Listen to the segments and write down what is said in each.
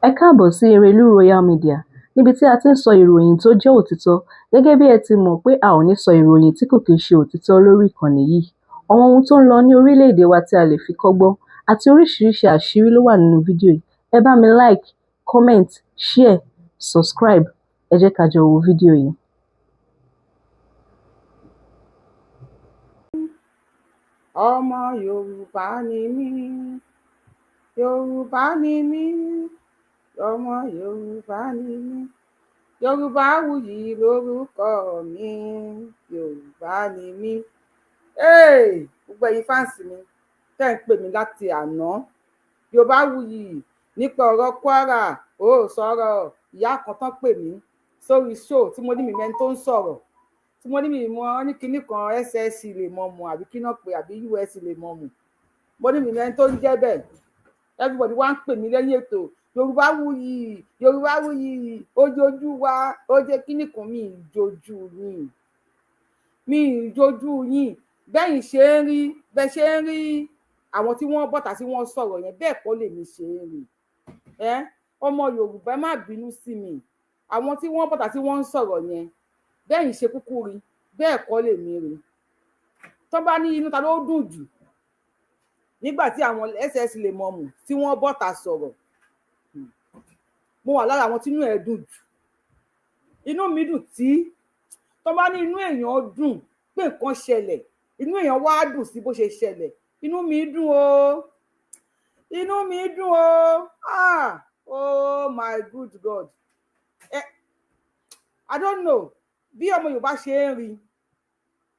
Ẹ káàbọ̀ sí Erelu Royale Media níbi tí a ti ń sọ ìròyìn tó jẹ́ òtítọ́. Gẹ́gẹ́ bí ẹ ti mọ̀ pé a ò ní sọ ìròyìn tí kò kí ń ṣe òtítọ́ lórí ìkànnì yìí. Àwọn ohun tó ń lọ ní orílẹ̀-èdè wa tí a lè fi kọ́gbọ́n àti oríṣiríṣi àṣírí ló wà nínú fídíò yìí. Ẹ bá mi like, comment, share, subscribe. Ẹ jẹ́ ká jọ wo fídíò yìí. Ọmọ Yorùbá ni mí, Yorùbá ni mí, ọmọ Yorùbá ni mí, Yorùbáwùyí lórúkọ mi, Yorùbá ni mí. Gbogbo ẹ̀yin fáǹsì mi tẹ́ ń pè mí láti àná, Yorùbáwùyí nípa ọ̀rọ̀ Kwara, ó sọ̀rọ̀ ìyá kan tán pè mí sórí show tí mo ní mi mẹ́ni tó ń sọ̀rọ̀, tí mo ní mi mọ́ ní kinní kan ss lè mọ̀ mọ̀ àbí kí náà pé àbí us lè mọ̀ mọ̀, mo ní mi mẹ́ni tó ń jẹ́ bẹ́ẹ̀. Everybody wá ń pè mí lẹ́yìn ètò, Yorùbáwùyí, Yorùbáwùyí, ojojú wa, ó jẹ́ kinní kan, mi ìjojú yín bẹ́yìn ṣe ń rí, bẹ́ ṣe ń rí àwọn tí wọ́n bọ́ta tí wọ́n sọ̀rọ̀ yẹn, bẹ́ẹ̀ kọ́ lèmi ṣe ń rí. Ọmọ Yorùbá má bínú sí mi, àwọn tí wọ́n bọ́ta tí wọ́n ń sọ̀rọ̀ yẹn bẹ́yìn ṣe kúkú rí, bẹ́ẹ̀ kọ́ lèmi rí. Tó bá ní inú ta ló dùn jù nígbà tí àwọn ss lè mọ̀ mù tí wọ́n bọ́ta sọ̀rọ̀, mo wà lára àwọn tí inú ẹ̀ dùn jù. Inú mi dùn tí tó bá ní inú èèyàn dùn pé nǹkan ṣẹlẹ̀, inú èèyàn wá dùn sí bó ṣe ṣẹlẹ̀, inú mi dùn o, inú mi dùn o. Oh my good God. I don't know bí ọmọ Yorùbá ṣe ń rí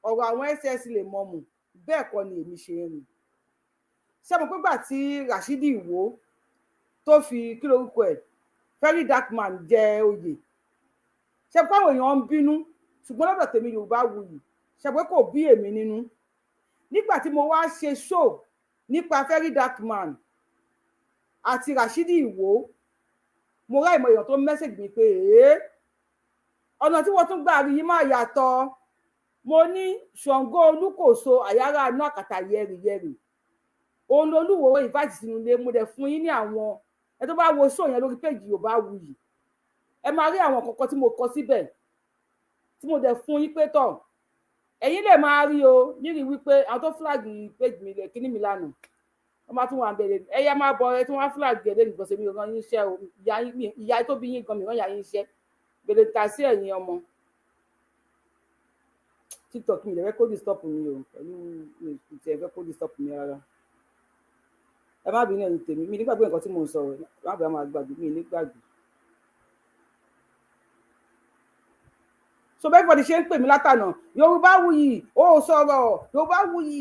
ọ̀rọ̀ àwọn ss lè mọ̀ mù, bẹ́ẹ̀ kọ́ ni èmi ṣe ń rí. Ṣé mo pé gbà tí Rashidi Iwo tó fi kí lórúkọ ẹ̀ very dark man jẹ oyè, ṣe pé àwọn èèyàn ń bínú, ṣùgbọ́n lọ́dọ̀ tèmi Yorùbáwùyí ṣe pé kò bí èmi nínú. Nígbà tí mo wá ṣe show nípa very dark man àti Rashidi Iwo, mo rá ìmọ̀ èèyàn tó message mi pé ọ̀nà tí wọ́n tún gbà rí yìí máa yàtọ̀. Mo ní Ṣàngó Olúkòso àyàrá inú àkàtà yẹrìyẹrì, òun lolúwo invite sínú ilé. Mo dẹ̀ fún yín ní àwọn ẹ tó bá wo show yẹn lórí péjì Yorùbáwùyí, ẹ máa rí àwọn kọ̀ọ̀kan tí mo kọ síbẹ̀ tí mo dẹ̀ fún yín pé tọ̀ ẹ̀yin lè máa rí o, nírí wípé àwọn tó flag péjì mi lẹ̀ kíní mi lánàá wọ́n máa tún wà bẹ̀rẹ̀ ẹ̀yà máa bọ̀ ẹ tí wọ́n á flag gẹ̀ẹ́dẹ́ nìkan ṣe mi ò rán yín iṣẹ́ o, ìyá tó bí yín gan mi rán ìyá yín iṣẹ́ bèrè ta sí ẹ̀yin ọmọ TikTok mi lè fẹ́ kó disturb mi o, pẹ̀lú ìtẹ̀ fẹ́ kó disturb mi rárá. Ẹ má bínú ẹ̀yin tèmi, mi nígbàgbé nǹkan tí mo ń sọ̀rọ̀, má bàa máa gbàgbé, mi nígbàgbé. So everybody ṣe ń pè mí látànà, Yorùbáwùyí ó sọ̀rọ̀, Yorùbáwùyí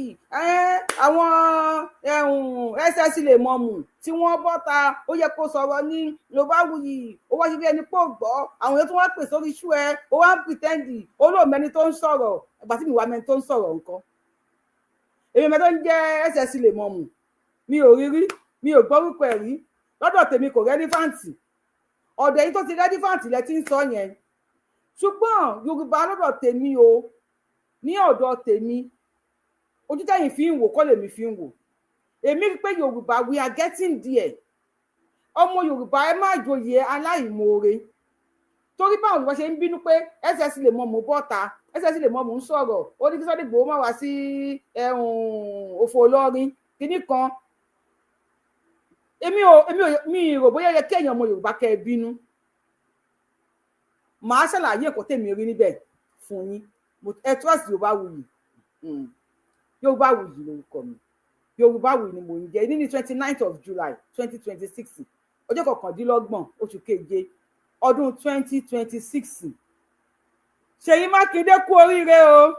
àwọn ss lè mọ̀ mù tí wọ́n bọ́ta ó yẹ kó sọ̀rọ̀ ní Yorùbáwùyí, ó wá ṣe bí ẹni pé ò gbọ́, àwọn èèyàn tó wá pè sórí iṣu ẹ ó wá ń pìtẹ́ndì ó lóò mẹ́ni tó ń sọ̀rọ̀, ìgbà tí mi wá mẹ́ni tó ń sọ̀rọ̀ nǹkan. Èmi mẹ́ni tó ń jẹ́ ss lè mọ̀ mù, mi ò rí rí, mi ò gbọ́rúkọ ẹ̀ rí, lọ́dọ̀ tèmi kò rẹ́lífàǹtì, ọ̀dọ̀ yìí tó ti rẹ́lífàǹtì lẹ ti ń sọ yẹn. Ṣùgbọ́n Yorùbá lọ́dọ̀ tèmi o, ní ọ̀dọ̀ tèmi, ojú tẹ́yìn fi ń wò kọ́ lèmi fi ń wò. Èmi rí pé Yorùbá we are getting there. Ọmọ Yorùbá ẹ má joyè aláìmoore, torí báwọn Yorùbá ṣe ń bínú pé ss lè mọ̀ mú bọ́ta, ss lè mọ̀ mú ń sọ̀rọ̀, ó ní kí Sunday Igboho má wá sí òfò Ìlọrin kíní kan. Mi rò bóyá yẹ kéèyàn ọmọ Yorùbá kẹ́ ẹ bínú. Màá ṣàlàyé nǹkan tèmi rí níbẹ̀ fún yín. Ẹ trust Yorùbáwùyí. Yorùbáwùyí lórúkọ mi, Yorùbáwùyí ni mò ń jẹ́. Ní 29th of July 2026, ọjọ́ 29 oṣù keje ọdún 2026. Ṣèyí Mákindé kú oríire o,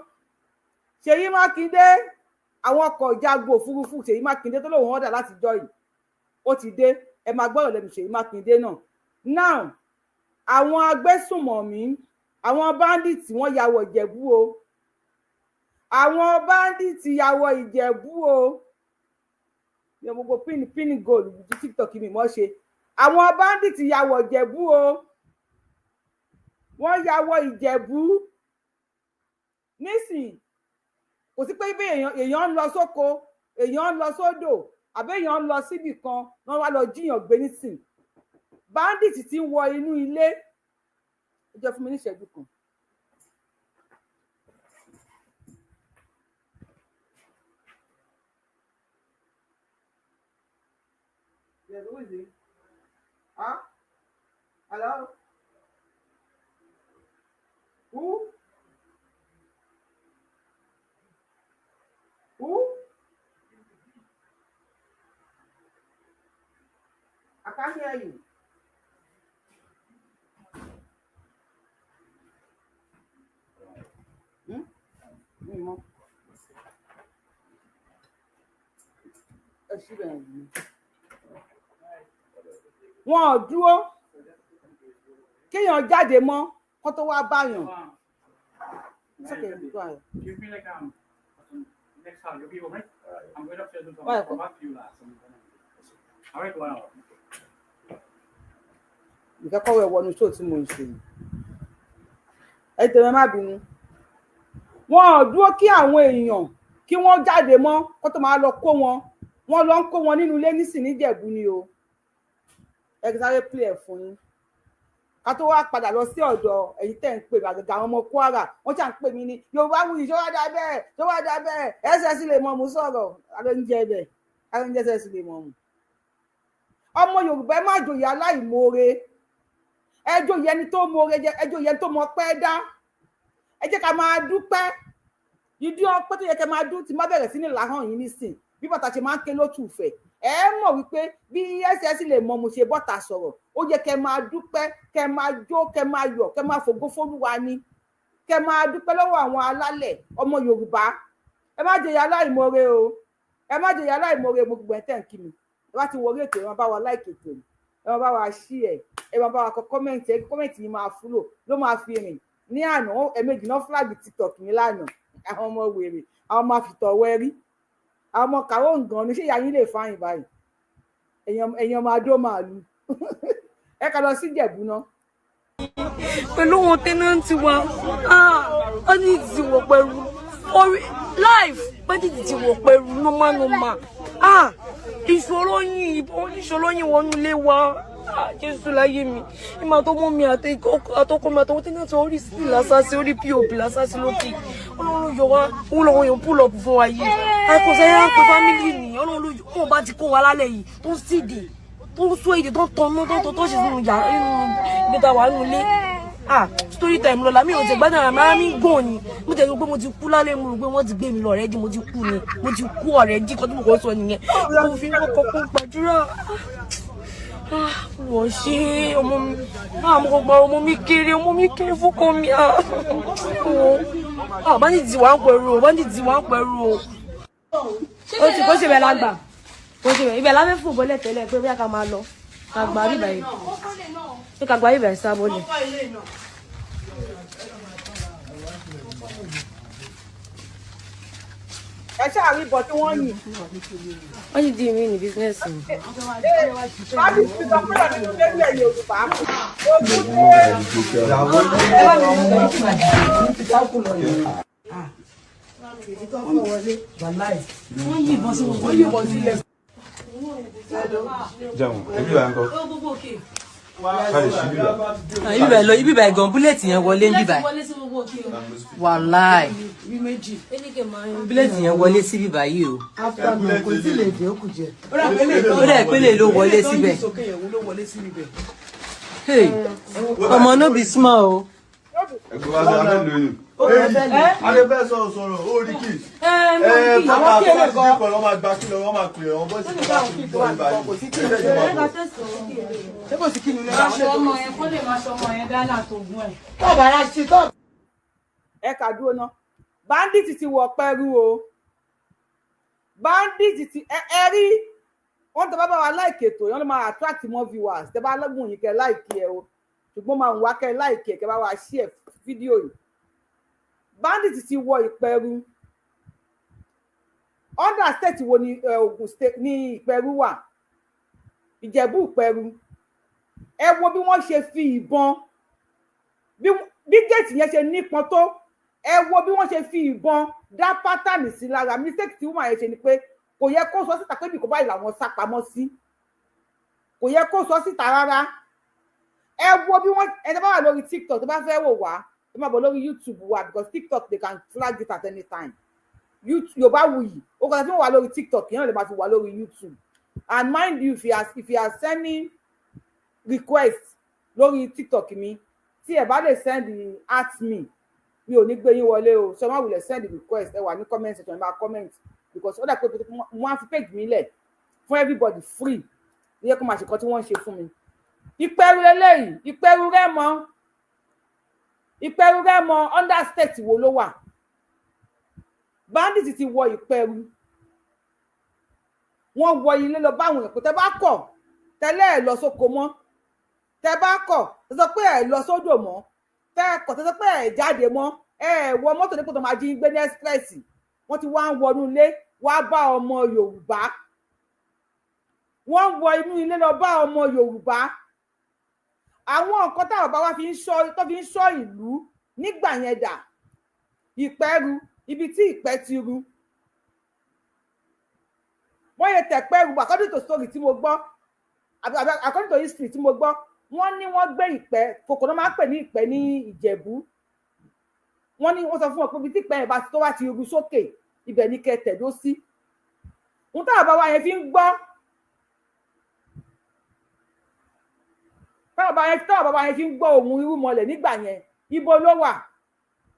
Ṣèyí Mákindé, àwọn ọkọ̀ ìjagun òfurufú Ṣèyí Mákindé tó lóun ọ̀dà láti jọ yìí ó ti dé. Ẹ máa gbọ́rọ̀ lẹ́nu Ṣèyí Mákindé náà. Now àwọn agbésùnmọ̀mí, àwọn bandits wọ́n ya wọ Ìjẹ̀bú o, àwọn bandits ya wọ Ìjẹ̀bú o. Yọ gbogbo pin gold ju TikTok mi mọ́ ṣe. Àwọn bandits ya wọ Ìjẹ̀bú o, wọ́n ya wọ Ìjẹ̀bú. Nísìn kò sí pé bí èèyàn ń lọ sóko, èèyàn ń lọ sódò, àbẹ́yàn lọ síbì kan wọ́n wá lọ jíyàn gbé nísìn bandit ti ń wọ inú ilé ẹ jẹ́ fún mi ní ìṣẹ́jú kan. Yes, who is it? Huh? Hello? Who? Who? I can't hear you. Wọn ò dúró kéèyàn jáde mọ́ kó tó wá báyàn. Give me like next time you'll be all right. I'm going upstairs and come back to you last. All right, 1 hour. Ìkẹ́kọ̀ọ́ ẹ̀wọ̀ ní ṣó tí mo ń ṣe ẹ tẹ̀lé má bínú. Wọn ò dúró kí àwọn èèyàn kí wọ́n jáde mọ́ kó tó máa lọ kó wọn. Wọ́n lọ ń kó wọn nínú ilé nísìn níjẹ̀bú ni o. Ẹ sáré play ẹ̀ fún yín. Ká tó wá padà lọ sí ọ̀dọ̀ ẹ̀yin tẹ́ ń pè mí àgàgà àwọn ọmọ Kwara wọ́n ṣà ń pè mí ní Yorùbá wuyì ṣó wá dá bẹ́ẹ̀ ṣó wá dá bẹ́ẹ̀ ẹsẹ̀ sì lè mọ̀ mú sọ̀rọ̀ alóúnjẹ bẹ́ẹ̀ alóúnjẹ ẹsẹ̀ sì lè mọ̀ mú. Ọmọ Yorùbá ẹ má jòyè aláìmoore ẹ jòyè ẹni tó moore jẹ ẹ jòyè ẹni tó mọ pẹ́ dá ẹ jẹ́ ká máa dúpẹ́ ìdí ọpẹ́ tó yẹ kẹ́ máa dún tí má bẹ̀rẹ̀ sí ní làhán yín nísìn bí bàtà ṣe máa ń ké lótú ìfẹ́ ẹ mọ̀ wípé bí ẹsẹ̀ sì lè mọ̀ mo ṣe bọ́tà sọ̀rọ̀ ó yẹ kẹ́ máa dúpẹ́ kẹ́ máa jó kẹ́ máa yọ̀ kẹ́ máa fògo fólúwa ni kẹ́ máa dúpẹ́ lọ́wọ́ àwọn alálẹ̀ ọmọ Yorùbá ẹ má jẹyà aláìmoore o ẹ má jẹyà aláìmoore mo gbọ́ ẹ tẹ̀ ń kí mi ẹ bá ti wọlé ètò ẹ máa bá wa láìkè ètò ẹ máa bá wa ṣí ẹ máa bá wa kọ kọ́mẹ̀ntì yìí máa fúlò ló máa fi rìn ní àná ẹ̀mejì náà flag TikTok ní lánàá àwọn ọmọ wèrè àwọn ọmọ àfìtọ̀ wẹ́rí àwọn ọmọ kàwé ǹgan ní ṣé ìyá yín lè fáyìn báyìí èèyàn máa dó màálù ẹ ká lọ sí Ìjẹ̀bú náà. pẹ̀lú wọn tẹ́nàntì wa wọ́n ní ti wọ̀ pẹ̀lú life wọ́n ní ti wọ̀ pẹ̀lú normal ìṣòro yìí wọnú ilé wa Jésù láyé mi ìmọ̀ tó mú mi àtọkọ mi àtọwọ́ tẹ́nàntì orí sí lásásí orí pop lásásí lókè Ọlọ́run yọ wá òun lọ́wọ́ yóò pull up fún wa yìí àkọsẹ́ yẹn pé fámìlì ni Ọlọ́run yóò bá ti kó wa lálẹ́ yìí tó ń sídì tó ń sọ èdè tó ń tọ́nú tó ṣe sínú yàrá inú ibi tá a wà nínú ilé story time lọ́la mi ò tẹ̀ gbádùn àmì ara mi gbọ̀n ni mo tẹ̀ rò pé mo ti kú lálẹ́ mo rò pé wọ́n ti gbé mi lọ ọ̀rẹ́dì mo ti kú ni mo ti kú ọ̀rẹ́dì kan tó mọ̀ kó sọ nìyẹn mo fi ń kọ́kọ́ kó gbàdúrà wọ́n ṣe ọmọ mi ọmọ mi kéré fúnkọ́ mi bandit wà ń pẹ̀rù o ó ti kó ṣe bẹ̀ lágbà kó ṣe bẹ̀ ibẹ̀ lábẹ́ fún bọ́lẹ̀ tẹ́lẹ̀ pé bí a ká máa lọ kàgbà rí báyìí ní kàgbà rí báyìí sábọ́lẹ̀. ẹ ṣáà rí bọ̀ tí wọ́n yìn. wọ́n yìí di mí ní bísínẹ́sì mi. bábí ti sọ pé ọ̀nà ìlú lẹ́yìn Yorùbá wọ́n yìnbọn sílẹ̀. jẹun ẹbí wa ń kọ. ibi báyìí gan búlẹ̀tì yẹn wọlé ń bí báyìí wàláì búlẹ̀tì yẹn wọlé sí bí báyìí o ó dẹ̀ pélé ló wọlé síbẹ̀ ọmọ no be small o. ẹgbẹ́ wa sọ abẹ́ lóyún. adébẹ́ sọ̀rọ̀ ó rí kì í. àwọn kí èlé gan. wọ́n máa gba kílọ̀ wọ́n máa pè ọ́ bọ́sì tó bá ti tó ìbàdàn. ṣé kò sí kí ni ilé wa ṣe. ọmọ yẹn kó lè máa ṣọmọ yẹn dáná tó gún ẹ. tó bàrà sí tó. ẹ kà dúró ná bandit ti wọ pẹ̀rú o bandit ti ẹ rí wọn tẹ bá bá wa láìkè tó yẹn ló máa attract more viewers tẹ bá lọ́gùn yìí kẹ láìkè ẹ o ṣùgbọ́n máa ń wá kẹ láìkè kẹ bá wa share fídíò yìí bandit ti wọ Ìpẹ̀rù under state wo ni Ògùn state ní Ìpẹ̀rù wà Ìjẹ̀bú Ìpẹ̀rù ẹ wo bí wọ́n ṣe fi ìbọn bí géètì yẹn ṣe nípọn tó ẹ wo bí wọ́n ṣe fi ìbọn dá pátánì sí lára mistake tí woman yẹn ṣe ni pé kò yẹ kó sọ síta pé bí kò báyìí làwọn sá pamọ́ sí kò yẹ kó sọ síta rárá. Ẹ wo bí wọ́n ẹni bá wà lórí TikTok tó bá fẹ́ wò wá ẹ máa bọ̀ lórí YouTube wa because TikTok they can flag it at any time. Yorùbáwùyí ó kọ́ta tí wọ́n wà lórí TikTok yẹn lè máa fi wà lórí YouTube. And mind you, if you are sending request lórí TikTok mi tí ẹ bá lè send at me mi ò ní gbé yín wọlé o, so má wulẹ̀ send request ẹ wà ní comment section ẹ máa comment because ó dà pé mo á fi page mi lẹ̀ fún everybody free iye kó máa ṣe kan tí wọ́n ń ṣe fún mi. Ìpẹ́rù eléyìí Ìpẹ́rù Rẹ́mọ under state wo ló wà? Bandit ti wọ Ìpẹ́rù wọ́n wọ ilé lọ bá àwọn èèyàn pé tẹ́ bá kọ̀ tẹ́lẹ̀ ẹ̀ lọ sóko mọ́, tẹ́ bá kọ̀ tẹ́ sọ pé ẹ̀ lọ sódò mọ́, tẹ́ kọ̀ tẹ́ sọ pé ẹ̀ jáde mọ́, ẹ̀ wọ mọ́tò nípò tó máa jí gbé ní express. Wọ́n ti wá ń wọnú ilé wá bá ọmọ Yorùbá, wọ́n wọ inú ilé lọ bá ọmọ Yorùbá. Àwọn nǹkan táwọn bàbá wa fi ń ṣọ́ ìlú nígbà yẹn dà? Ìpẹ́rù ibi tí ìpẹ́ ti ru wọ́n yẹ tẹ̀pẹ́rù according to story tí mo gbọ́ according to history tí mo gbọ́ wọ́n ní wọ́n gbé ìpẹ́ kòkòrò máa ń pè ní ìpẹ́ ní Ìjẹ̀bú. Wọ́n ní wọ́n sọ fún wọn pé ibi tí ìpẹ́ yẹn bá tó wá ti ru sókè ibẹ̀ ní kẹ́ tẹ̀dó sí. Ohun táwọn bàbá yẹn fi ń gbọ́ táwọn bàbá yẹn fi ń gbọ́ ohun irúnmọlẹ̀ nígbà yẹn ibo ló wà?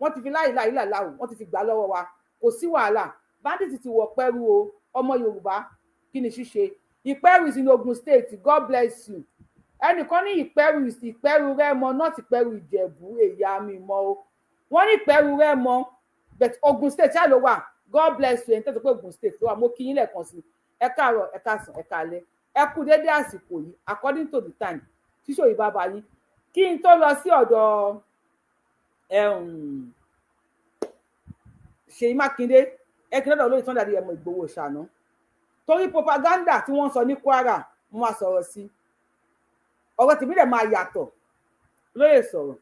Wọ́n ti fi láìláìláìláwò wọ́n ti fi gbà lọ́wọ́ wa, kò sí wàhálà. Bandit ti wọ̀ pẹ́rù o ọmọ Yorùbá kí ni ṣíṣe? Ìpẹ́rù is in Ogun State, God bless you. Ẹnìkan ní Ìpẹ́rù Rẹ́mọ not Ìpẹ́rù Ìjẹ̀bú èyà mi mọ́ o. Wọ́n ní Ìpẹ́rù Rẹ́mọ but Ogun State ṣáà ló wà, God bless you. Ẹni tẹ́tọ́ pé Ogun State ló wà, mo kí yín lẹ́ẹ̀kan sí. Ẹ káàárọ̀ ẹ káàsán ẹ káalẹ́ ẹ kú dédé àsìkò yìí according to the time ṣíṣò yìí bàbá yín. Kí n tó lọ sí ọ̀dọ̀ Ṣèyí Mákindé ẹkìnlọ́dọ̀ olóyè tán dàbí ẹmọ Ìgbòho ṣàná torí propaganda tí wọ́n sọ ní Kwara mo máa sọ̀rọ̀ sí ọ̀rọ̀ tèmi dẹ̀ máa yàtọ̀ lóye sọ̀rọ̀.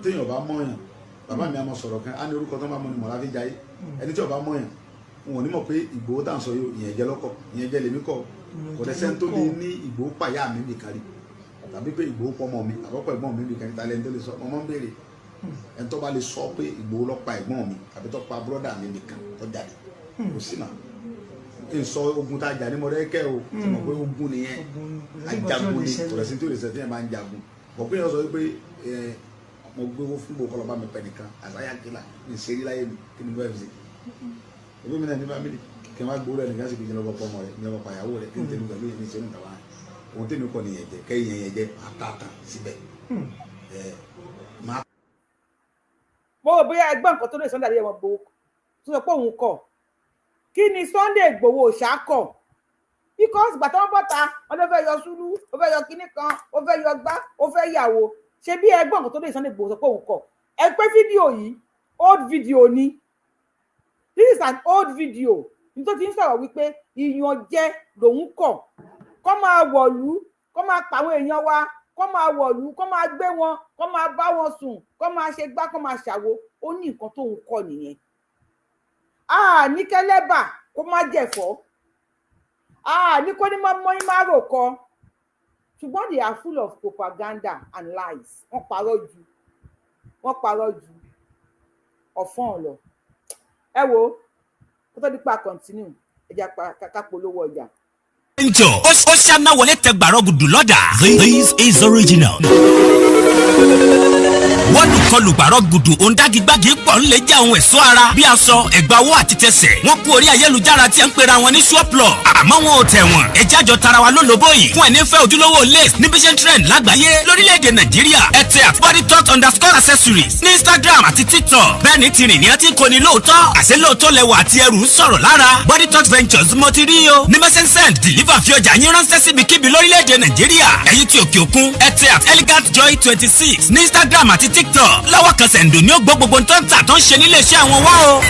téèyàn bá mọ̀yàn bàbá mi á mọ sọ̀rọ̀ kan á ní orúkọ tó máa mọ ní mọ̀lá fi jayé ẹni tí ò bá mọ̀yàn wọn ò ní mọ̀ pé Ìgbòho tá à ń sọ yóò ìyẹn jẹ́ lọ́kọ̀ ìyẹn jẹ́ lèmi kọ̀ kò lẹ́sẹ̀ tó lé ní Ìgbòho pàyà mi nìkan rí tàbí pé Ìgbòho pọmọ mi àkọ́kọ́ ẹ̀gbọ́n mi nìkan rí talẹ́ ní tó lè sọ ọmọ ń béèrè ẹni tó bá lè sọ pé Ìgbòho ló pa ẹ̀gbọ́n mi àbí tó pa bírọ́dà mi nìkan tó jáde kò sí náà n sọ ogun tá a jà ní Mọdákẹ́kẹ́ o tí mo pé ogun nìyẹn ajagun ni tòlẹ́sí tó lè sẹ́ fíyẹn máa ń jagun bọ̀ pé yẹn sọ pé mo gbé owó fún Ìgbòho kọlọ́ bá mi pẹ́ nìkan àsáyà kìlà ní ìṣeré láyé mi kí ni mo fẹ́ fi ṣe ẹgbẹ́ mi náà ní fámìlì kí n má gbowó rẹ̀ nìkan sì kí n lọ́wọ́ pọ́ ọmọ rẹ̀ ní ọmọ pàyàwó rẹ̀ kí n tẹnu pẹ̀lú yẹn ní ìṣẹ́nu tàwa ohun tẹ́nu kọ́ nìyẹn jẹ kẹ́yìn yẹn jẹ àtàtà síbẹ̀ mo rò bóyá ẹgbẹ́ nǹkan tó lè Sunday Adéyẹmọ Ìgbòho tó sọ pé òun kọ̀ kí ni Sunday Ìgbòho ṣàkọ̀ because bàtà wọn bọ́ta wọn ló fẹ́ yọ ṣúlú ó fẹ́ yọ kinní kan ó fẹ́ yọ gbá ó fẹ́ yàwó ṣe bí ẹgbẹ́ nǹkan tó lè Sunday Ìgbòho sọ pé òun kọ̀ ẹ pé fídíò yìí old video ni this is an old video nítorí tí ń sọ̀rọ̀ wípé ìyànjẹ lòun kọ̀ kọ́ máa wọ̀lú kọ́ máa pàwọn èèyàn wa kọ́ máa wọ̀lú kọ́ máa gbé wọn kọ́ máa bá wọn sùn kọ́ máa ṣe gbá kọ́ máa ṣàwo ó ní nǹkan tóun kọ́ nìyẹn. Ní kẹ́lẹ́bà kó má jẹ̀fọ́ ní kó ní mọ́yìn má rò kọ́ ṣùgbọ́n they are full of propaganda and lies wọ́n parọ́ ju ọ̀fọ́n lọ. Ẹ wo kó tó dípà continue ẹja ká polówó ọjà. ó ṣáná wọlé tẹ gbàrọ gùdù lọ́dà. This is original. wọ́n lù kọlù gbàrọ gùdù òǹdàgígbàgì pọ̀ ńlẹ̀ jẹ́ ohun ẹ̀ṣọ́ ara bí aṣọ ẹ̀gbà owó àti tẹsẹ̀. wọ́n kú orí ayélujára tí ń pera wọn ní ṣọ́ọ̀plọ̀ àmọ́ wọn ò tẹ̀ wọ́n. ẹ̀já jọ tara wa lólobó yìí fún ẹni fẹ́ ojúlówó lace ní vision trend lágbàáyé lórílẹ̀‐èdè Nàìjíríà. ẹ tẹ @bodytalk_accessories ní Instagram àti TikTok. bẹ́ẹ̀ ni tìrìn ní ọtí kò ní lóòótọ́ àṣẹ lóòótọ́ lẹwà àti ẹrù ń sọ̀rọ̀ lára. Bodytalk Ventures mo ti rí o ní message send deliver fi ọjà yín ránṣẹ́ síbikíbi lórílẹ̀‐èdè Nàìjíríà. ẹ̀yin tí òkè òkun ẹ tẹ @elegantjoy26 ní Instagram àti TikTok lọ́wọ́ kan sẹ̀ǹdò ní ó gbọ́ gbogbo tó ń tà tó ń ṣe nílé iṣẹ́ àwọn wá o.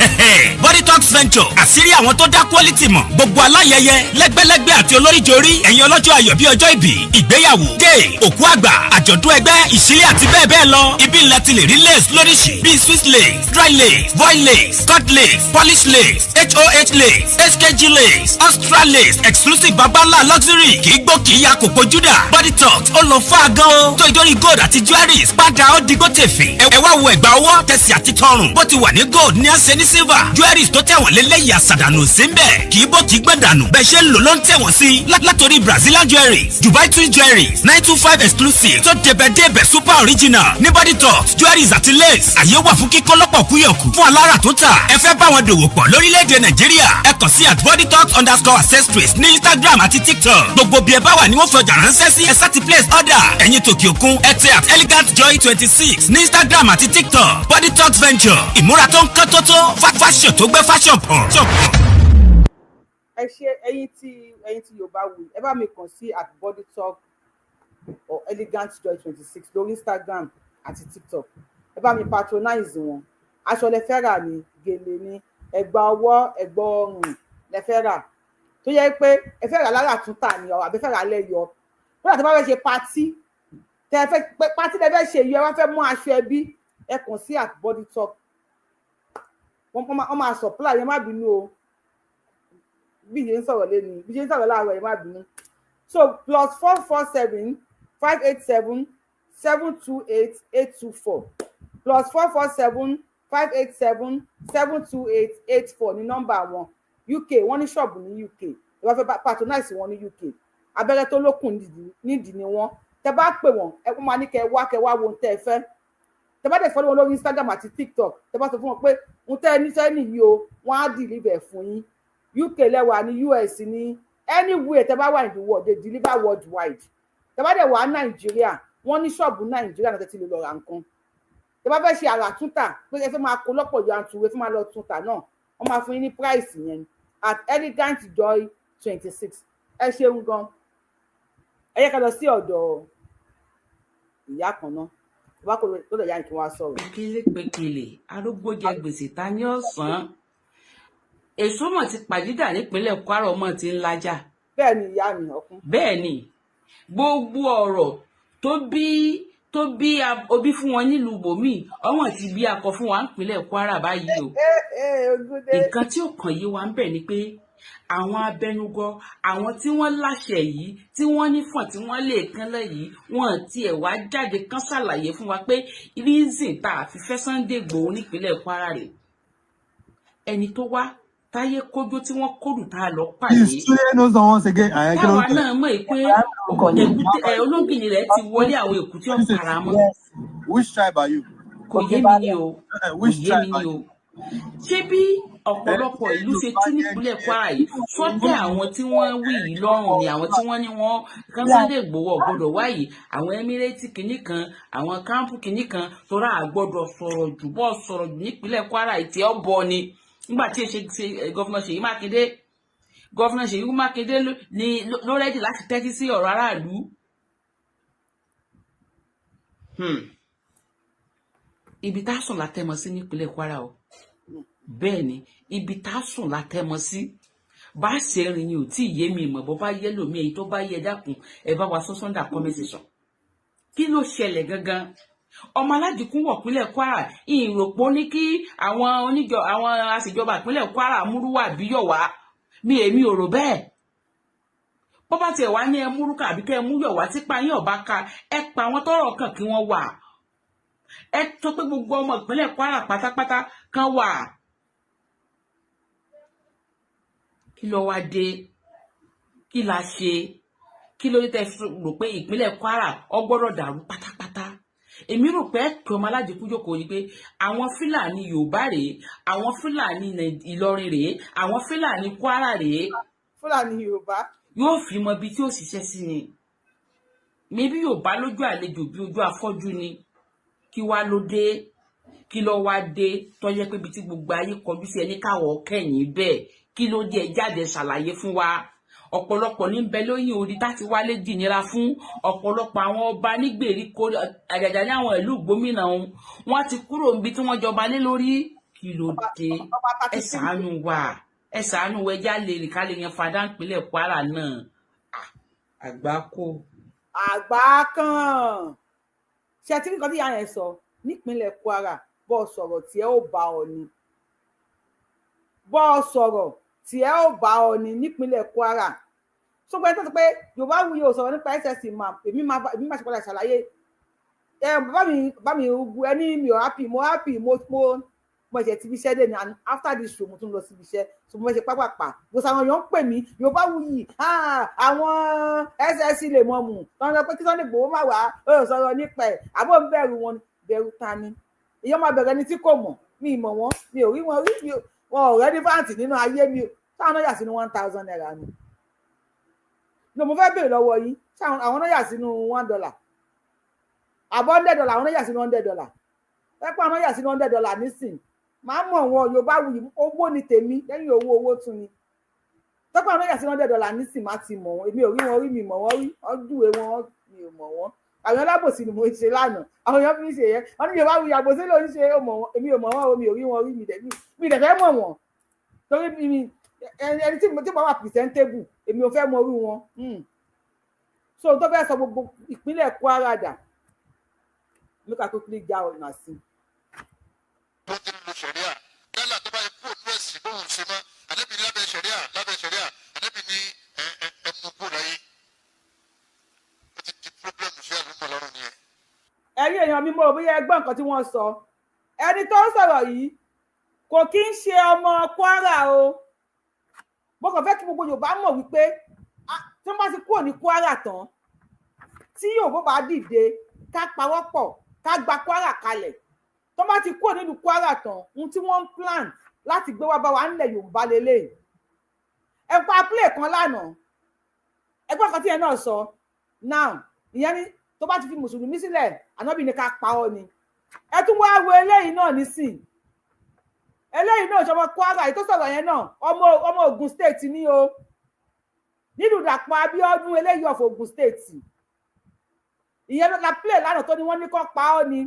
Body Talks Venture àṣírí àwọn tó dá quality mọ̀ gbogbo aláyẹyẹ lẹ́gbẹ́lẹ́gbẹ́ àti olóríjorí ẹ̀yin ọlọ́jọ́ ayọ̀ bí ọjọ́ ìbí ìgbéyàwó day òkú àgbà àjọ̀dún ẹgbẹ́ ìṣílẹ̀ àti bẹ́ẹ̀ bẹ́ẹ̀ lọ ibi ńlá ti lè rí lace lóríṣìí bíi Swiss lace dry lace voile lace cut lace polish lace HOH lace HKG lace Austral lace exclusive babalá luxury kì í gbó kì í ya kòkó júdà. Body Talks ó lọ fún àgán o tó ìdórí gold àti jewelries padà ó digbó tèfè ẹ wá wo ẹ̀gbà ọwọ́ tẹ̀sí àti tọrùn bó ti wà ní gold ní àṣẹ ní silver jewelries tó tẹ̀wọ̀n lélẹ́yìí àṣàdànù sí ń bẹ̀ kì í bó kì í gbẹ̀dànù bẹ́ẹ̀ ṣe ń lò ló ń tẹ̀wọ̀n sí látòrí Brazilian jewelries Dubai twin jewelries 925 exclusive tó débẹ̀débẹ̀ super original ní Body Talks jewelries àti lace àyè wà fún kíkọ́ lọ́pọ̀ kúyọ̀kù fún alára tó tà ẹ fẹ́ bá wọn dòwò pọ̀ lórílẹ̀‐èdè Nàìjíríà ẹ kàn sí @Body Talks _accessories ní Instagram àti TikTok gbogbo bí ẹ bá wà ní wọ́n fi ọjà ránṣẹ́ sí ẹ sáti place order ẹ̀yin tòkè òkun ẹ tẹ @elegantjoy26 ní Instagram àti TikTok. Body Talks Venture ìmúra tó ń kán tótó fashion tó gbé fashion pọ̀. ẹ ṣe ẹ̀yin tí Yorùbá wù ẹ bá mi kàn sí @Body Talk or elegantjoy26 lórí Instagram àti TikTok ẹ bá mi patronize wọn aṣọ lẹ fẹ́ rà ní gèlè ní ẹ̀gbà ọwọ́ ẹ̀gbà ọrùn lẹ fẹ́ rà tó yẹ pé ẹ fẹ́ rà lára túntà ní ọ àbí fẹ́ rà lẹ́yọ lọ́dà tó bá fẹ́ ṣe pátí tẹ fẹ́ pátí tẹ fẹ́ ṣe yọ ẹ wá fẹ́ mú aṣọ ẹbí ẹ kàn sí @Body Talk wọ́n máa supply ẹ má bínú o bí yẹn ń sọ̀rọ̀ lẹ́nu bí yẹn ń sọ̀rọ̀ láàárọ̀ ẹ má bínú so +447 587 728 824 +447 587 728 824 ní nọ́mbà wọn UK wọ́n ní ṣọ́ọ̀bù ní UK ẹ wá fẹ́ patronize wọn ní UK abẹ́rẹ́ tó lókun nídìí ni wọ́n tẹ bá pè wọ́n ẹ kó máa ní kẹ wá wo ohun tẹ ẹ fẹ́ tẹ bá dẹ̀ fọ́lọ́ wọn lórí Instagram àti TikTok tẹ bá sọ fún wọn pé ohun tẹ ẹ níṣẹ́ nìyí o wọ́n á deliver fún yín UK lẹ́wà ní US ní anywhere tẹ bá wà in the world they deliver worldwide tẹ bá dẹ̀ wà Nàìjíríà wọ́n ní ṣọ́ọ̀bù Nàìjíríà náà tẹ́tí lè lọ ra nǹkan tẹ bá fẹ́ ṣe àràtúntà pé ẹ fẹ́ máa kó lọ́pọ̀ yanturu ẹ fẹ́ máa lọ túntà náà wọ́n máa fún yín ní price yẹn @elegantjoy26 ẹ ṣeun gan ẹ yẹ ká lọ sí ọ̀dọ̀ ìyá kan náà bá kó tó lè yá kí wọ́n á sọ̀rọ̀. pékélé arúgbó jẹ gbèsè ta ní ọ̀sán èso mọ̀ ti pàdídà nípínlẹ̀ Kwara ọmọ ti ń lajà. bẹ́ẹ̀ ni ìyá mi ọkùn. bẹ́ẹ̀ ni gbogbo ọ̀rọ̀ tó bí obí fún wọn nílùú bòmí ọmọ ti bí akọ fún wa nípínlẹ̀ Kwara báyìí o. nǹkan tí ó kàn yí wa ń bẹ̀ ni pé àwọn abẹnugọ àwọn tí wọ́n láṣẹ yìí tí wọ́n nífọ̀n tí wọ́n lè kánlẹ̀ yìí wọ́n tiẹ̀ wá jáde kán ṣàlàyé fún wa pé reason tá a fi fẹ́ Sunday Igboho nípínlẹ̀ Kwara rẹ̀ ẹni tó wá táyé kójó tí wọ́n kódù tá a lọ pàdé táwa náà mọ̀ pé olóngìní rẹ̀ ti wọlé àwọn èkúté ọ̀pára mọ́ kò yé mi ni o ṣé bí ọ̀pọ̀lọpọ̀ ìlú ṣe tú nípínlẹ̀ Kwara yìí fọ́tẹ̀ àwọn tí wọ́n wí yìí lọ́rùn ni àwọn tí wọ́n ní wọ́n kán Sunday Igboho ọ̀gbọ́dọ̀ wáyé àwọn Emirate kìíní kan àwọn kámpù kìíní kan tọ́ra àgbọ́dọ̀ sọ̀rọ̀ jù nípínlẹ̀ Kwara yìí tí ó bọ̀ ni nígbà tí ṣe gọ́fúnà Ṣèyí Mákindé ló rẹ́dì láti tẹ́tí sí ọ̀rọ̀ aráàlú. Ibi tá a sùn látẹ̀mọ́ sí nípínlẹ̀ Kwara o bẹ́ẹ̀ ni ibi tá a sùn látẹ̀mọ́ sí bá a ṣe rìn ni ò tí ì yé mi mọ̀ bó bá yẹ lómi èyí tó bá yẹ dákun ẹ bá wa sọ́sọ́ndà conversation kí ló ṣẹlẹ̀ gangan ọmọ aládìkún wọ̀ pínlẹ̀ Kwara ìròpó ní kí àwọn aṣèjọba ìpínlẹ̀ Kwara múrúwà bíyọ̀ wá èmi ò rò bẹ́ẹ̀ bó bá tiẹ̀ wá ní ẹ múrúkà àbí kẹ́ ẹ múyọ̀ wá tí pa yín ọ̀bá ka ẹ pa àwọn tọ́rọ̀ kàn kí wọ́n wà ẹ tó pé gbogbo ọmọ ìpínlẹ̀ Kwara pátápátá kan wà. Kí ló wá dé kí la ṣe kí ló dé tẹ́ rò pé ìpínlẹ̀ Kwara ó gbọ́dọ̀ dàrú pátápátá èmi rò pé kí ọmọ aládìkú jókòó ni pé àwọn Fúlàní Yorùbá rèé àwọn Fúlàní Ìlọrin rèé àwọn Fúlàní Kwara rèé Fúlàní Yorùbá yóò fi mọ ibi tí ó ṣiṣẹ́ sí ni mébí Yorùbá lójú àlejò bí ojú afọ́jú ni kí wá ló dé kí ló wá dé tó jẹ́ pé ibi tí gbogbo ayé kọjú sí ẹni káwọ́ kẹ́yìn bẹ́ẹ̀ kí ló dé jáde ṣàlàyé fún wa ọ̀pọ̀lọpọ̀ ní bẹ lóyìn odi táti wálé dìnira fún ọ̀pọ̀lọpọ̀ àwọn ọba nígbèríko àjàjà ní àwọn ìlú gómìnà wọn ti kúrò níbi tí wọ́n jọba lé lórí. Kí ló dé? Ẹ ṣàánú wa, ẹ ṣàánú wa, ẹjá lè rìn ká lè yan fada ìpínlẹ̀ Kwara náà. Àgbákò. Àgbá kan ṣe tí nǹkan tí ìyá yẹn sọ nípínlẹ̀ Kwara bọ́ sọ̀rọ̀ tí ẹ ó bá ọ ni, bọ́ sọ̀rọ̀ tí ẹ ó bá ọ ni nípínlẹ̀ Kwara. Ṣùgbọ́n ẹ tó sọ pé Yorùbá Wuyi ò sọ̀rọ̀ nípa SSC mà èmi máa ṣe padà ṣàlàyé. Bá mi rúgu ẹni mi ò happy mo ẹ̀ṣẹ̀ ti fi iṣẹ́ dé ni, and after this show mo tún lọ síbi iṣẹ́ so mo ṣe pápápá gbèsè àwọn èèyàn ń pè mí Yorùbá Wuyi àwọn SSC lè mọ̀ mù tọ́nà pé kí Sunday Igboho má wá ó sọ̀rọ̀ nípa ẹ̀ àbọ̀ ń bẹ̀rù wọn bẹ̀rù ta ni èèyàn máa bẹ̀rẹ̀ ẹni tí kò mọ̀ mi ì mọ̀ wọ́n mi ò rí wọn rí wọn ò rẹ́ dífáǹtì nínú ayé mi táwọn náà yà sínú 1,000 naira ni mo fẹ́ béèrè lọ́wọ́ yín àwọn náà yà sínú $1 àbọ̀ $100 àwọn náà yà sínú $100 ẹ̀pọ̀ àwọn náà yà sínú $100 nísìn máa mọ̀ wọn Yorùbá Wuyi owó ni tèmi lẹ́yìn owó tún ni tọ́pọ̀ àwọn náà yà sínú $100 nísìn má ti mọ̀ wọn èmi ò rí wọn rí mi mọ̀ wọn rí ọdúnwé wọn mi ò mọ̀ wọn àwọn alábòsí ni mo ṣe lánàá àwọn èèyàn fi ń ṣe yẹn wọn ní Yorùbá Wuyi àbòsí ló ń ṣe èmi ò mọ̀ wọn mi ò rí wọn rí mi dẹ̀ fẹ́ mọ̀ wọn torí ẹni tí mo wà presentable èmi ò fẹ́ mọ orí wọn so tó fẹ́ sọ gbogbo ìpínlẹ̀ Kwara dà look at quickly já ọ̀nà sí. tó ti lo ṣẹ̀ríà yálà tó bá yẹ kúrò ní ẹ̀sìn bóun ṣe mọ́ ànábì ní lábẹ́ ṣẹ̀ríà ànábì ní ẹmu kúrò láyé ó ti di pírọ́blẹ́mù sí àlùmọ̀ lọ́rùn nìyẹn. ẹ̀yin èèyàn mi mọ̀ bóyá ẹgbọ́n nǹkan tí wọ́n sọ ẹni tó ń sọ̀rọ̀ yìí kò kí ń ṣe ọmọ Kwara o mo kàn fẹ́ kí gbogbo Yorùbá mọ̀ wípé tí wọ́n bá ti kúrò ní Kwara tán tí Yorùbá bá dìde ká pawọ́pọ̀ ká gba Kwara kalẹ̀ tó bá ti kúrò nínú Kwara tán ohun tí wọ́n ń plan láti gbé wá bá wa nílẹ̀ Yorùbá lélẹ̀ ẹ̀pá play kan lánàá ẹgbẹ́ kan tí ẹ náà sọ now ìyẹn ni tó bá ti fi mùsùlùmí sílẹ̀ ànábì ní ká pa ọ́ ni ẹ tún wá wo eléyìí náà nísìn eléyìí náà ṣọmọ Kwara èyí tó sọ̀rọ̀ yẹn náà ọmọ Ògùn state ni o nínú Dàpọ̀ Abíọ́dún eléyìí of Ògùn state ìyẹn ló la play lánàá tó ní wọ́n ní kó pa ọ́ ni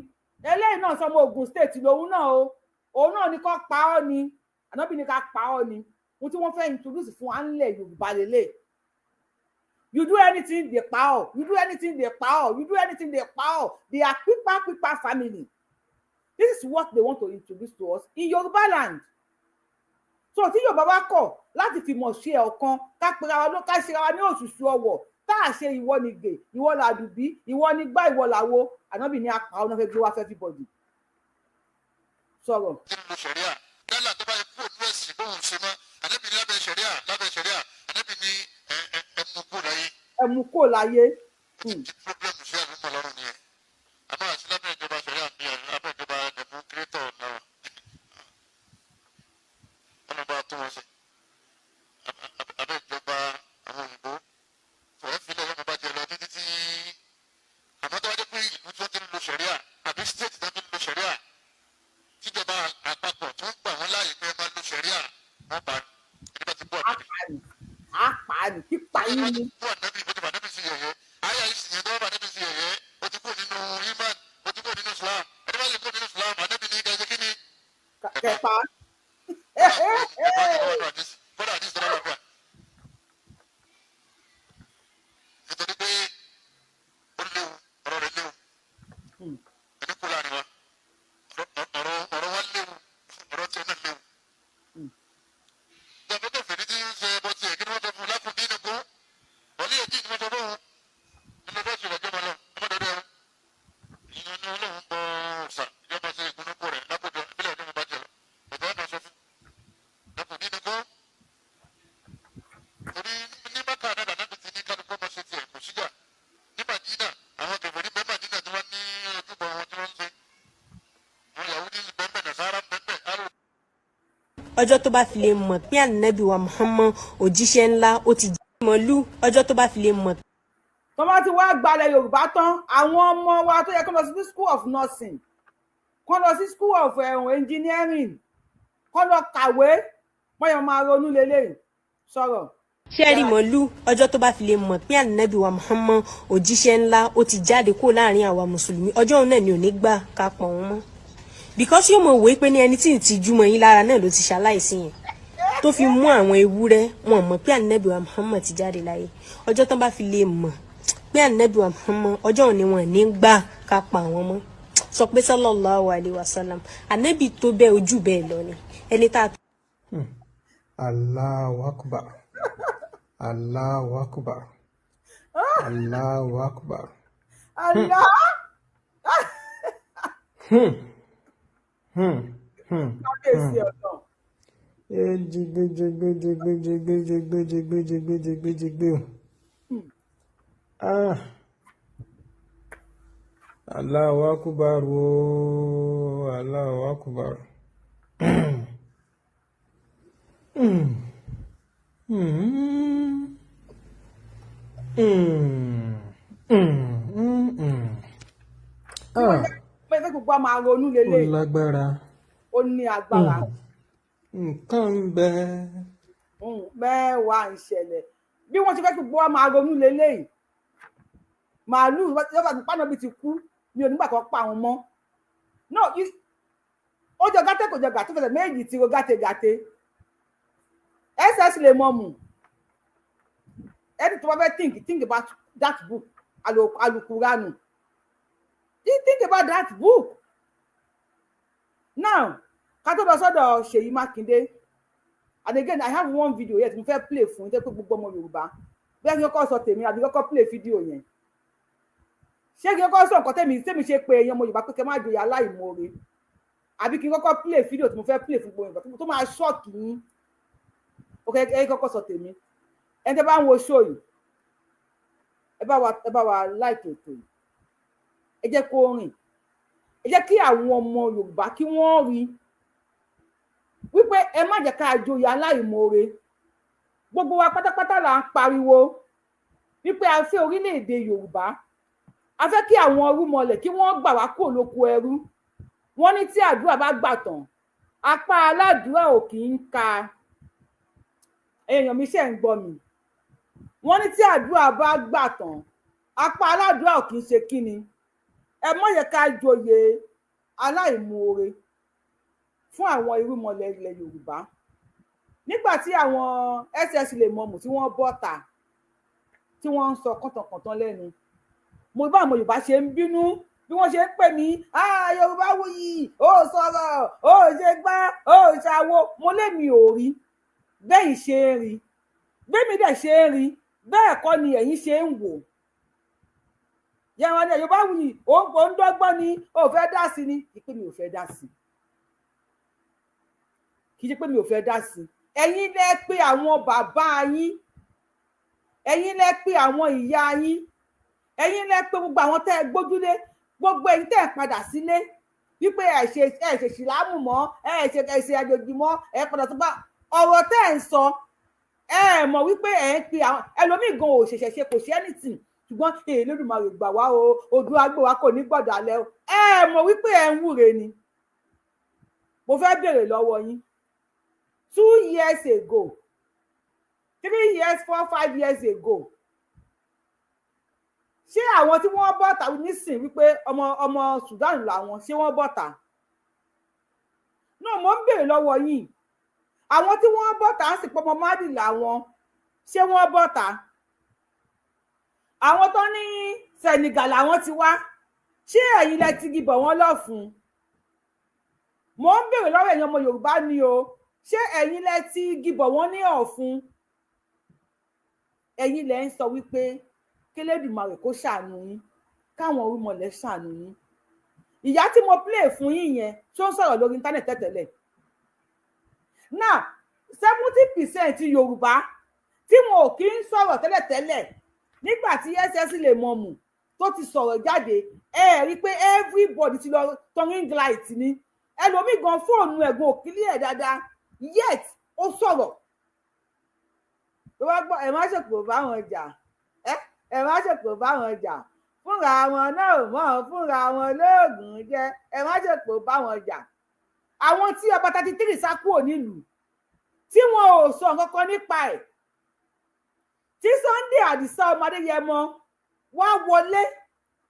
eléyìí náà sọmọ Ògùn state lòun náà o òun náà ní kó pa ọ́ ni ànábì ní ká pa ọ́ ni ohun tí wọ́n fẹ́ introduce fún wa nílẹ̀ Yorùbá lélẹ̀ you do anything they pa ọ́ you do anything they pa ọ́ you do anything they pa ọ́ they are pípa family. This is what they want to introduce to us in Yoruba land. So tí Yorùbá bá kọ̀ láti fi mọ̀ ṣe ọ̀kan ká pera wa ló ká ṣe ra wa ní òṣùṣù ọwọ̀ tá a ṣe ìwọ ni gè ìwọ làdùbí ìwọ ni gbá ìwọ làwo ànábì ní apá ọ̀nà fẹ́ gbé wá fẹ́ everybody. Sọ̀rọ̀. nínú ṣẹ̀ríà yálà tó bá yẹ kúrò ní ẹ̀sìn bóun ṣe mọ́ ànábì ní lábẹ́ ṣẹ̀ríà ànábì ní ẹmu kó láyé. ẹmu kó láyé. pírọ́blẹ́mù sí àlùmọ̀ lọ́rùn nìyẹn àmọ́ àti lábẹ́ ìjọba ṣẹ̀ríà ní lábẹ́ ìjọba ẹ̀dẹ̀mú kírẹ́tọ̀ náà ọ̀nà bá tó wọn ṣe abẹ́ ìjọba àwọn òyìnbó fọ̀rọ̀ fílẹ̀ yọ̀ọ́ bá jẹ lọ títí tí àmọ́ tó wá dé pé ìlú tó ti ń lo ṣẹ̀ríà àbí stéètì tó ti ń lo ṣẹ̀ríà tíjọba àpapọ̀ tó ń gbà wọ́n láàyè pé ẹ máa lo ṣẹ̀ríà wọ́n bá ẹni bá ti bú ànábì. àpààní pípa yín ni. bú ànábì bó ti bá ànábì sí yẹ̀yẹ́ ayé àìsàn yẹn tó bá ànábì sí yẹ̀yẹ́ ó ti kó nínú iman ó ti kó nínú Islam ẹni bá lè kó nínú Islam ànábì ní kẹsẹ kí ni. kẹpa. kódà àdìs tó bá wà gbà. nítorí pé ó léwu ọ̀rọ̀ rẹ̀ léwu ẹni kó láàrin wa ọ̀rọ̀ wa léwu ọ̀rọ̀ tiẹ̀ náà léwu. ìjọba tó fèrè tí ń ṣe ẹbọ tiẹ̀ kí ni wọ́n sọ fún un lákùn bí ní kó wọlé èjì ni wọ́n sọ fún un nínú bọ́ọ̀sì rẹ̀ jọba lọ ọmọdé rẹ̀ ìyẹn ni Ọlọ́run bọ ọ̀sà ìjọba ṣe ìgbónúkọ rẹ̀ lákòjọ ìbílẹ̀ ọdún bá jẹ lọ ọ̀dọ́ ọ̀dọ́ sọ fún lákùn bí ní kó torí ní Mákà náà nàbí ti ní kálukọ́ máa ṣe tiẹ̀ kò síjà ní Màdínà àwọn kẹfẹ́rí bẹ́ẹ̀ Màdínà tí wọ́n ní ojúbọ wọn tí wọ́n ń ṣe àwọn Yahudi bẹ́ẹ̀ Nasara bẹ́ẹ̀ arò. ọjọ́ tó bá fi lè mọ̀ pé ànábì wa Muhammad òjíṣẹ́ ńlá ó ti jẹ́ mọ́lú ọjọ́ tó bá fi lè mọ̀. tó bá ti wá gbalẹ̀ Yorùbá tán àwọn ọmọ wa tó yẹ kó lọ sí school of nursing kó lọ sí school of engineering kó lọ kàwé wọ́n yọ máa ronú lélẹ́yìn sọ̀rọ̀. ṣẹ́rí mọ̀lú ọjọ́ tó bá fi lè mọ̀ pé ànábì wa Muhammad òjíṣẹ́ ńlá ó ti jáde kó láàrin àwa mùsùlùmí ọjọ́ òun náà ni ò ní gbà ká pọ̀ wọn mọ́ because yóò mọ̀ wé pé ní ẹni tí ì ti júmọ̀ yín lára náà ló ti ṣaláìsí yẹn tó fi mú àwọn ewúrẹ́ wọn mọ̀ pé ànábì wa Muhammad ti jáde láyé ọjọ́ tó bá fi lè mọ̀ pé ànábì wa Muhammad ọjọ́ òun ni wọn ní gbà ká pa wọn mọ́ sọ pé sallallahu alaihi wasallam ànábì tó bẹ́ẹ̀ ojú bẹ́ẹ̀ lọ ni ẹni tá a. Allahu Akbar. Allahu Akbar. Allahu Akbar. Allah. Kábíyèsí ọ̀nà. Allahu Akbar. Allahu Akbar. Pé gbogbo a máa ronú lélẹ̀. Ó lágbára. Ó ní agbára. Nǹkan ń bẹ. Mẹ́wàá ìṣẹ̀lẹ̀. Bí wọ́n ti fẹ́ gbogbo a máa ronú lélẹ̀. Màálù yọba tó pàánà bí ti kú ní onígbà kan pa àwọn mọ́. No, ó jọ gàtẹ́ kò jọ gàtẹ́ fẹsẹ̀ méjì tí ro gàtẹ́. SS lè mọ̀ mù. Ẹni tó bá fẹ́ think about that book, Alukuranu. You think about that book. Now, ká tó lọ sọ́dọ̀ Ṣèyí Mákindé. And again, I have one video yet mo fẹ́ play fún yín pé gbogbo ọmọ Yorùbá. Bí ẹni kọ́kọ́ sọ tèmi àbí kọ́kọ́ play video yẹn. Ṣé kí n kọ́kọ́ sọ nǹkan tèmi ṣe pé èèyàn ọmọ Yorùbá pé kẹ́ má jòyè aláìmoore. Àbí kí n kọ́kọ́ play video tí mo fẹ́ play fún gbogbo nǹkan tó máa shock yín. Okay, ẹ kọ́kọ́ sọ tèmi. Ẹni tẹ́ bá ń wo show yìí. Ẹ bá wa like ètò yìí. Ẹ jẹ́ kó rìn. Ẹ jẹ́ kí àwọn ọmọ Yorùbá kí wọ́n rí wípé ẹ má jẹ́ ká joyè aláìmoore. Gbogbo wa pátápátá là ń pariwo wípé a fẹ́ orílẹ̀-èdè Yorùbá. A fẹ́ kí àwọn ọrúnmọlẹ̀ kí wọ́n gbà wá kúrò lóko ẹrú. Wọ́n ní tí àdúrà bá gbà tán, apá aládùúrà ò kì í ka. Èèyàn mi ṣe ń gbọ́ mi. Wọ́n ní tí àdúrà bá gbà tán, apá aládùúrà ò kì í ṣe kíni. Ẹ má yẹ ká joyè aláìmoore fún àwọn irúnmọlẹ̀ ilẹ̀ Yorùbá. Nígbà tí àwọn SS lè mọ̀mù tí wọ́n bọ́ta tí wọ́n ń sọ kọ̀tànkọ̀tàn lẹ́nu. Mo bá àwọn Yorùbá ṣe ń bínú bí wọ́n ṣe ń pè mí Yorùbá wuyì ó sọ̀rọ̀ ó ṣe gbá ó ṣàwo mo lémi ò rí bẹ́ẹ̀ ṣe ń rí bẹ́ẹ̀ mi dẹ̀ ṣe ń rí bẹ́ẹ̀ kọ́ ni ẹ̀yin ṣe ń wò. Yàrá ni Yorùbá wuyì ó ń dọ́gbọ́n ni ó fẹ́ dá sí ni kì í pé mi ò fẹ́ dá sí. Kì í ṣe pé mi ò fẹ́ dá sí. Ẹ̀yin lẹ pé àwọn bàbá yín. Ẹ̀yin lẹ pé àwọn ìyá yín. Ẹ̀yin lẹ pé gbogbo àwọn tẹ́ ẹ gbójúlé gbogbo ẹ̀yin tẹ́ ẹ padà sílé wípé ẹ ṣe ṣìlámù mọ́ ẹ ṣe àjòjì mọ́ ẹ padà tó bá ọ̀rọ̀ tẹ́ ẹ ń sọ ẹ mọ̀ wípé ẹ ń pe àwọn ẹlòmíì gan ò ṣẹ̀ṣẹ̀ ṣe kò ṣe anything ṣùgbọ́n Olódùmarè gbà wá o Oòduà gbà wá kò ní gbọ́dọ̀ alẹ́ o ẹ mọ̀ wípé ẹ ń wúre ni. Mo fẹ́ béèrè lọ́wọ́ yín 2 years ago 3 years 4 5 years ago ṣé àwọn tí wọ́n bọ́ta nísìn wípé ọmọ Sudan làwọn ṣé wọ́n bọ́ta? No, mo ń béèrè lọ́wọ́ yín àwọn tí wọ́n bọ́ta ń sì pọ́nmọ́ Mádì làwọn ṣé wọ́n bọ́ta? Àwọn tó ní Senegal làwọn ti wá ṣé ẹ̀yin lẹ ti gibọ̀ wọ́n lọ́fun? Mo ń béèrè lọ́wọ́ ẹ̀yin ọmọ Yorùbá ni o ṣé ẹ̀yin lẹ ti gibọ̀ wọ́n ní ọ̀fun? Ẹ̀yin lẹ ń sọ wípé k'Elédùmarè kó ṣàánú yín káwọn orúnmọlẹ̀ ṣàánú yín. Ìyá tí mo play fún yín yẹn tó ń sọ̀rọ̀ lórí internet tẹ́tẹ̀lẹ̀. Now 70% Yorùbá tí wọn ò kí ń sọ̀rọ̀ tẹ́lẹ̀tẹ́lẹ̀ nígbà tí SS lè mọ̀mù tó ti sọ̀rọ̀ jáde ẹ rí pé everybody ti lọ turning light ni ẹlòmíì gan fóònù ẹ̀gbọ́n òkìlí ẹ̀ dáadáa yet ó sọ̀rọ̀. Tó bá gbọ́ ẹ má ṣèpò báwọn jà ẹ má ṣèpò báwọn jà fúnra wọn náà mọ̀ fúnra wọn lóògùn jẹ ẹ má ṣèpò báwọn jà. Àwọn tí ọba 33 sá kúrò nílùú tí wọn ò sọ nǹkan kan nípa ẹ̀ tí Sunday Àdìsá ọmọ Adéyẹmọ wá wọlé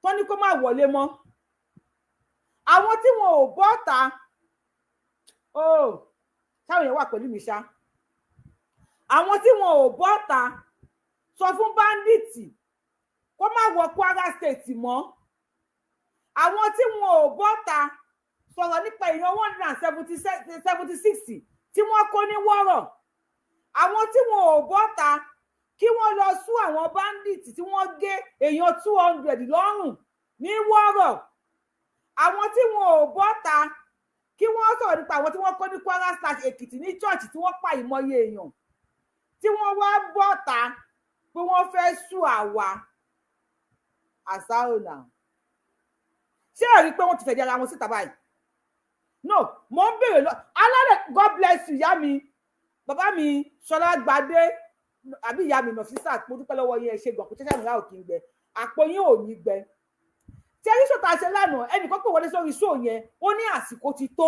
tó ní kó má wọlé mọ́ àwọn tí wọn ò bọ́ta táwọn èèyàn wà pẹ̀lú mi ṣá àwọn tí wọn ò bọ́ta sọ fún báńdíìtì kó má wọ Kwara State mọ́ àwọn tí wọn ò bọ́ta sọ̀rọ̀ nípa èèyàn 176 tí wọ́n kó ní wọ́rọ̀ àwọn tí wọn ò bọ́ta kí wọ́n lọ sú àwọn báńdíìtì tí wọ́n gé èèyàn 200 lọ́rùn ní wọ́rọ̀ àwọn tí wọn ò bọ́ta kí wọ́n sọ̀rọ̀ nípa àwọn tí wọ́n kó ní Kwara State Èkìtì ní church tí wọ́n pa ìmọye èèyàn tí wọ́n wá bọ́ta pé wọ́n fẹ́ sú àwa àsáònà ṣé ẹ rí i pé wọ́n ti fẹ̀jẹ̀ ara wọn síta báyìí no mo ń béèrè lọ alálẹ̀ God bless you ìyá mi bàbá mi Ṣọlá Gbadé àbí ìyá mi Nọfísà mo dúpẹ́ lọ́wọ́ yẹn ṣe gbọ̀n kó tẹ́tẹ́ ìrìnà òkè ń gbẹ àpò yín ò ní gbẹ tí ẹni ṣòtà ṣe lánàá ẹnìkan pè wọlé sórí ṣó yẹn ó ní àsìkò ti tó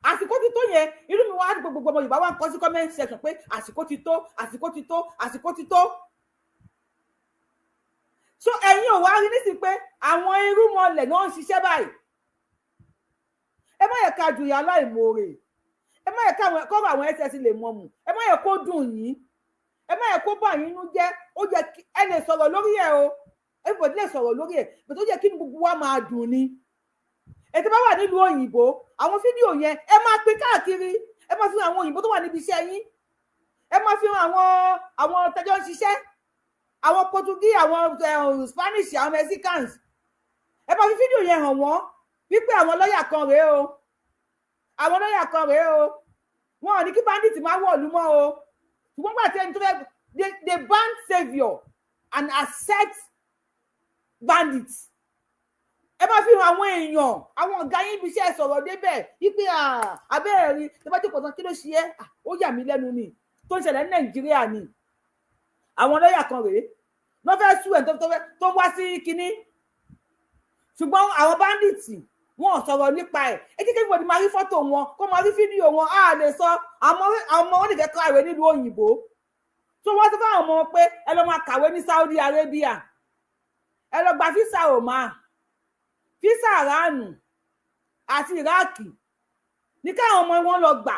àsìkò ti tó yẹn inú mi wá á gbogbo ọmọ Yorùbá wá ń kọ sí comment section pé àsìkò ti tó àsìkò ti tó àsìkò ti tó so ẹ̀yin ò wá rí nísìnyí pé àwọn irúnmọlẹ̀ náà ń ṣiṣẹ́ báyìí ẹ má yẹ ká ju ìyá aláìmoore ẹ má yẹ kọ́rọ̀ àwọn ss lè mọ̀ mù ẹ má yẹ kó dùn yín ẹ má yẹ kó bà yín nínú jẹ́ ó yẹ ẹ lè sọ̀rọ̀ lórí ẹ̀ o everybody lè sọ̀rọ̀ lórí ẹ̀ bẹ̀tẹ̀ ó yẹ kí gbogbo wa máa dùn ni ètò bá wà nílùú òyìnbó àwọn fídíò yẹn ẹ máa pín káàkiri ẹ máa fi hàn àwọn òyìnbó tó wà níbi iṣẹ́ yín ẹ máa fi hàn àwọn tẹjọ́ ń ṣiṣẹ́ àwọn Portuguese àwọn Spanish àwọn Mexicans ẹ máa fi fídíò yẹn hàn wọ́n wípé àwọn lọ́ọ̀yà kan rèé o àwọn lọ́ọ̀yà kan rèé o wọn ò ní kí bandit máa wọ̀lú mọ́ o ṣùgbọ́n gbà tí ẹni tó fẹ́ they ban saviour and accept bandits ẹ bá fi hàn àwọn èèyàn àwọn ọ̀gá yín ibi iṣẹ́ sọ̀rọ̀ débẹ̀ wípé abẹ́rẹ́ rí tó bá ti pọ̀tàn kí ló ṣe é ó yà mí lẹ́nu ni tó ń ṣẹlẹ̀ ní Nàìjíríà ni àwọn lọ́ọ̀yà kan rèé wọ́n fẹ́ sú ẹ̀ tó wá sí kínní ṣùgbọ́n àwọn bandits wọn ò sọ̀rọ̀ nípa ẹ̀ ẹ jẹ́ kí everybody máa rí fọ́tò wọn kó máa rí fídíò wọn á lè sọ àwọn ọmọ wọn lè fẹ́ kàwé nílùú òyìnbó tó wọ́n ti fáwọn ọmọ pé ẹ lọ máa kàwé ní Saudi Arabia ẹ lọ gba físà Oman físà Iranu àti Iraki ní káwọn ọmọ wọn lọ gbà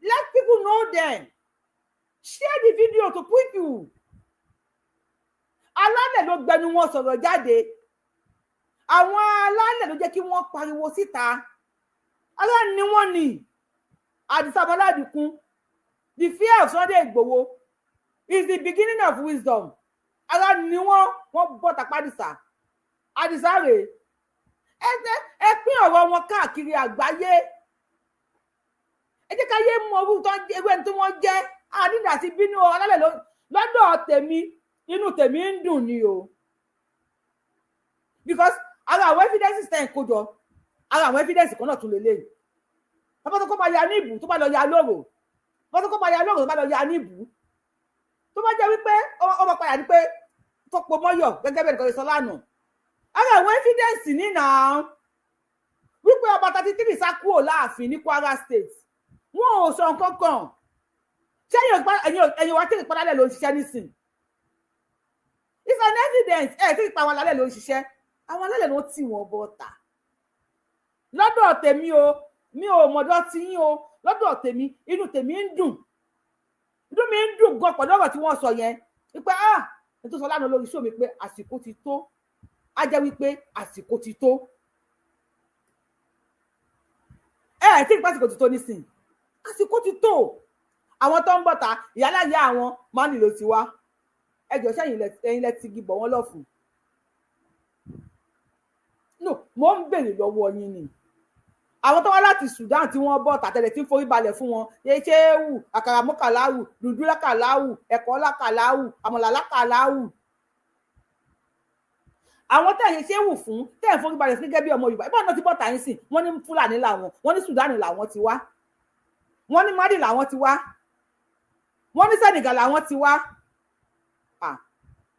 let people know them share the video to people alálẹ̀ ló gbẹnu wọn sọ̀rọ̀ jáde àwọn alálẹ̀ ló jẹ́ kí wọ́n pariwo síta aláàánú ni wọ́n ní Àdìsá Ọmọládìkún the fear of Sunday Igboho is the beginning of wisdom aláàánú ni wọ́n bọ́ tàpádìsá Àdìsá rèé ẹ pín ọ̀rọ̀ wọn káàkiri àgbáyé ẹ jẹ́ ká yé mọ orú ewé tí wọ́n jẹ́ àdídà sí bínú alálẹ̀ lọ́dọ̀ tèmi inú tèmi ń dùn ni o because ara àwọn evidence tẹ̀ ń kójọ ara àwọn evidence kan náà tún lélẹ̀ bàbá tó kọ́ máa ya ní ìbú tó bá lọ ya lóòrò bàbá tó kọ́ máa ya lóòrò tó bá lọ ya ní ìbú tó bá jẹ́ wípé ọmọ padà ní pé tó po mọ́yọ̀ gẹ́gẹ́ bẹ́ẹ̀ nìkan sọ lánàá ara àwọn evidence nínà wípé ọba 33 sá kúrò láàfin ní Kwara State wọn ò sọ nǹkan kan ṣé ẹ̀yin wa tẹ̀lé padà ló ń ṣiṣẹ́ nísìn it's an evidence tí ìpa àwọn alálẹ̀ ló ń ṣiṣẹ́ àwọn alálẹ̀ ló tì wọ́n bọ́ta lọ́dọ̀ tèmi o mi ò mọ̀dọ̀ tí yín o lọ́dọ̀ tèmi inú tèmi ń dùn gan pẹ̀lú ọ̀rọ̀ tí wọ́n sọ yẹn wípé ètò sọ lánàá lórí show mi pé àsìkò ti tó á jẹ́ wípé àsìkò ti tó tí ìpàsìkò ti tó nísìn àsìkò ti tó àwọn tó ń bọ̀ta ìyálàyé àwọn máa nílò ti wá ẹjọ́ sẹ́yìn lẹ ti gibọ̀ wọn lọ́fun no mo ń béèrè lọ́wọ́ yín ni àwọn tó wá láti Sudan tí wọ́n bọ̀ tàtẹ̀lẹ̀ tí ń forí balẹ̀ fún wọn ṣéwù àkàrà mọ́kàláwù dùdú lákàláwù ẹ̀kọ́ lákàláwù àmọ̀là lákàláwù àwọn tẹ̀yìn ṣéwù fún tẹ̀yìn forí balẹ̀ fún gẹ́gẹ́ bí ọmọ Yorùbá ìbọn náà ti bọ̀ tàyín sìn wọ́n ní Fúlàní làwọn wọ́n ní Sudan làwọn ti wá wọ́n ní Mali làwọn ti wá wọ́n ní Senegal làwọn ti wá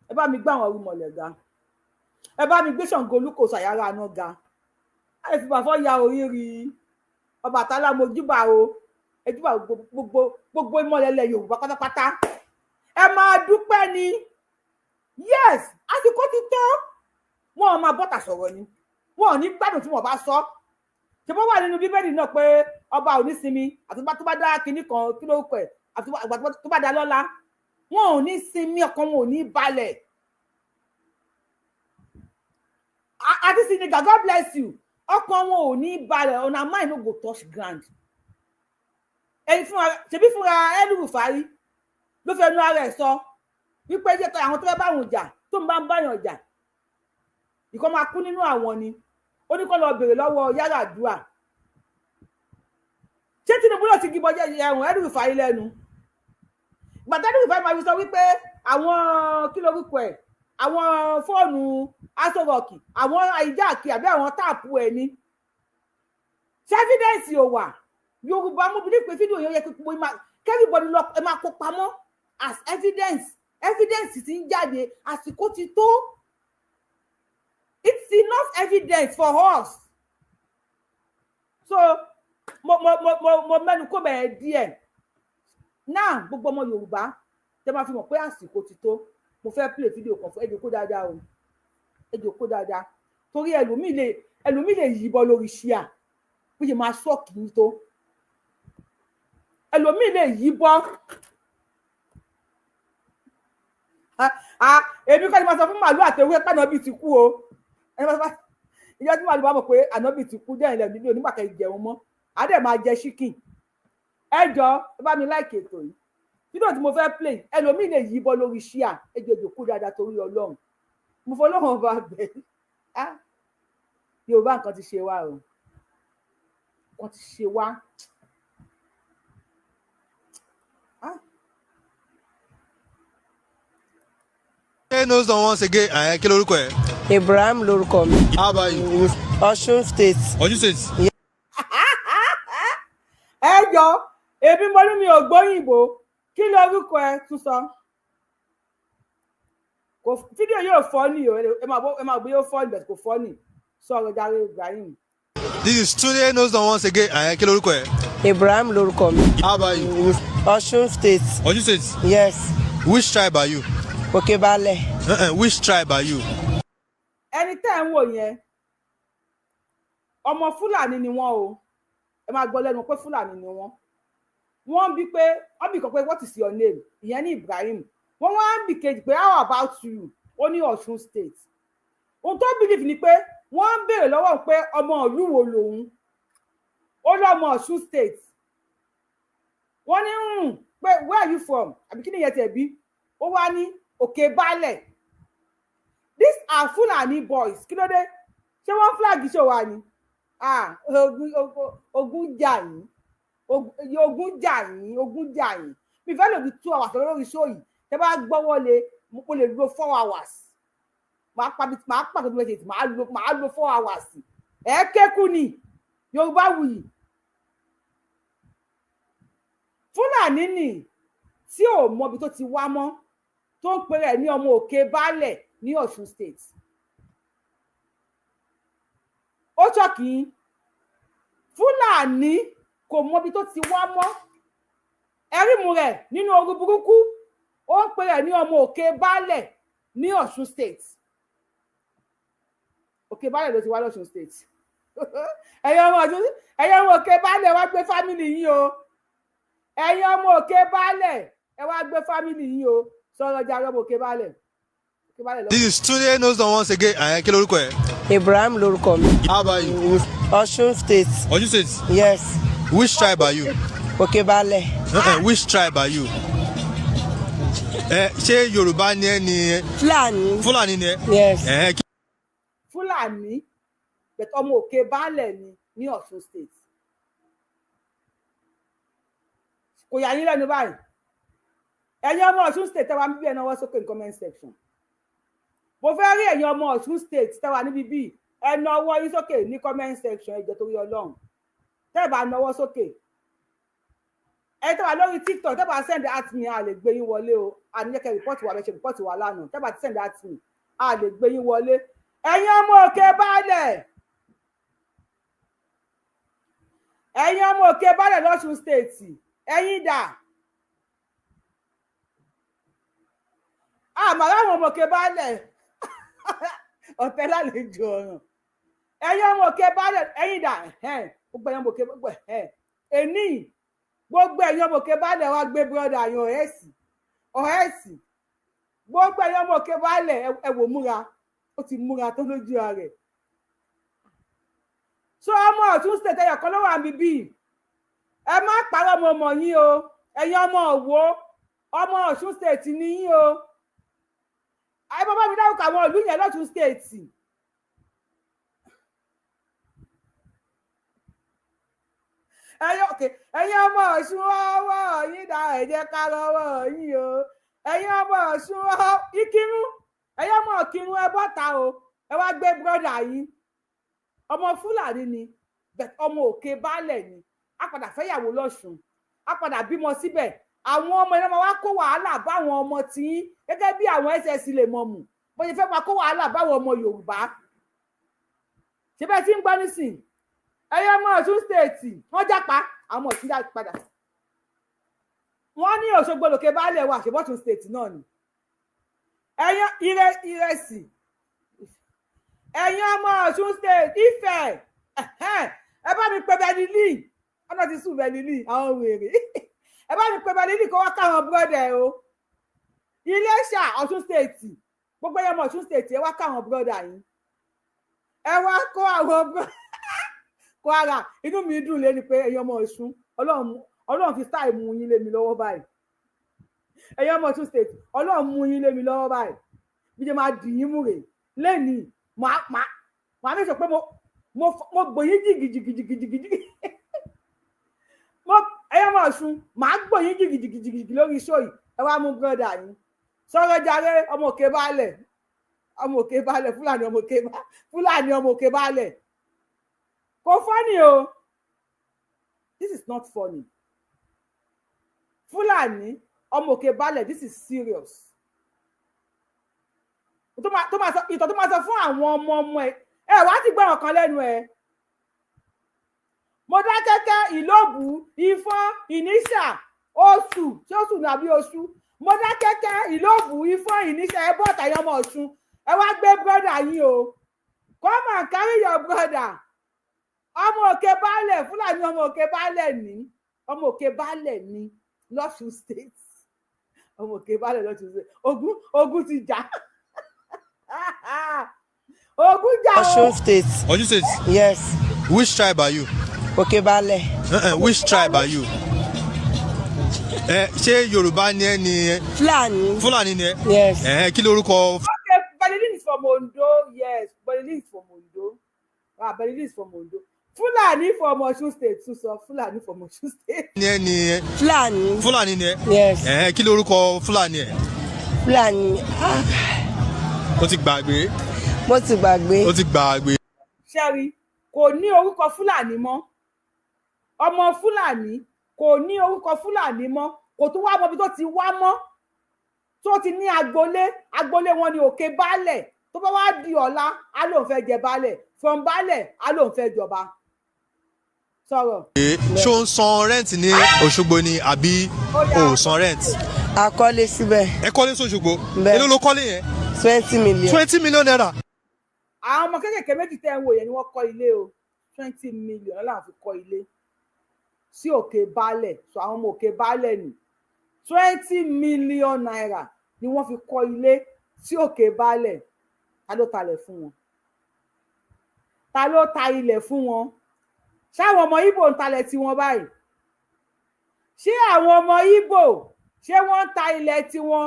ẹ bá mi gbá àwọn orúmọlẹ̀ ga ẹ bá mi gbé Ṣàngó Olúkòso àyàrá àná ga ẹ fi bàfọ́ ya orí rí Ọbàtálá mojúbà o ejúbà gbogbo ìmọ̀lẹ́lẹ̀ Yorùbá pátápátá ẹ máa dúpẹ́ ni yes àsìkò ti tó wọn ò máa bọ́tà sọ̀rọ̀ ni wọn ò ní gbádùn tí wọn bá sọ ṣe bó wà nínú Bíbélì náà pé ọba ò ní sinmi àtúbà tó bá dá kinní kan kí ló kọ ẹ àtúbà tó bá dá lọ́lá wọn ò ní sinmi ọkàn wọn ò ní balẹ̀ àti Senegal God bless you ọkàn wọn ò ní balẹ̀ ọ̀nà mind no go touch ground ẹni fúnra ṣebí fúnra Erelu Royale ló fẹ́ nu ara ẹ̀ sọ wípé jẹ́ àwọn tó fẹ́ bá wọn jà tó ń bá ń báyàn jà ìkọ́ máa kú nínú àwọn ni ó ní kó lọ bèrè lọ́wọ́ Yar'Adua ṣé Tinubu náà ti gí bọ́jẹ́ ẹ̀wọ̀n Erelu Royale lẹ́nu gbàtà Erelu Royale máa fi sọ wípé àwọn kí ló wípé ẹ̀ àwọn fóònù Aso Rock àwọn àìjáàkì àbí àwọn táàpù ẹ̀ ni ṣé evidence ò wà Yorùbá mo believe pé fídíò yẹn yẹ kí gbogbo everybody lọ ẹ máa kó pamọ́ as evidence ti ń jáde àsìkò ti tó it's enough evidence for us so mo mẹ́nu kó bẹ̀rẹ̀ díẹ̀ náà gbogbo ọmọ Yorùbá tẹ́ máa fi mọ̀ pé àsìkò ti tó mo fẹ́ play fídíò kan fún ẹ jókòó dáadáa o ẹ jókòó dáadáa torí ẹlòmíì lè yíbọn lórí ṣíà bó ṣe máa ṣọ́ọ̀kì ní tó ẹlòmíì lè yíbọn èmi kọ́ ni mo sọ fún màálù àtẹwé pànàbí ti kú o ìjọ tí màálù bá mọ̀ pé ànábì ti kú dẹ́yìn lẹ́nu níbi onígbàkẹ́ ìjẹun mọ́ á dẹ̀ máa jẹ ṣíkìn ẹ jọ ẹ bá mi láìkè ètò yìí fídíò tí mo fẹ́ play ẹlòmíì lè yíbọn lórí ṣíà ẹ jẹ́ ìjòkó dáadáa torí Ọlọ́run mo fọ Ọlọ́run ọba bẹ̀ Yorùbá nǹkan ti ṣe wá o nǹkan ti ṣe wá. Hey, knows the once again. Kí lorúkọ ẹ? Ibrahim lorúkọ mi. How about you? Ọ̀ṣun State. Ọ̀ṣun State. Ẹ jọ èmi mo ní mi ò gbóyìnbó kí lorúkọ ẹ tún sọ. Fídíò yóò fọ́ ni o ẹ máa gbé yóò fọ́ ni bẹ̀rẹ̀ kò fọ́ ni sọ̀rọ̀ jàre Ibrahim. This is Tunde knows the once again. Kí lorúkọ ẹ? Ibrahim lorúkọ mi. How about you? Ọ̀ṣun State. Ọ̀ṣun State. Yes. Which tribe are you? Òkèbalẹ̀. Which tribe are you? Ẹni tẹ́ ń wò yẹn ọmọ Fúlàní ni wọ́n o ẹ máa gbọ́ lẹ́nu pé Fúlàní ni wọ́n wọ́n bí pé wọ́n bí kan pé what is your name ìyẹn ní Ibrahim wọ́n wá ń bì kejì pé how about you ó ní Ọ̀ṣun State ohun tó believe ni pé wọ́n ń béèrè lọ́wọ́ pé ọmọ ìlú wo lòun ó lọ́mọ Ọ̀ṣun State wọ́n ní pé where are you from àbí kí ni ìyẹn tẹ̀ bí ó wá ní Òkèbalẹ̀ these are Fulani boys kí ló dé ṣé wọ́n flag ṣó wa ni ogun jà yín mi fẹ́ lè fi 2 hours lórí show yìí tẹ́ bá gbọ́wọ́ lé mo lè lo 4 hours máa pàtó tó méjèèjì máa lo 4 hours ẹ kékù ni Yorùbá wuyì Fúlàní ni tí ò mọ ibi tó ti wá mọ́ tó ń pèrè ní ọmọ Òkèbalẹ̀ ní Ọ̀ṣun State ó ṣọ́kì Fúlàní kò mọ ibi tó ti wá mọ́ ẹrímù rẹ̀ nínú orí burúkú ó ń pèrè ní ọmọ Òkèbalẹ̀ ní Ọ̀ṣun State Òkèbalẹ̀ ló ti wá lọ́ṣun State ẹ̀yin ọmọ Òkèbalẹ̀ wá gbé fámìlì yín o ẹ̀yin ọmọ Òkèbalẹ̀ ẹ wá gbé fámìlì yín o sọ̀rọ̀ jàre ọmọ Òkèbalẹ̀. This is Tunde knows the once again. Kí lorúkọ ẹ? Ibrahim lorúkọ mi. How about you? Ọ̀ṣun State. Ọ̀ṣun State. Yes. Which tribe are you? Òkèbalẹ̀. Which tribe are you? Ṣé Yorùbá ni ẹ ni? Fúlàní ni ẹ? Yes. Fúlàní bẹ̀tẹ̀ ọmọ Òkèbalẹ̀ ni ní Ọ̀ṣun State. Kò yà yín lẹ́nu báyìí. Ẹ̀yin ọmọ Ọ̀ṣun State tẹ́ wá níbí ẹ̀ náwó sókè ní comment section. Mo fẹ́ rí ẹ̀yin ọmọ Ọ̀ṣun State tẹ́ wá níbí bí ẹ náwó yín sókè ní comment section ẹ jọ̀ọ́ torí Ọlọ́run. Tẹ́ bá náwó sókè. Ẹ tẹ́ wá lórí TikTok tẹ́ bá send at me a lè gbé yín wọlé o. A ní kẹ́ report wa bẹ ṣe report wa lánàá. Tẹ́ bá ti send at me a lè gbé yín wọlé. Ẹ̀yin ọmọ Òkèbalẹ̀. ẹ̀yin ọmọ òkè balẹ̀ lọ́ṣun state ẹ̀yin dà àmọ́ láwọn ọmọ òkè balẹ̀ ọ̀tẹ̀ lálejò ọ̀ràn ẹ̀yin ọmọ òkè balẹ̀ ẹ̀yin dà gbogbo ẹ̀yin ọmọ òkè gbogbo ẹ̀ní gbogbo ẹ̀yin ọmọ òkè balẹ̀ wá gbé brọ́dà yín ọ̀hẹ́sì gbogbo ẹ̀yin ọmọ òkè balẹ̀ ẹ wò múra ó ti múra tó lójú rẹ̀ so ọmọ ọ̀tún state ẹ̀yọ̀ kan ló wà níbí ẹ má parọ́ ọmọ yín o ẹ̀yin ọmọ Ọ̀wọ̀ ọmọ Ọ̀ṣun state ni yín o ẹ bá mi dárúkọ àwọn ìlú yẹn lọ́tún state ẹ̀yin ọmọ Ọ̀ṣun ọwọ́ yín dá ẹ jẹ́ ká lọ́wọ́ yín o ẹ̀yin ọmọ Ọ̀ṣun Ìkírun ẹ̀yin ọmọ Ìkírun ẹ bọ́ta o ẹ wá gbé brọ́dà yín ọmọ Fúlàní ni ọmọ òkè baálẹ̀ ni a padà fẹ́yàwó lọ́ṣun a padà bímọ síbẹ̀ àwọn ọmọ iná máa wá kó wàhálà báwọn ọmọ tí gẹ́gẹ́ bí àwọn ss lè mọ̀ mù bó ṣe fẹ́ máa kó wàhálà báwọn ọmọ Yorùbá ṣe bẹ́ẹ̀ tí ń gbọ́ nísìn ẹ̀yin ọmọ Ọ̀ṣun state wọ́n jápa àwọn ọ̀ṣun já padà wọ́n ní Òṣogbo lòkè baálẹ̀ wà ṣèbọ̀tún state náà ni ẹ̀yin ìrẹsì ẹ̀yin ọmọ Ọ̀ṣun state Ifẹ̀ ẹ bá mi pe Bẹ́lílì ọ̀nà ti sùn Bẹ́lílì àwọn wèrè ẹ bá mi pe Bẹ́lílì kó wá káwọn búrọ́dà ẹ o Iléṣà Ọ̀ṣun state gbogbo ẹ̀yin ọmọ Ọ̀ṣun state ẹ wá káwọn búrọ́dà yín ẹ wá kó àwọn búrọ́dà Kwara inú mi dùn lé ni pé ẹ̀yin ọmọ Ọ̀ṣun Ọlọ́run fi stáì mú yín lé mi lọ́wọ́ báyìí ẹ̀yin ọmọ Ọ̀ṣun state Ọlọ́run mú yín lé mi lọ́wọ́ báyìí bí jẹ́ máa dì yín mú rè lẹ́nìí màá mi sọ pé mo gbòyìn jìgìjìgìjìgìjì ẹ̀yin ọmọ Ọ̀ṣun màá gbòyìn jìgìjìgìjì lórí iṣó yìí ẹ wá mú brọ́dà yín sọ̀rọ̀ jàre ọmọ òkè baálẹ̀ Fúlàní ọmọ òkè baálẹ̀ kò funny o this is not funny Fúlàní ọmọ òkè baálẹ̀ this is serious ìtọ̀ tó máa sọ fún àwọn ọmọ ẹ wá ti gbọ́ ọ̀kan lẹ́nu ẹ Mọdákẹ́kẹ́ Ìlóbù Ifọ̀n Ìníṣà Oṣù tí Oṣù nàbí Oṣù Mọdákẹ́kẹ́ Ìlóbù Ifọ̀n Ìníṣà ẹ bọ́ ọ̀tàyàn ọmọ Ọ̀ṣun ẹ wá gbé brọ́dà yín o come and carry your brother ọmọ òkè baálẹ̀ Fúlàní ọmọ òkè baálẹ̀ ní lọ́ṣun state ọmọ òkè baálẹ̀ lọ́ṣun state ogun ti jà ogun jà o. Ọ̀ṣun state. Ọ̀ṣun state. Yes. Which tribe are you? Òkè baálẹ̀. Which tribe are you? Ṣé Yorùbá ni ẹ ni ẹ? Fúlàní ni ẹ? Yes. Kí lorúkọ? Okay, Bẹ́lílì is from Ondo. Yes, Bẹ́lílì is from Ondo. Bẹ́lílì is from Ondo. Fúlàní from Ọ̀ṣun state tún sọ Fúlàní from Ọ̀ṣun state. Ni ẹ ni ẹ? Fúlàní ni ẹ? Yes. Kí lorúkọ Fúlàní ẹ? Fúlàní. Ó ti gbàgbé. Mo ti gbàgbé. Ó ti gbàgbé. Ṣẹ́rí kò ní orúkọ Fúlàní mọ́ ọmọ Fúlàní kò ní orúkọ Fúlàní mọ́ kò tún wá mọ́bi tó ti wá mọ́ tó ti ní agboolé wọn ní òkè baálẹ̀ tó bá wá di ọ̀la á lóun fẹ́ jẹ baálẹ̀ from baálẹ̀ á lóun fẹ́ jọba sọ̀rọ̀. Ṣó ń san rent ní Òṣogbo ni àbí ò san rent? A kọ́lé síbẹ̀. Ẹ kọ́lé sóṣogbo? Èló ló kọ́lé yẹn? 20 million. 20 million naira. Àwọn ọmọ kékèké méjì tẹ́ ń wò yẹn ni wọ́n kọ́ ilé o 20 million lọ́la fi kọ́ ilé sí òkè baálẹ̀ so àwọn ọmọ òkè baálẹ̀ ni 20 million naira ni wọ́n fi kọ́ ilé sí òkè baálẹ̀ ta ló talẹ̀ fún wọn ta ló ta ilẹ̀ fún wọn ṣáwọn ọmọ Ìgbò ń talẹ̀ tiwọn báyìí ṣé àwọn ọmọ Ìgbò ṣé wọ́n ń ta ilẹ̀ tiwọn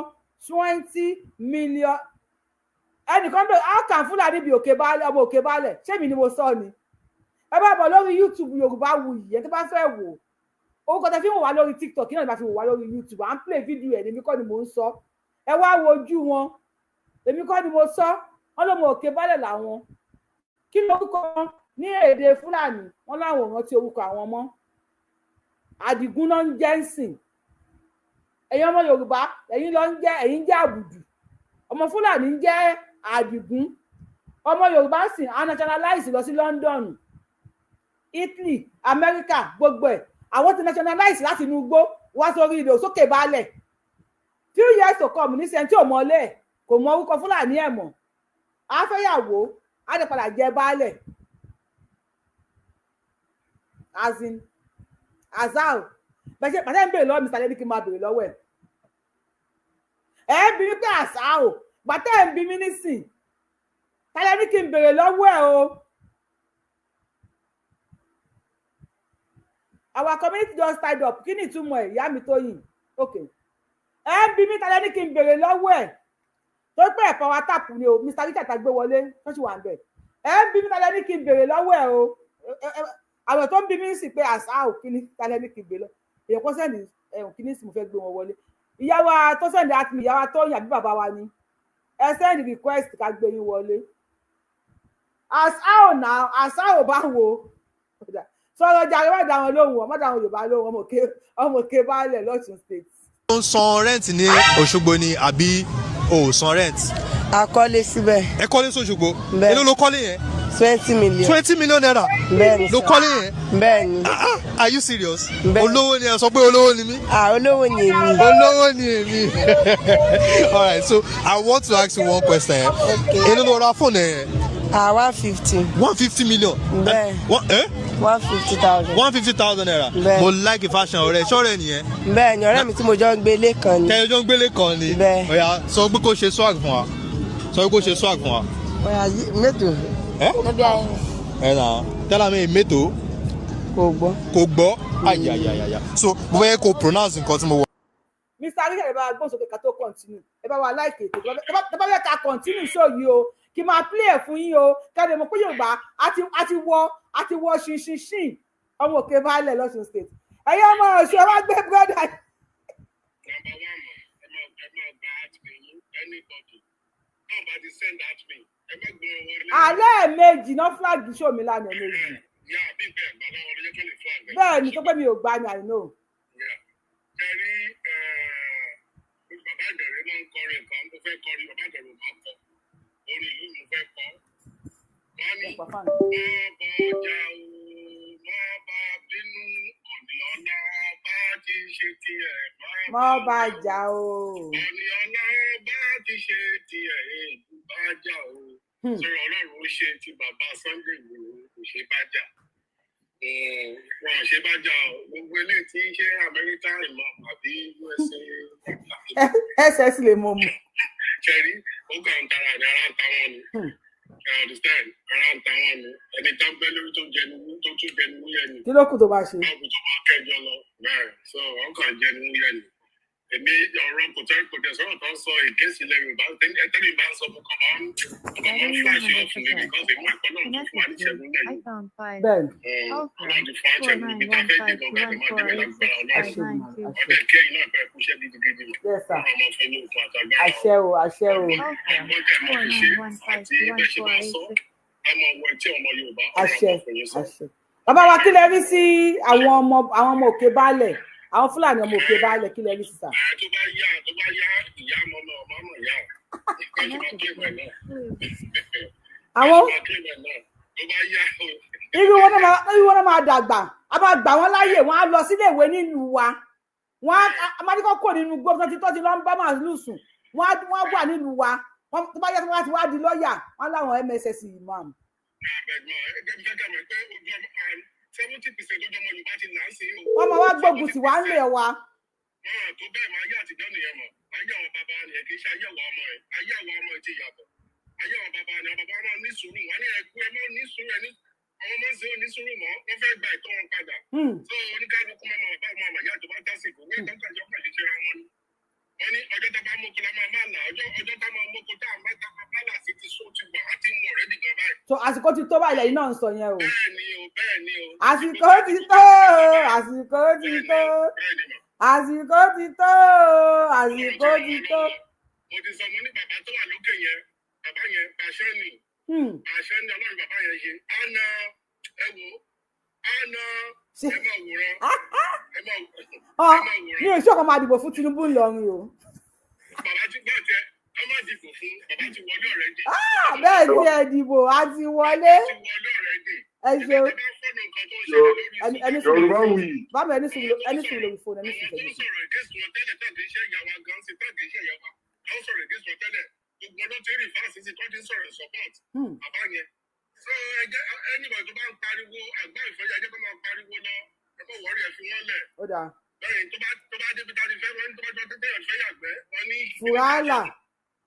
20 million ẹnìkan bẹ ákàn Fúlàní bí òkè baálẹ̀ ọmọ òkè baálẹ̀ ṣé mi ni mo sọ ni ẹ bá bọ̀ lórí YouTube Yorùbáwùyí ẹ tó bá fẹ́ wò orúkọ tẹ fi wò wá lórí TikTok náà ni bá fi wò wá lórí YouTube à ń play video ẹ̀ èmi kọ́ ni mò ń sọ ẹ wá wojú wọn èmi kọ́ ni mo sọ wọn lọ́mọ òkè baálẹ̀ làwọn kí lórúkọ wọn ní èdè Fúlàní wọn láwọn ò rántí orúkọ àwọn ọmọ Àdìgún náà ń jẹ́ ń sìn ẹ̀yin ọmọ Yorùbá ẹ̀yin jẹ́ àbùdù ọmọ Fúlàní ń jẹ́ Àdìgún ọmọ Yorùbá sìn á nationalize lọ sí London Italy America gbogbo ẹ̀ àwọn ti nationalize láti inú igbó wá sórí ilẹ̀ òsókè baálẹ̀ few years to come ní sẹ́ńtì òmọ́lé ẹ̀ kò mọ orúkọ Fúlàní ẹ̀ mọ̀ afẹ́yàwó á lè padà jẹ baálẹ̀ azal bẹ́ẹ̀ pàtẹ́ ń bèrè lọ́wọ́ Mr. Lady kí n máa bèrè lọ́wọ́ ẹ̀ bí mi pé àṣà o gbàtẹ́ ń bí mi nísìn tálẹ́ ní kí n bèrè lọ́wọ́ ẹ̀ o our community just tied up kí ni ìtumọ̀ ẹ̀ ìyá mi tó yìn ok bí mi tálẹ́ ní kí n bèrè lọ́wọ́ ẹ̀ tó pẹ́ ẹ̀fọ́ wa tàpù ni o Mr. Richard àgbé wọlé tó ṣì wà ń bẹ̀ bí mi tálẹ́ ní kí n bèrè lọ́wọ́ ẹ̀ o àwọn tó ń bí mi sì pé àṣà ò kí ni tálẹ́ ní kí n bèrè lọ èèyàn kọ́ sẹ́ni kí ni sì mo fẹ́ gbé wọn wọlé ìyá wa tó sẹ́ni àti ìyá wa tó yàn bí bàbá wa ni ẹ sẹ́ni request ká gbé yín wọlé àṣà ò bá wo sọ̀rọ̀ jàre má dá wọn lóhùn ọmọ dá wọn Yorùbá lóhùn ọmọ òkè baálẹ̀ lọ́tún state. ó ń san rent ní Òṣogbo ni àbí o ò san rent. a kọ́lé síbẹ̀. ẹ kọ́lé sóṣogbo. bẹ́ẹ̀ èló ló kọ́lé yẹn. 20 million. 20 million naira. bẹ́ẹ̀ni ló kọ́lé yẹn. bẹ́ẹ̀ni. are you serious. olówó ni ẹ sọ pé olówó ni mí. olówó ni èmi. olówó ni èmi. all right so I want to ask you one question. èló ló ra fóònù yẹn. 150. 150 million. bẹ́ẹ̀ 150,000. 150,000 naira. mo like fashion ọ̀rẹ́ ṣọ́ọ̀rẹ́ nìyẹn. bẹ́ẹ̀ ni ọ̀rẹ́ mi tí mo jọ ń gbélé kan ni. tẹ́lẹ̀ jọ ń gbélé kan ni. bẹ́ẹ̀. ọ̀yà sọ pé kó ṣe swag fún wa. sọ pé kó ṣe swag fún wa. ọ̀yà mẹ́tò. ẹ nà tẹ́lẹ̀ mi mẹ́tò. kò gbọ́. kò gbọ́ ayayayaya so mo fẹ́ kó pronounce nǹkan tí mo wọ. Mr. Richard ẹ bá gbọ́n sókè ká tó continue ẹ bá wa like ètò ẹ bá fẹ́ ká continue show yìí o kí n máa play ẹ̀ fún yín o kẹ́ni mo pé Yorùbá àti wọ ṣinṣinṣin ọmọ òkè baálẹ̀ lọ́sùn state ẹ̀yin ọmọ ọ̀ṣun ẹ wá gbé brọ́dà. alẹ́ méjì náà flag show mi lánàá méjì bẹ́ẹ̀ ni tó pé mi ò gbá ni àìní o. bàbá ìdẹ̀rẹ̀ máa ń kọrin nǹkan mo fẹ́ kọrin bàbá ìdẹ̀rẹ̀ máa kọ orin ìlú mo fẹ́ kọ. wọ́n ní má bá ọjà o má bá bínú ọ̀nì ọ̀la bá ti ṣe tiẹ̀ má bá jà o. ọ̀nì ọ̀la bá ti ṣe tiẹ̀ èèbù bá jà o. sọ̀rọ̀ Ọlọ́run ó ṣe ti bàbá Sunday Igboho kò ṣe bá jà. wọn ṣe bá jà gbogbo ilé tí ń ṣe Amẹ́ríkà ìmọ̀ àbí USA ss lè mọ mu. ṣẹ́rí ó kàn ń tara ní ara ń ta wọn ni I understand ara ń ta wọn ni ẹni tó ń bẹ lórí tó jẹnu tó tún jẹnu wúyẹ ni. kí ló kù tó bá ṣe. báwo tó bá kẹjọ lọ bẹ́ẹ̀ so wọn kàn jẹnu wúyẹ ni. èmi ọ̀rọ̀ kò tẹ́ sọ̀rọ̀ tó ń sọ ìgẹ́sílẹ̀ Yorùbá ẹtẹ́lẹ̀ bá ń sọ fún kọ̀ máa ń fúláṣí ọ̀fun mi because èmi ẹ̀kọ́ náà tó fún wa ní ìṣẹ́gun lẹ́yìn. ọlọ́run ti fún àṣẹgun ibi tá a fẹ́ dìbò gàdé máa débẹ̀ lágbára Ọlọ́run ọdẹ kẹ́yìn náà fẹ́ kúṣẹ́ gidigidi ọmọ fún ní òkun àtàgbára àṣẹ o àṣẹ o. ọgbọ́n tẹ̀ máa fi ṣe àti bẹ́ẹ̀ ṣe máa sọ ọmọ ọwọ́ ẹtí ọmọ Yorùbá àṣẹ àṣẹ. bàbá wa kí lẹ rí sí àwọn ọmọ òkè baálẹ̀ àwọn Fúlàní ọmọ òkè baálẹ̀ kí lẹ rí sísà. tó bá yá ìyá ọmọ náà ọmọ náà yá ìkànnì máa kí ìwẹ̀ náà. àwọn tó bá yá o. irú wọn náà máa dàgbà a máa gbà wọn láàyè wọn á lọ sílé ìwé nílùú wa wọn á máa ní kó kó nínú gbogbo tó ti lọ ń bá màálù sùn wọn á wà nílùú wa tó bá yá tó bá ti wá di lọ́ọ̀yà wọn láwọn MSS imam. 70% ọjọ́ ọmọ Yorùbá ti là ń sìn o. wọ́n máa wá gbógun tí wàá ń lè wa. tó bẹ́ẹ̀ máa yá àtijọ́ nìyẹn mọ̀ ayé àwọn bàbá ni kì í ṣe ayé àwọn ọmọ ẹ̀ ayé àwọn ọmọ ẹ̀ ti yàtọ̀ ayé àwọn bàbá ni àwọn bàbá máa ní sùúrù wọn ní ẹkú ẹ máa ní sùúrù ẹ ní àwọn ọmọ ṣe ò ní sùúrù mọ́ wọ́n fẹ́ gba ìtọ́ wọn padà. so oníkálukú máa bàbá àwọn àmàyá tó bá tásìkò wọ́n ìtọ́ka ìjọ pàdé ṣe ra wọn ni. wọ́n ní ọjọ́ tá a bá mọ́kò la máa là ọjọ́ tá a máa mọ́kò tá a máa là sí ti sóò ti wà á ti mú ọ̀rẹ́ dìgbà báyìí. so àsìkò ti tó báyìí lẹ́yìn náà ń sọ yẹn o. bẹ́ẹ̀ ni o. àsìkò ti tó àsìkò ti tó àsìkò ti tó àsìkò ti tó. mo ti sọ mo ní bàbá tó wà lókè yẹn bàbá yẹn pàṣẹ ni Ọlọ́run bàbá yẹn ṣe àná ẹ wò àná ẹ máa wòran mi ò ṣọ́kọ̀ máa dìbò fún Tinubu ńlọrin o. bàbá ti gbọ́ jẹ ẹ má dìbò fún bàbá ti wọlé ọ̀rẹ́ dì. bẹ́ẹ̀ ni ẹ dìbò a ti wọlé. ẹ ṣeun. ẹ ṣeun. ẹ bá fọ́nà nǹkan tó ń Yorùbá wì. Báwo ẹni sùn lórí fóònù ẹni sùn lórí fóònù. Àwọn sọ̀rọ̀ against wọn tẹ́lẹ̀ gbogbo ọdún tí rí fáṣí sí kọ́ńtì sọ̀rọ̀ support bàbá yẹn. So ẹgbẹ́ anybody tó bá ń pariwo àgbá ìfọyà ẹjẹ́ kó máa pariwo lọ ẹ̀kọ́ wọ́ọ̀rì ẹ̀ fi wọ́n lẹ̀. Ó dáa. Lẹ́yìn tó bá débi tani fẹ́ wọ́n tó bá jọ tẹ́tẹ́ yàn fẹ́ yàgbẹ́ wọ́n ní. Fùràlà.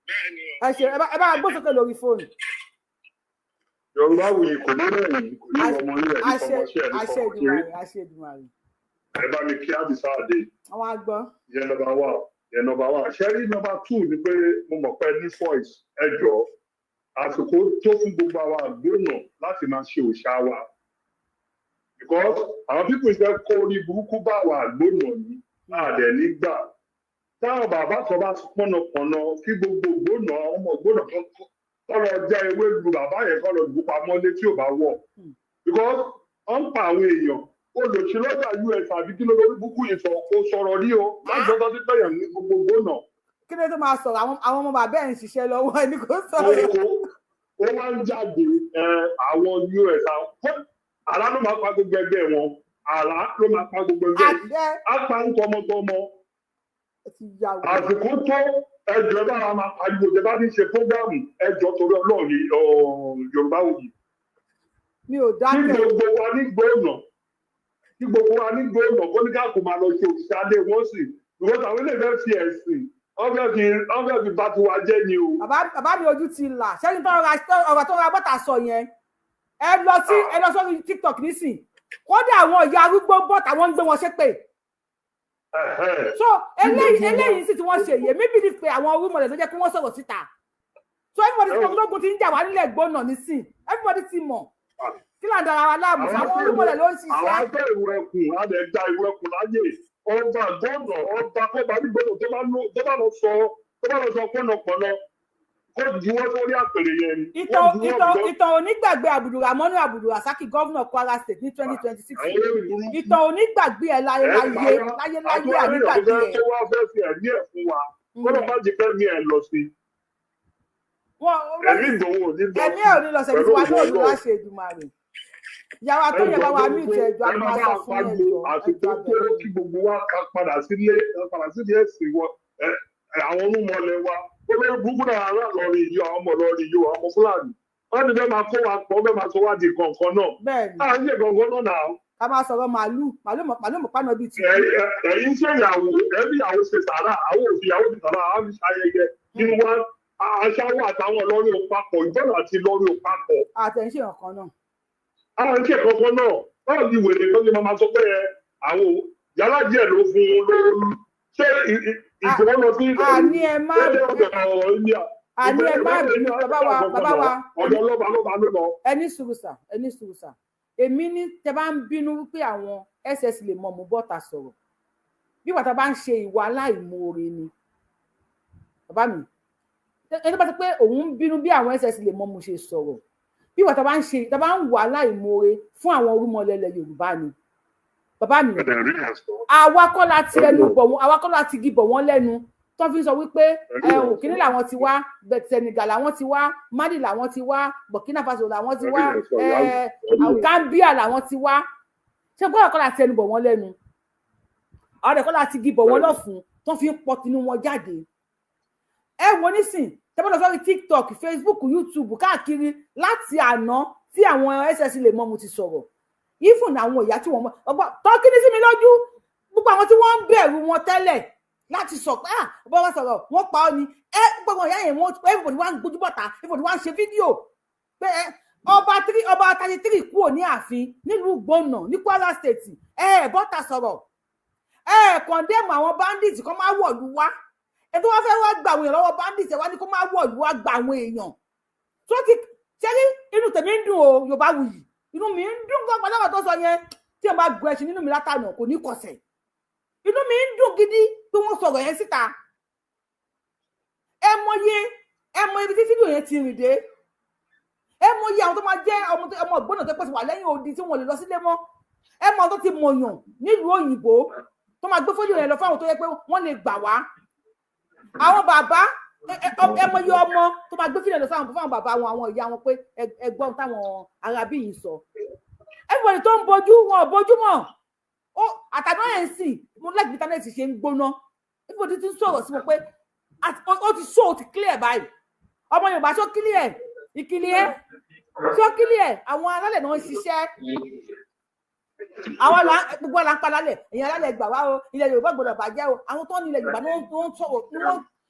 Bẹ́ẹ̀ni o. Ẹ ṣe ẹ bá gbó sókè lórí fóònù. Yorùbá wuyì kò ní rẹ̀yìn kò ní ọmọ ilé ẹ̀ ní fọmọṣẹ́ ẹ̀ ní fọmọkiri. Àṣẹ Èdùmàrè. Ẹ bá mi kí Àdìsá Àdé. Àwọn àgbọ̀. Yẹn number 1. Yẹn number 1. Ṣẹ́rí number 2 ni pé mo mọ̀ pé ní voice ẹ jọ àsìkò tó fún gbogbo àwọn àgbónà láti máa ṣe òòṣà wa. Because àwọn pípọ̀ ìfẹ́ kó orí burúkú bá àwọn àgbónà yìí àdẹ̀ nígbà. Táwọn bàbá kan bá pọ̀nàpọ̀nà kí gbogbo ògbónà ọmọ ògbónà kan kọ́lọ̀ já ewé lu bàbá yẹn kọ́lọ̀ lù pamọ́ létí ò bá wọ̀. Because wọ́n ń pa àwọn èèyàn olùsílọ́jà US àbí kí ló lórí búkú yìí sọ kó sọ̀rọ̀ rí o lájọ́ tó ti pẹ̀yàn ní gbogbo gbóná. Kí ló tó máa sọ̀rọ̀ àwọn ọmọ bàbá ẹ̀ ń ṣiṣẹ́ lọ́wọ́ ẹni kò sọ̀rọ̀. Ó máa ń jáde àwọn US àrá ló máa pa gbogbo ẹgbẹ́ wọn àrá ló máa pa gbogbo ẹgbẹ́ á pa ń tọmọtọmọ. Àsìkò tó ẹjọ́ bá wa máa pariwo jẹ bá ní ṣe fúgàmù ẹjọ́ torí Ọlọ́run Yorùbá òyì. Mi ò dákẹ́. Kí gbogbo wa ní gbóná kó ní káàkó máa lọ ṣe òṣìṣẹ́ adé wọ́n sì because àwọn ilé ìfẹ́ fi ẹ̀sìn wọ́n fẹ́ fi bá tiwa jẹ́ ni o. Bàbá mi ojú ti là ṣẹ́yìn tó ọ̀rọ̀ tó ra bọ́tà sọ yẹn ẹ lọ sórí TikTok nísìn kódà àwọn ìyá arúgbó bọ́tà wọ́n ń gbé wọn ṣépè. So eléyìí sì tí wọ́n ṣe yé maybe ní pé àwọn orúmọlẹ̀ tó jẹ́ kí wọ́n sọ̀rọ̀ síta so everybody ti mọ̀ lógun ti ń jà wá nílẹ̀ gbóná nísìn everybody ti mọ̀ kí là ń dara wa láàmú àwọn olúmọlẹ̀ ló ń ṣiṣẹ́. Àwọn afẹ́ ìwé ẹkùn á lè gba ìwé ẹkùn láyè ọba gbọ́dọ̀ ọba kọba nígbòdò tó bá lọ sọ pọ̀nàpọ̀nà kó juwọ́ sórí àpèrè yẹn ni. Ìtàn onígbàgbé Abdulrahman Abdulrasaq gọ́vnà Kwara State ní 2026 ìtàn onígbàgbé ẹ̀ láyé ànígbàgbé ẹ̀. Tó wá fẹ́ fi ẹ̀mí ẹ̀ fún wa kó ló má jẹ́ fẹ́mi ẹ̀ lọ sí. Ẹ̀mí Ìgbòho ò ní lọ sí. Ẹ̀mí ò ní lọ sẹ́ni tí wàá ní òdùn láṣẹ Èdùmàrè. Ìyàwó tó yẹ bá wa mí ìtẹ̀ ẹ̀jọ́ àti máa sọ fún ẹ̀jọ́. Àsìkò tó kí gbogbo wa ká padà sílé ẹ̀sìn wọn àwọn olúmọlẹ̀ wa ó lè burúkú náà lọ́ọ̀rì yìí àwọn ọmọ lọ́ọ̀rì yìí àwọn ọmọ Fúlàní wọ́n ti fẹ́ máa kó wa pọ̀ fẹ́ máa sọ wá di kọ̀ọ̀kan náà. Bẹ́ẹ̀ni. À ń ṣe kọ̀ọ̀kan náà náà. Ká máa sọ̀rọ̀ màálù mọ̀pánà bíi ti. Ẹ̀yin ṣe ìyàwó ẹbí ìyàwó ṣe sàrà àwọn òfin ìyàwó ti sàrà àwọn ayẹyẹ nínú wa aṣáwó àtàwọn lọ́rí òpapọ̀ ìbọn àti lọ́rí òpapọ̀. Àtẹ̀ǹṣe ọ̀kan náà. Àwọn ìṣe kankan náà báwo ni wèrè tó ní máa sọ pé àwọn yàrá díẹ̀ ló fún un lórí ṣé ìgbòho lọ sí àní ẹ má bínú bàbá wa ọ̀dọ̀ ọlọ́ba ló lọ. ẹni sùrùsà èmi ní tẹ bá ń bínú wípé àwọn SS lè mọ mú bọ́tà sọ̀rọ̀ bí wàtá bá ń ṣe ìwà aláìmoore ni bàbá mi ẹni bá ti pé òun ń bínú bí àwọn SS lè mọ mú ṣe sọ̀rọ̀ bí wàtá bá ń wà aláìmoore fún àwọn orúmọlẹ̀ Yorùbá ni bàbá mi àwa kọ́ láti ẹnu bọ̀ wọ́n àwa kọ́ láti gi bọ̀ wọ́n lẹ́nu tó fi sọ wípé Kínní làwọn ti wá Senegal làwọn ti wá Mali làwọn ti wá Burkina Faso làwọn ti wá Gambia làwọn ti wá ṣé gbọ́dọ̀ kọ́ láti ẹnu bọ̀ wọ́n lẹ́nu àwọn ọ̀dẹ̀ kọ́ láti gi bọ̀ wọ́n lọ́fun tó fi ń pọ̀ tinú wọn jáde wo nísìn tẹ́bọ̀dọ̀ sọ́rí TikTok Facebook YouTube káàkiri láti àná tí àwọn SS lè mọ́ mu ti sọ̀rọ̀ even àwọn ìyá tí wọ́n mọ̀ ọgbà tọ́kí ní sí mi lójú gbogbo àwọn tí wọ́n ń bẹ̀rù wọn tẹ́lẹ̀ láti sọ pé bọ́ wá sọ̀rọ̀ wọ́n pa ọ́ ni gbogbo ìyá yẹn wọ́n everybody wá ń gbójú bọ̀tà everybody wá ń ṣe fídíò pé ọba 33 kúrò ní ààfin nílùú Gbónà ní Kwara State bọ́tà sọ̀rọ̀ condemn àwọn bandits kó máa wọ̀lú wá ètò wọn fẹ́ wá gba àwọn èèyàn lọ́wọ́ bandits wá ní kó máa wọ̀lú wá gba àwọn èèyàn tó ti ṣẹ́rí inú tèmi ń dùn o Yorùbá wuyì inú mi ń dùn gbọ́n pàdánù tó sọ yẹn tí wọ́n bá gbọ́ ẹṣin nínú mi látànà kò ní kọsẹ̀ inú mi ń dùn gidi pé wọ́n sọ̀rọ̀ yẹn síta ẹ mọ ibi tí fídíò yẹn ti rìn dé ẹ mọye àwọn tó máa jẹ́ ọmọ Ìgbónà tó pèsè wà lẹ́yìn odi tí wọ́n lè lọ sílé mọ́ ẹ mọ tó ti mọ̀yàn nílùú òyìnbó tó máa gbé fídíò yẹn lọ fáwọn tó yẹ pé wọ́n lè gbà wá àwọn bàbá ẹ mọye ọmọ tó máa gbé fídíò yẹn lọ fáwọn bàbá wọn àwọn ìyá wọn pé ẹgbọ́n táwọn arábí yìí sọ everybody tó ń bojú wọn ò bojú mọ́ ó àtàná ẹ̀ ń sìn mo like internet ṣe ń gbóná everybody ti ń sọ̀rọ̀ sí wọn pé ó ti show ti clear báyìí ọmọ Yorùbá ṣó clear ìkìlẹ̀ ṣó clear àwọn alálẹ̀ náà ń ṣiṣẹ́ àwọn gbogbo là ń pa lálẹ̀ èèyàn alálẹ̀ gbà wá o ilẹ̀ Yorùbá gbọdọ̀ bàjẹ́ o àwọn tó ní ilẹ̀ Yorùbá ni wọ́n sọ̀rọ̀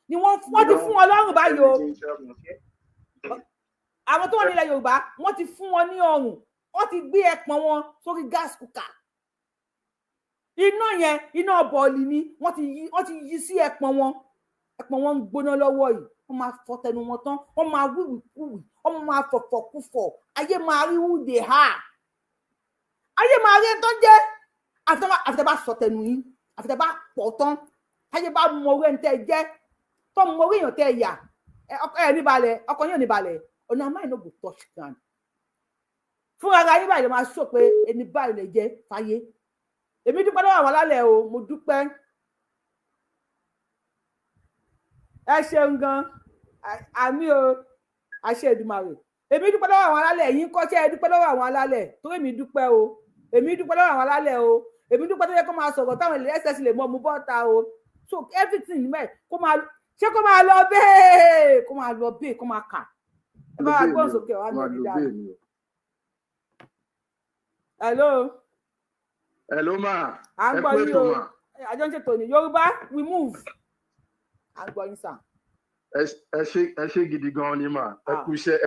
ni wọ́n ti fún wọn lọ́rùn báyìí o àwọn tó ní ilẹ̀ Yorùbá wọ́n ti fún wọn ní ọrùn wọ́n ti gbé ẹpọ̀n wọn sórí gas cooker iná yẹn iná bọ̀ọ̀lì ni wọ́n ti yí sí ẹpọ̀n wọn ń gbóná lọ́wọ́ yìí wọ́n máa fọ tẹnu wọn tán wọ́n máa wíwìkúwì wọ́n máa fọ̀fọ̀kúfọ̀ ayé máa rí wúde ha ayé máa rí tó jẹ́ àfitẹ́ bá sọ tẹnu yín àfitẹ́ bá pọ̀ tán ayé bá mọ orí ẹni tẹ́ jẹ́ tó mọ orí èèyàn tẹ́ yà ẹ̀ níbalẹ̀ ọkọ yín ò níbalẹ̀ ọ̀nà amáyìn náà kò touch ground fún ara yín báyìí lè máa sọ pé ẹni báyìí lè jẹ́ fáyé èmi dúpẹ́ lọ́wọ́ àwọn alálẹ̀ o mo dúpẹ́ ẹ ṣeun gan àmì o àṣẹ Èdùmàrè èmi dúpẹ́ lọ́wọ́ àwọn alálẹ̀ yín kọ́ṣẹ́ ẹ dúpẹ́ lọ́wọ́ àwọn alálẹ̀ tó èmi dúpẹ́ o èmi dúpẹ́ lọ́wọ́ àwọn alálẹ̀ o èmi dúpẹ́ tó yẹ kó máa sọ̀rọ̀ táwọn ilé ẹsẹ̀ sì lè mọ ọmú bọ́ta o so everything mẹ́ kó máa lọ bẹ́ẹ̀ kó máa kà ẹ bá wa gbọ́n sókè wá ní ìdá hello ma à ń gbọ́ yín o àjọ ń ṣètò ní Yorùbá we move à ń gbọ́ yín sà. ẹ ṣe gidi gan ni mà ẹ kú iṣẹ́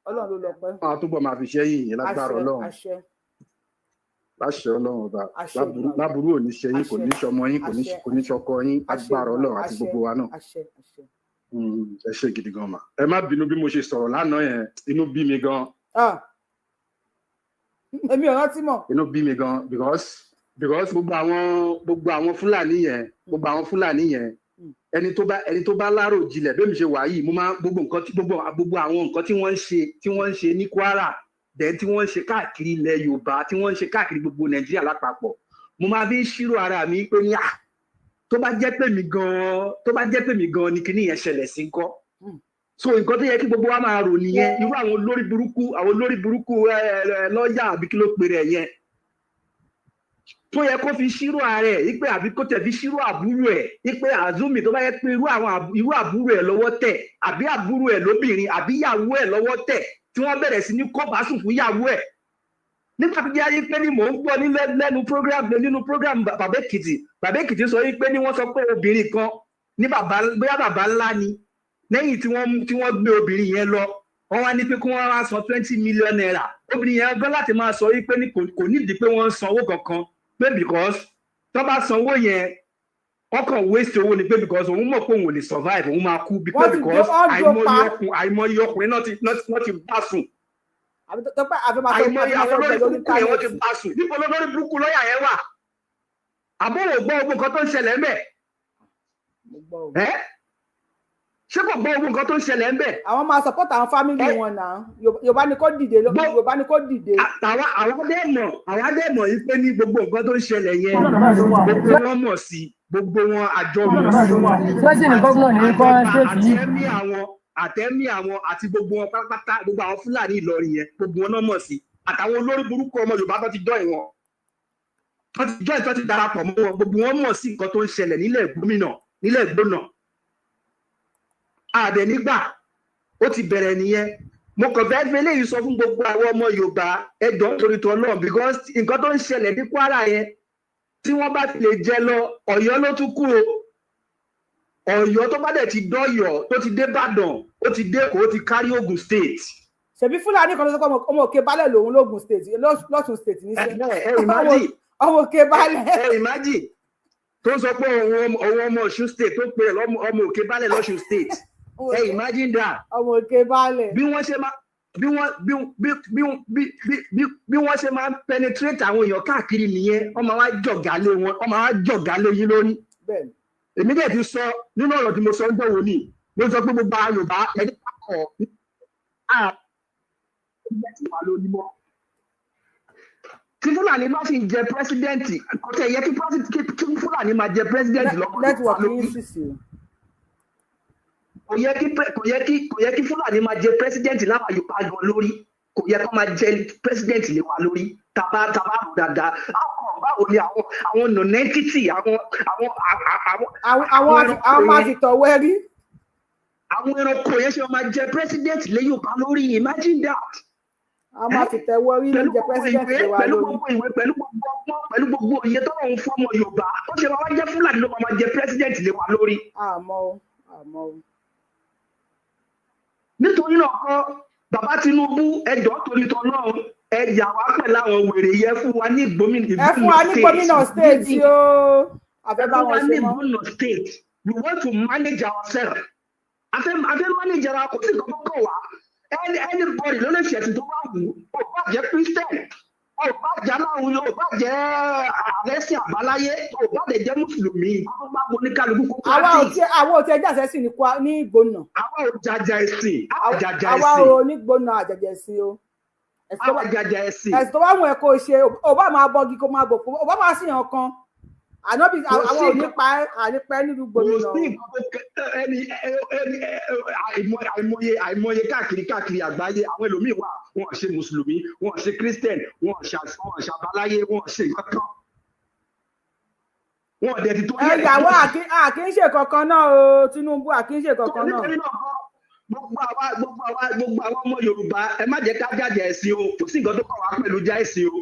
Ọlọ́run ló lọ pẹ́. máa túbọ̀ máa fi ṣe yìnyín lágbára Ọlọ́run láṣẹ Ọlọ́run ọba láburú ò ní ṣe yín kò ní ṣọmọ yín kò ní ṣọkọ yín lágbára Ọlọ́run àti gbogbo wa náà ẹ ṣe gidi gan mà ẹ má bínú bí mo ṣe sọ̀rọ̀ lánàá yẹn inú bí mi gan. èmi ò rántí mọ́. inú bí mi gan because gbogbo àwọn Fúlàní yẹn ẹni tó bá lárò jinlẹ̀ bẹ́ẹ̀ mi ṣe wà yìí mo máa gbogbo àwọn nǹkan tí wọ́n ń ṣe ní Kwara dẹ̀ tí wọ́n ń ṣe káàkiri ilẹ̀ Yorùbá tí wọ́n ń ṣe káàkiri gbogbo Nàìjíríà lápapọ̀ mo máa fi ṣírò ara mi pé ní tó bá jẹ́ pé mi gan ni kíní yẹn ṣẹlẹ̀ sí ńkọ́ so nǹkan tó yẹ kí gbogbo wa máa rò nìyẹn irú àwọn olórí burúkú lọ́ọ̀yà àbí kí ló pe rẹ̀ yẹn tó yẹ kó fi ṣírò ààrẹ yìí pé àbí kó tẹ̀ fi ṣírò àbúrò ẹ̀ yìí pé àzúmi tó bá yẹ pé irú àbúrò ẹ̀ lọ́wọ́ tẹ̀ àbí àbúrò ẹ̀ lóbìnrin àbí ìyàwó ẹ̀ lọ́wọ́ tẹ̀ tí wọ́n bẹ̀rẹ̀ sí ní kó bàásù fún ìyàwó ẹ̀ nígbà tó jẹ́ ayé pé ní mò ń gbọ́ nínú program bàbá Èkìtì sọ yìí pé ní wọ́n sọ pé obìnrin kan ní bóyá bàbá ńlá ni lẹ́yìn tí wọ́n gbé obìnrin yẹn lọ wọ́n wá ní pé kí wọ́n wá san 20 million naira obìnrin yẹn gbọ́ láti máa sọ yìí pé ní kò nídìí pé wọ́n ń sanwó kankan pé because tó bá sanwó yẹn ọkàn waste owó ni pé because òun mọ̀ pé òun ò lè survive òun máa kú because àìmọye ọkùnrin náà ti bá sùn àìmọye àwọn olórí burúkú yẹn wọ́n ti bá sùn níbo lórí burúkú lọ́ọ̀yà yẹn wà àbọ̀wò gbọ́ ogun nǹkan tó ń ṣẹlẹ̀ ń bẹ̀ ṣé kò gbọ́ ogun nǹkan tó ń ṣẹlẹ̀ ń bẹ̀. àwọn máa support àwọn family wọn náà Yorùbá ni kò dìde Yorùbá ni kò dìde. àwọn adẹ́mọ̀ yìí pé ní gbogbo nǹkan tó ń ṣẹlẹ̀ yẹn gbogbo wọn mọ̀ sí gbogbo wọn àjọ mọ̀ sí àtẹ̀mí àwọn àti gbogbo wọn pátápátá gbogbo àwọn Fúlàní Ìlọrin yẹn gbogbo wọn náà mọ̀ sí àtàwọn olórí burúkú ọmọ Yorùbá tó ti jọ ìwọ̀n tó ti darapọ̀ mọ́ wọn gbogbo wọn mọ̀ sí nǹkan tó ń ṣẹlẹ̀ nílẹ̀ Ìgbónà àdẹ nígbà ó ti bẹ̀rẹ̀ nìyẹn mo kàn fẹ́ fi eléyìí sọ fún gbogbo àwọn ọmọ Yorùbá ẹjọ́ nítorí tó náà because nǹkan tó ń ṣẹlẹ̀ ní Kwara yẹn tí wọ́n bá ti lè jẹ lọ Ọ̀yọ́ ló tún kú o Ọ̀yọ́ tó bá dẹ̀ ti dọ́yọ̀ tó ti dé Ìbàdàn ó ti dé Èkó ó ti kárí Ògùn state. ṣebí Fúlàní kan ló sọ pé ọmọ Òkè Baálẹ̀ lòun lógùn state lọ́sùn state ní sẹ́yìn ọmọ Òkè Baálẹ̀. Imagine tó sọ pé òun ọmọ Ọ̀ṣun state tó pè ọmọ Òkè Baálẹ̀ lọ́sùn state imagine that. ọmọ Òkè Baálẹ̀. bí wọ́n ṣe máa ń penetrate àwọn èèyàn káàkiri nìyẹn wọ́n máa wá jọ̀gálé yín lórí. èmi dẹ̀ ti sọ nínú ọ̀rọ̀ tí mo sọ ń bọ̀ wò ní mo sọ pé gbogbo àwọn Yorùbá ẹni pàkọ́ tí Fúlàní bá sì jẹ pírẹsidẹ́ǹtì kò tẹ̀ yẹ kí Fúlàní máa jẹ pírẹsidẹ́ǹtì lọ́kùnrin kò yẹ kí Fúlàní máa jẹ pírẹsidẹ́ǹtì láwọn Yorùbá gan lórí kò yẹ kó máa jẹ president lé wa lórí tàbá rò dáadáa báwo ni àwọn non-entity àwọn máa fi tọ̀wọ́ ẹrí. àwọn ẹranko yẹn ṣe máa jẹ president lé Yorùbá lórí, imagine that. a máa fi tẹ̀wọ́ rí ló jẹ president lé wa lórí. pẹ̀lú gbogbo ìwé pẹ̀lú gbogbo òye tó ń fún ọmọ Yorùbá ó ṣe máa jẹ́ Fúlàní ló máa jẹ president lé wa lórí. àmọ́. nítorí náà kọ́ bàbá Tinubu ẹjọ́ torí tọ́ náà ẹ̀yà wa pẹ̀lú àwọn wèrè yẹn fún wa ní gómìnà state yóò àfẹ́báwọn ṣe mọ́. gómìnà state we want to manage ourselves afẹ́ manage ara kò sí nǹkan kọ̀ wá anybody ló lè ṣẹ̀sìn tó bá wù ó bá jẹ́ Christian ó bá jẹ́ aláwọ̀ ó bá jẹ́ àrẹ́sìn àbáláyé ó bá lè jẹ́ mùsùlùmí ó bá bo ní kálukú kó pàtì. àwọn ò tí ẹjọ́ àṣẹ́sìn ní Ìgbónà. àwa ò jàjà ẹ̀sìn. àwa ò ní Ìgbónà àjàjà ẹ̀sìn o. àwa jàjà ẹ̀sìn. ẹ̀sìn tó bá mú ẹ kó ṣe ò bá máa bọ́gi kó máa bọ̀ fún ò bá máa sì yàn kan ànábì àwọn ò ní pa nílùú Ìgbónà. àìmọye káàkiri àgbáyé àwọn ẹlòmíín wà wọn ṣe mùsùlùmí wọn ṣe Christian wọn ṣàbáláyé wọn ṣe kankan wọn dẹ̀ ti tó yẹ. ẹ̀yàwó àkínṣe kankan náà o Tinubu àkínṣe kankan náà. gbogbo àwọn ọmọ Yorùbá ẹ má jẹ́ ká jàjà ẹ̀sìn o kò sí nǹkan tó kàn wá pẹ̀lú já ẹ̀sìn o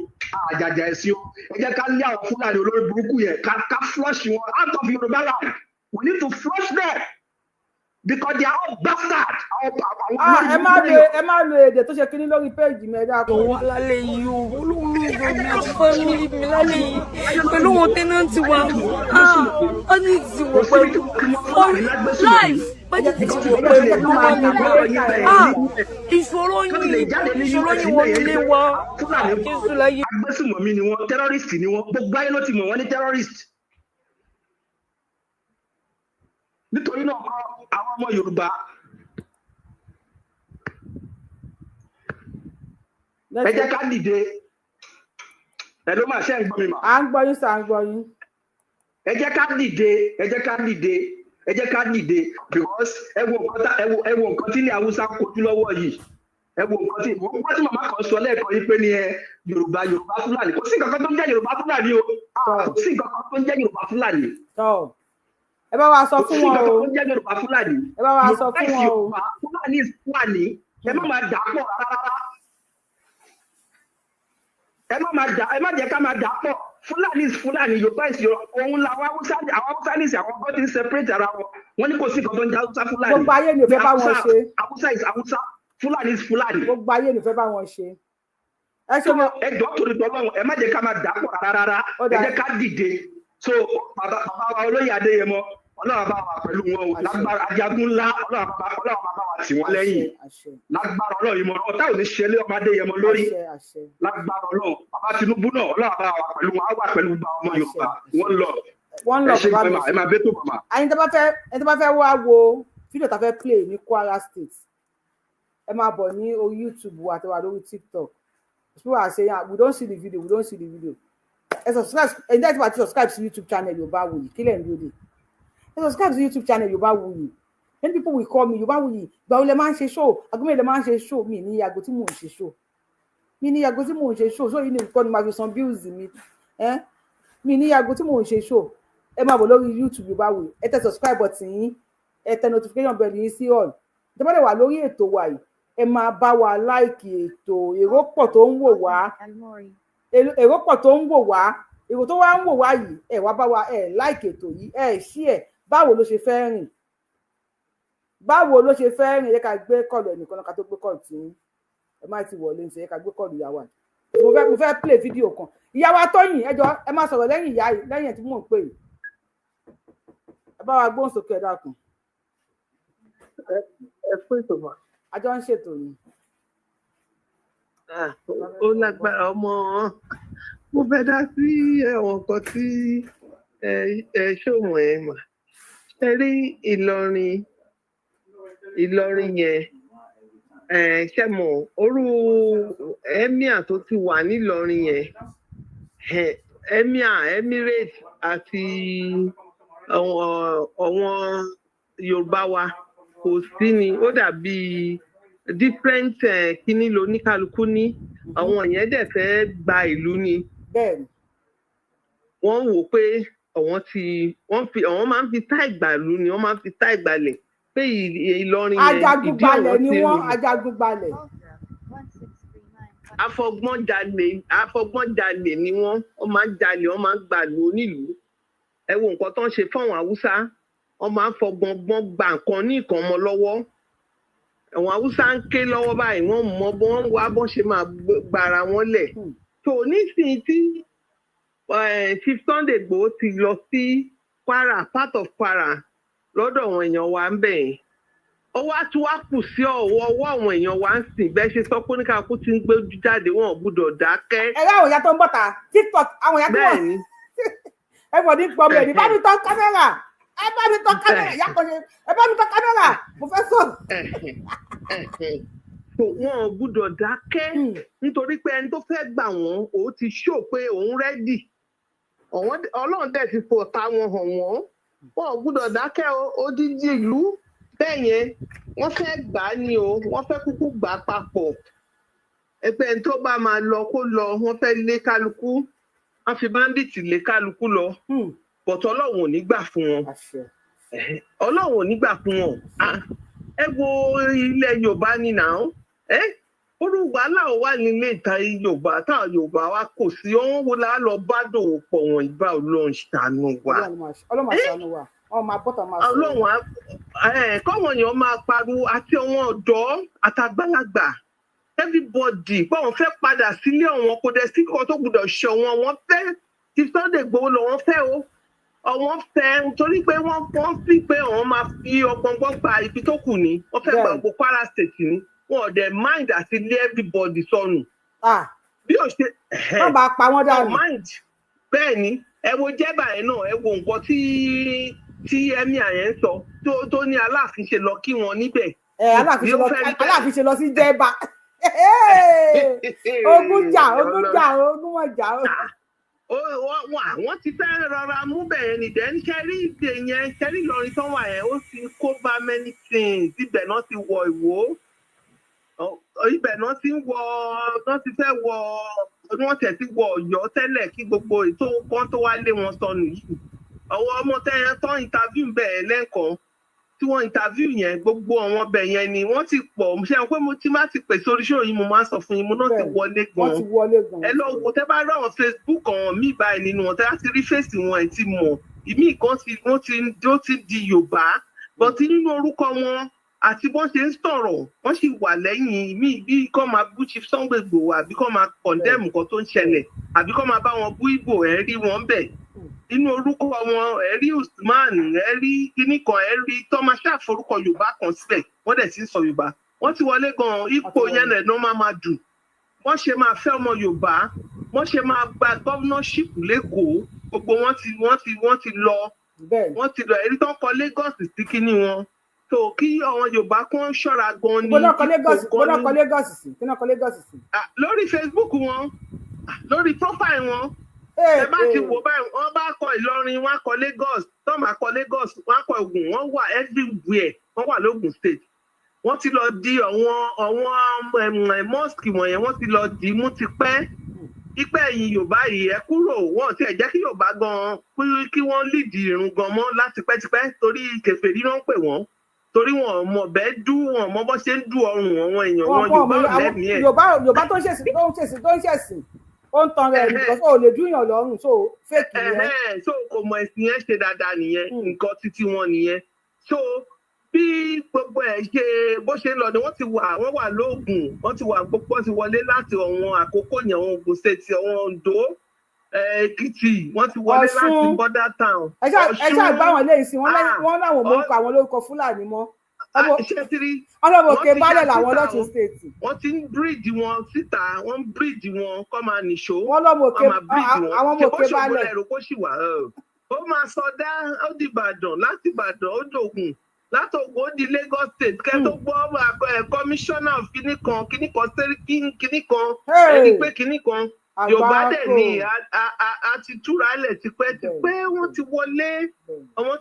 àjàjà ẹ̀sìn o ẹ jẹ́ ká lé àwọn Fúlàní olórí burúkú yẹn ká flush wọn out of Yorùbá land we need to flush them because they are all bastards. ẹ má lo èdè tó ṣe kíní lórí péèjì mẹ́ta kan. òun lálẹ́ yìí o olóògbé mi àti fámìlì mi lálẹ́ yìí pẹ̀lú wọn tẹ́nàntì wa ó ní ìdìbò pẹ̀lú life pẹ̀lú ìdìbò pẹ̀lú ìṣòro yín wọ́n nílé wa Jésù láyé. agbésùmọ̀mí ni wọ́n terrorist ni wọ́n gbogbo ayé ló ti mọ̀ wọ́n ní terrorist. nítorí náà àwọn ọmọ Yorùbá ẹ jẹ́ ká dìde ẹ ló máa ṣe ń gbọ́ mi mà. à ń gbọ́ yín sà ń gbọ́ yín. ẹ jẹ́ ká dìde because ẹ wo nǹkan tí ilẹ̀ Haúsá kojú lọ́wọ́ yìí ẹ wo nǹkan tí wọ́n tí màmá kan sọ lẹ́ẹ̀kan yìí pé ní Yorùbá Fúlàní kò sí nǹkan kan tó ń jẹ́ Yorùbá Fúlàní o kò sí nǹkan kan tó ń jẹ́ Yorùbá Fúlàní. ẹ bá wa sọ fún wọn o. kò sí nǹkan kan tó ń jẹ́ Yorùbá Fúlàní. ẹ bá wa sọ fún wọn o. Fúlàní is Fúlàní ẹ má máa dà pọ̀ rárá. ẹ má jẹ́ ká máa dà pọ̀ Fúlàní is Fúlàní Yorùbá is Yorùbá òun làwọn Haúsá ní àwọn kan ti ń separate ara wọn ní kò sí nǹkan tó ń jẹ́ Haúsá Fúlàní. gbogbo ayé ni ò fẹ́ bá wọn ṣe. Haúsá is Haúsá Fúlàní is Fúlàní. gbogbo ayé ni ò fẹ́ bá wọn ṣe. ẹ jọ̀ọ́ torí tọ́lọ́run ẹ má jẹ́ ká máa dà pọ̀ rárá ẹ jẹ́ ká dìde so bàbá wa olóyè Adéyẹmọ Ọlọ́run bá wà pẹ̀lú wọn o lágbára ajagun ńlá Ọlọ́run bá wà tì wọ́n lẹ́yìn lágbára Ọlọ́run ìmọ̀ ọ̀tá ò ní ṣẹlẹ̀ ọmọ Adéyẹmọ lórí lágbára Ọlọ́run bàbá Tinubu náà Ọlọ́run bá wà pẹ̀lú wọn á wà pẹ̀lú ọmọ Yorùbá wọ́n lọ ẹ máa bẹ́ tó màmá. ẹni tó bá fẹ́ wá wo fídíò tá a fẹ́ play ní Kwara State ẹ máa bọ̀ ní orí YouTube wa àti wà lórí TikTok people are saying we don't see the video ẹ subscribe ẹ jẹ́ tí wàá ti subscribe sí YouTube channel Yorubawuyi kílẹ̀ ń lóde ẹ subscribe sí YouTube channel Yorubawuyi many people will call me Yorubawuyi gbàwó lẹ máa ń ṣe show agbóhùn lẹ máa ń ṣe show mi ní yàgò tí mò ń ṣe show so yìí ní nǹkan ni màá fi san bills mi ní yàgò tí mò ń ṣe show ẹ máa bọ̀ lórí YouTube Yorubawuyi ẹ tẹ subscribe button yín ẹ tẹ notification bell yín sí all ìjọba lè wà lórí ètò wa yìí ẹ máa bá wa láìkì ètò èrò pọ̀ tó ń wò wá èrò tó wá ń wò wá yìí ẹ wá bá wa ẹ láìkì ètò yìí ẹ ṣí ẹ báwo ló ṣe fẹ́ rìn yẹ ká gbé kọ́ọ̀lù ẹnìkan náà ká tó gbé kọ́ọ̀lù tí ẹ má ti wọlé ní sẹ yẹ ká gbé kọ́ọ̀lù ìyá wa mo fẹ́ play fídíò kan ìyá wa Tóyìn ẹ jọ̀ọ́ ẹ má sọ̀rọ̀ lẹ́yìn ìyá yìí lẹ́yìn tí mò ń pè yìí ẹ bá wa gbóhùn sókè ẹ dákun. ẹ fún ìtòmọ. àjọ ń ṣètò yìí. ó lágbára ọmọ mo fẹ́ dá sí ẹ̀wọ̀n kan tí ẹ ṣòwò ẹ̀ mà ṣe rí Ìlọrin yẹn ṣe mọ̀ orú emir tó ti wà nílọrin yẹn emirate àti àwọn Yorùbá wa kò sí ni ó dàbí different kíní ló ní kálukú ní àwọn yẹn dẹ̀ fẹ́ gba ìlú ni wọ́n wò pé àwọn máa ń fi tá ìgbàlú ni wọ́n máa ń fi tá ìgbàlẹ̀ pé Ìlọrin yẹn ìdí àwọn tí ajagunbalẹ̀ afọgbọ́njalè ni wọ́n máa ń jalè wọ́n máa ń gbàlú onílùú ẹ wo nǹkan tó ń ṣe fáwọn Haúsá wọ́n máa ń fọgbọ́n gba nǹkan ní nǹkan mọ́ lọ́wọ́ àwọn Haúsá ń ké lọ́wọ́ báyìí wọ́n mọ wọ́n wá bọ́n ṣe máa gbára wọn lẹ̀ tó nísìnyí tí Chief Sunday Igboho ti lọ sí Kwara part of Kwara lọ́dọ̀ àwọn èèyàn wa ń bẹ̀ yẹn ó wá tún wá kù sí ọwọ́ àwọn èèyàn wa ń sìn bẹ́ẹ̀ ṣe sọ pé oníkàkú ti ń gbé jáde wọn ò gbúdọ̀ dákẹ́. ẹ rí àwọn ìyá tó ń bọ̀ta TikTok àwọn ìyá tó wọ̀ ẹ bọ̀ ní gbọmọ ẹ̀ ní bá mi tán kámẹ́rà ẹ bá mi tán kámẹ́rà ìyá kan ṣe ẹ bá mi tán kámẹ́rà mo fẹ́ sọ. wọn ò gbúdọ̀ dákẹ́ nítorí pé ẹni tó fẹ́ gbà wọ́n òun ti ṣó pé òun rẹ́dì Ọlọ́run dẹ̀ ti fọ̀tá wọn hàn wọ́n wọn ò gbúdọ̀ dákẹ́ odidi ìlú bẹ́ẹ̀ yẹn wọ́n fẹ́ gbà á ni o wọ́n fẹ́ kúkú gbà á papọ̀ ẹgbẹ́ ẹni tó bá máa lọ kó lọ wọ́n fẹ́ lé kálukú wọ́n fi báńdíìtì lé kálukú lọ bọ̀tọ̀ Ọlọ́run ò ní gbà fún wọn Ọlọ́run ò ní gbà fún wọn ẹ wo ilẹ̀ Yorùbá ni náà orú wàhálà wà nílé ìta Yorùbá táwọn Yorùbá wa kò sí ohun wo la lọ bá dòwò pọ̀ wọn ìbá Ọlọ́run ṣàánú wa Ọlọ́run kọ́wọ́n èèyàn máa pariwo àti àwọn ọ̀dọ́ àtàgbàlagbà everybody báwọn fẹ́ padà sílé àwọn kò dẹ̀ sí kan tó gbọdọ̀ ṣe wọn fẹ́ ti Sunday Igboho lọ wọ́n fẹ́ àwọn fẹ́ nítorí pé wọ́n fi pé àwọn máa fi ọgbọ̀ngbọ́n gba ibi tó kù ní wọ́n fẹ́ gba gbogbo Kwara State ní wọn ò dẹ̀ mind àti lé everybody sọnù bí o ṣe wọ́n bá pa wọ́n dànù bẹ́ẹ̀ ni ẹ wo jẹ́bà yẹn náà ẹ wo nǹkan tí emir yẹn sọ tó ní Aláàfin ṣe lọ kí wọn níbẹ̀. Aláàfin ṣe lọ sí jẹ́bà ogun mọ̀jà. Wọ́n ti fẹ́ rọra mú bẹ̀rẹ̀ nìdẹ́ ní kẹ́rí ìdè yẹn kẹ́rí Ìlọrin tó wà yẹn ó ti kó bá many things ibẹ̀ náà ti wọ Ìwó ibẹ̀ náà ti fẹ́ wọ wọ́n tẹ̀ sí wọ Ọ̀yọ́ tẹ́lẹ̀ kí gbogbo ètò kan tó wá lé wọn sọnù yìí àwọn ọmọ tẹ́yẹn tán interview bẹ́ẹ̀ lẹ́ẹ̀kan tí wọ́n interview yẹn gbogbo àwọn ọbẹ̀ yẹn ni wọ́n ti pọ̀ ṣe pé mo ti má ti pè sórí show yìí mo máa ń sọ fún yín mo náà ti wọlé gan-an ẹ lọ wo tẹ́ bá rí àwọn Facebook ọ̀hún mí báyìí nínú wọn tẹ́ bá ti rí fèsì wọn ẹ̀ ti mọ̀ ìmí kan ó ti di Yorùbá bọ̀tí nínú orúkọ wọn àti bọ́n ṣe ń sọ̀rọ̀ wọ́n sì wà lẹ́yìn mí bí kọ́ máa bú Chief Sunday Igboho àbí kọ́ máa condemn nǹkan tó ń ṣẹlẹ̀ àbí kọ́ máa bá wọn bú Igbo ẹ̀ rí wọn bẹ̀ inú orúkọ wọn ẹ̀ rí Usman ẹ̀ rí kíní kan ẹ̀ rí tọ́máṣá forúkọ Yorùbá kan sílẹ̀ wọ́n dẹ̀ sì ń sọ Yorùbá wọ́n ti wọlé gan ipò yẹn lẹ̀ náà máa dùn wọ́n ṣe máa fẹ́ ọmọ Yorùbá wọ́n ṣe máa gba governorship lẹ́kọ̀ọ́ gbogbo wọ́n ti lọ èyí tó ń kọ Lagos sí kíní wọn so kí àwọn Yorùbá kan ṣọ́ra gan ni gbọ́dọ̀ kọ Lagos sí lórí Facebook wọn lórí profile wọn ẹ bá ti wò báyìí wọ́n bá kọ Ìlọrin wọ́n kọ Lagos tó máa kọ Lagos wọ́n kọ Ògùn wọ́n wà everywhere wọ́n wà lógùn state wọ́n ti lọ di àwọn mosque wọ̀nyẹn wọ́n ti lọ dì í mú ti pẹ́ ipẹ́ ẹ̀yìn Yorùbá yìí ẹ kúrò wọ́n ti ẹ̀ jẹ́ kí Yorùbá gan kí wọ́n lídìí irun gan mọ́ láti pẹ́tipẹ́ torí kèfèrí náà ń pè wọ́n torí wọn mọ bẹ́ẹ̀ dú wọn mọ bó ṣe ń dú ọrùn àwọn èèyàn wọn Yorùbá lẹ́mìí ẹ̀. Yorùbá tó ń ṣẹ̀sìn ó ń tan rẹ̀ nìkan tó lè dúyàn lọ́rùn so fake nìyẹn. so kò mọ ẹ̀sìn yẹn ṣe dáadáa nìyẹn nǹkan títí wọn nìyẹn so bí gbogbo ẹ̀ ṣe bó ṣe ń lọ ni wọ́n wà lóògùn wọ́n ti wà gbogbo ti wọlé láti àwọn àkókò yẹn àwọn Ògùn State àwọn Oǹdó Èkìtì wọ́n ti wọlé láti border town. ẹ ṣáà gbá wọn léyìí sí wọn láwọn mórúkọ àwọn olórúkọ Fúlàní mọ́ ọlọ́mọ òkè balẹ̀ làwọn lọ́tún state. wọ́n ti ń bíríìdì wọn síta wọ́n ń bíríìdì wọn kọ́ máa nìṣó wọ́n lọ́mọ òkè àwọn ọmọ òkè balẹ̀ ó máa sọdá ó di Ìbàdàn láti Ìbàdàn ó dògùn látògùn ó di Lagos state kẹ́tọ́ gbọ́ commissioner of kìnnìkan ẹni pé kìnnìkan Yorùbá dẹ̀ ni a ti túra lẹ̀ tipẹ́ wọ́n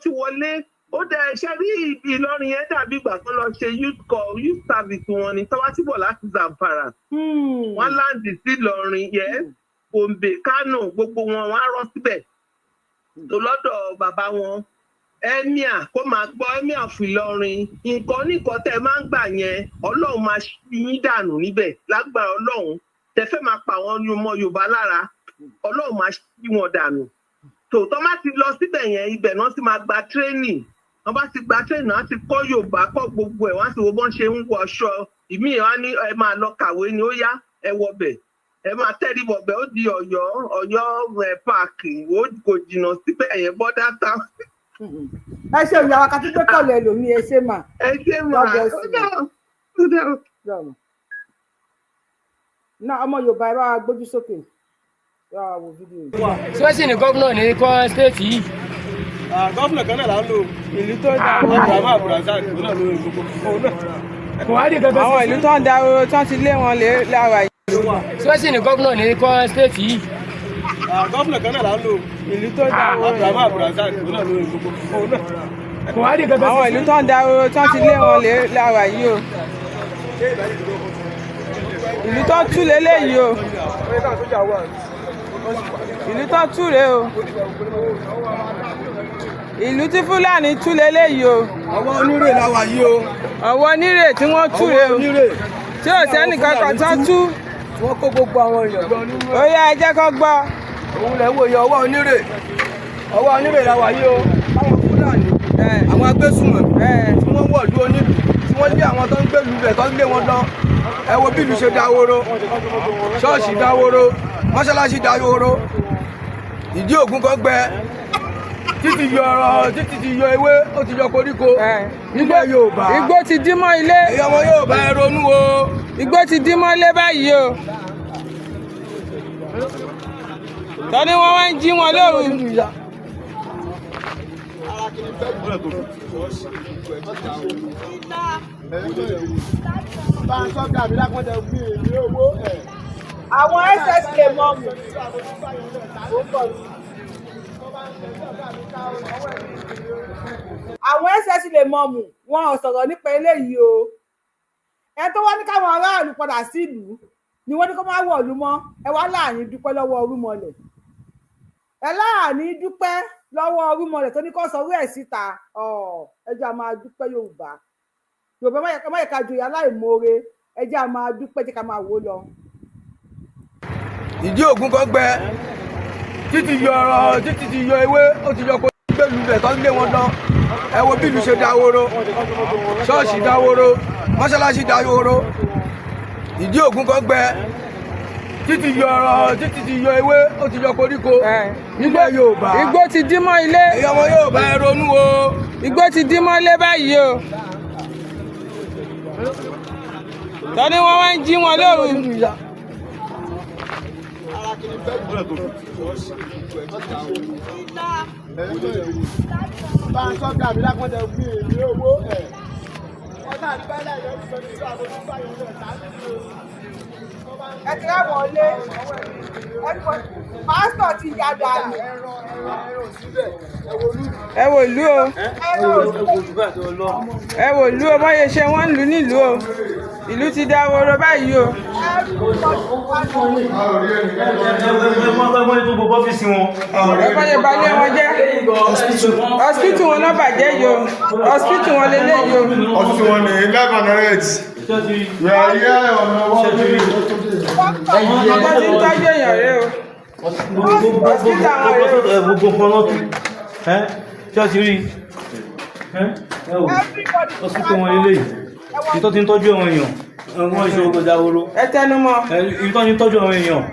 ti wọlé ó dẹ̀ ṣe rí Ìlọrin yẹn dàbí ìgbà tó lọ ṣe youth service wọn ni tọ́wá síbọ̀ láti Zamfara wọ́n láǹdì sí Ìlọrin yẹn Gombe Kano gbogbo wọn wọ́n á rọ́ síbẹ̀ tó lọ́dọ̀ bàbá wọn emir kó máa gbọ́ emir fún Ìlọrin nǹkan oníkan tẹ́ máa ń gbà yẹn Ọlọ́run máa ṣí yín dànù níbẹ̀ lágbára Ọlọ́run tẹ́ fẹ́ máa pa àwọn ọmọ Yorùbá lára Ọlọ́run máa ṣí wọn dànù tòótọ́ má ti lọ síbẹ̀ yẹn ibẹ̀ náà ti máa gba training wọ́n bá ti gba training wọ́n á ti kọ́ Yorùbá kọ́ gbogbo ẹ̀ wọ́n á sì wo bọ́n ṣe ń wọ aṣọ ìmí ẹ̀ wá ní ẹ máa lọ kàwé ni ó yá ẹ wọbẹ̀ ẹ máa tẹ́rí wọbẹ̀ ó di Ọ̀yọ́ páàkì ó kò jìnnà síbẹ̀ yẹn bọ́dá town. ẹ ṣe ìyá wa kàtí pé kọlù ẹlòmíì ẹ ṣe mà. ẹ ṣe mà náà ọmọ Yorùbá ẹ bá wa gbójú sókè wo fídíò yìí. sọ́ọ́sì ni gómìnà ní kọ́ stéètì yìí. gómìnà kan náà là ń lò ìlú tó dá Abraham Abdulrasaq òun náà ló ń gbogbo òun náà. kò wá di kankan. àwọn ìlú tó ń darúgbó tó ti lé wọn lára yìí. sọ́ọ́sì ni gómìnà ní kọ́ stéètì yìí. gómìnà kan náà là ń lò ìlú tó dá Abraham Abdulrasaq òun náà ló ń gbogbo òun náà. kò wá di kankan. àwọn ìlú tó ń darúgbó tó ti lé wọn lára yìí o. ìlú tó tú lélẹ́yìí o. ìlú tó tú rèé o. ìlú tí Fúlàní tú lélẹ́yìí o. ọwọ́ onírè la wà yìí o. ọwọ́ onírè tí wọ́n tú rèé o. tí ò sẹ́nì kankan tó tú. wọ́n kó gbogbo àwọn èèyàn. ó yá ẹ jẹ́ kó gbọ́. òun lẹ̀ ń wòye ọwọ́ onírè la wà yìí o. àwọn Fúlàní àwọn agbésùnmọ̀ tí wọ́n wọ̀lú onílù tí wọ́n lé àwọn tó ń gbèlú bẹ̀ tó ń lé wọn lọ. ẹ wo bí ìlú ṣe dáwóró ṣọ́ọ̀ṣì dáwóró mọ́ṣáláṣí dáwóró ìdí ògún kan gbẹ títí ti yọ ewé ó ti yọ koríko nígbà Yorùbá. igbó ti dí mọ́ ilé. èyí ọmọ Yorùbá ẹ ronú o. igbó ti dí mọ́ ilé báyìí o. tọ́ni wọ́n wá ń jí wọn lóru. àwọn SSK mọ́mù. àwọn SSK mọ́mù wọn ò sọ̀rọ̀ nípa eléyìí o. ẹ tó wá ní káwọn aráàlú padà sílùú ni wọ́n ní kó má wọ̀lú mọ́ ẹ wá láàrin dúpẹ́ lọ́wọ́ Orúmọlẹ̀. ẹ láàrin dúpẹ́ lọ́wọ́ Orúmọlẹ̀ tó ní kó sọ orí ẹ̀ síta ẹjọ́ a máa dúpẹ́ Yorùbá má yẹ ká joyè aláìmoore ẹjọ́ a máa dúpẹ́ jẹ́ ká máa wò lọ. ìdí ògún kan gbẹ títí ti yọ ewé ó ti yọ kó gbèlú bẹ̀ tó ń lé wọn lọ. ẹ wo bí ìlú ṣe dáwóró ṣọ́ọ̀ṣì dáwóró mọ́ṣáláṣí dáwóró ìdí ògún kan gbẹ títí ti yọ ewé ó ti yọ koríko nígbà Yorùbá. igbó ti dí mọ́ ilé. èyí ọmọ Yorùbá ẹ ronú o. igbó ti dí mọ́ ilé báyìí o. tọ́ni wọ́n wá ń jí wọn lóru. ẹ ti rá wọlé pásítọ̀ ti ya dànù. ẹ wò ìlú o. ẹ wò ìlú o báyé ṣe wọ́n ń lù nílùú o. ìlú ti dáwóró báyìí o. ẹ̀fọ́n yẹn balẹ̀ wọn jẹ́. hospital wọn náà bàjẹ́ yìí o. hospital wọn lélẹ̀ yìí o. hospital wọn ní 1108. yàrá yàrá ọ̀nà wọn. ọkọ tí ń tọ́jú èèyàn rẹ o. hospital wọn rẹ o. gbogbo nǹkan lọ́tù ṣé o ti rí hospital wọn lélẹ̀ yìí tó ti ń tọ́jú àwọn èèyàn wọ́n ìṣòro gbogbo dáwóró. ẹ tẹnu mọ́. ìtọ́ ni tọ́jú àwọn èèyàn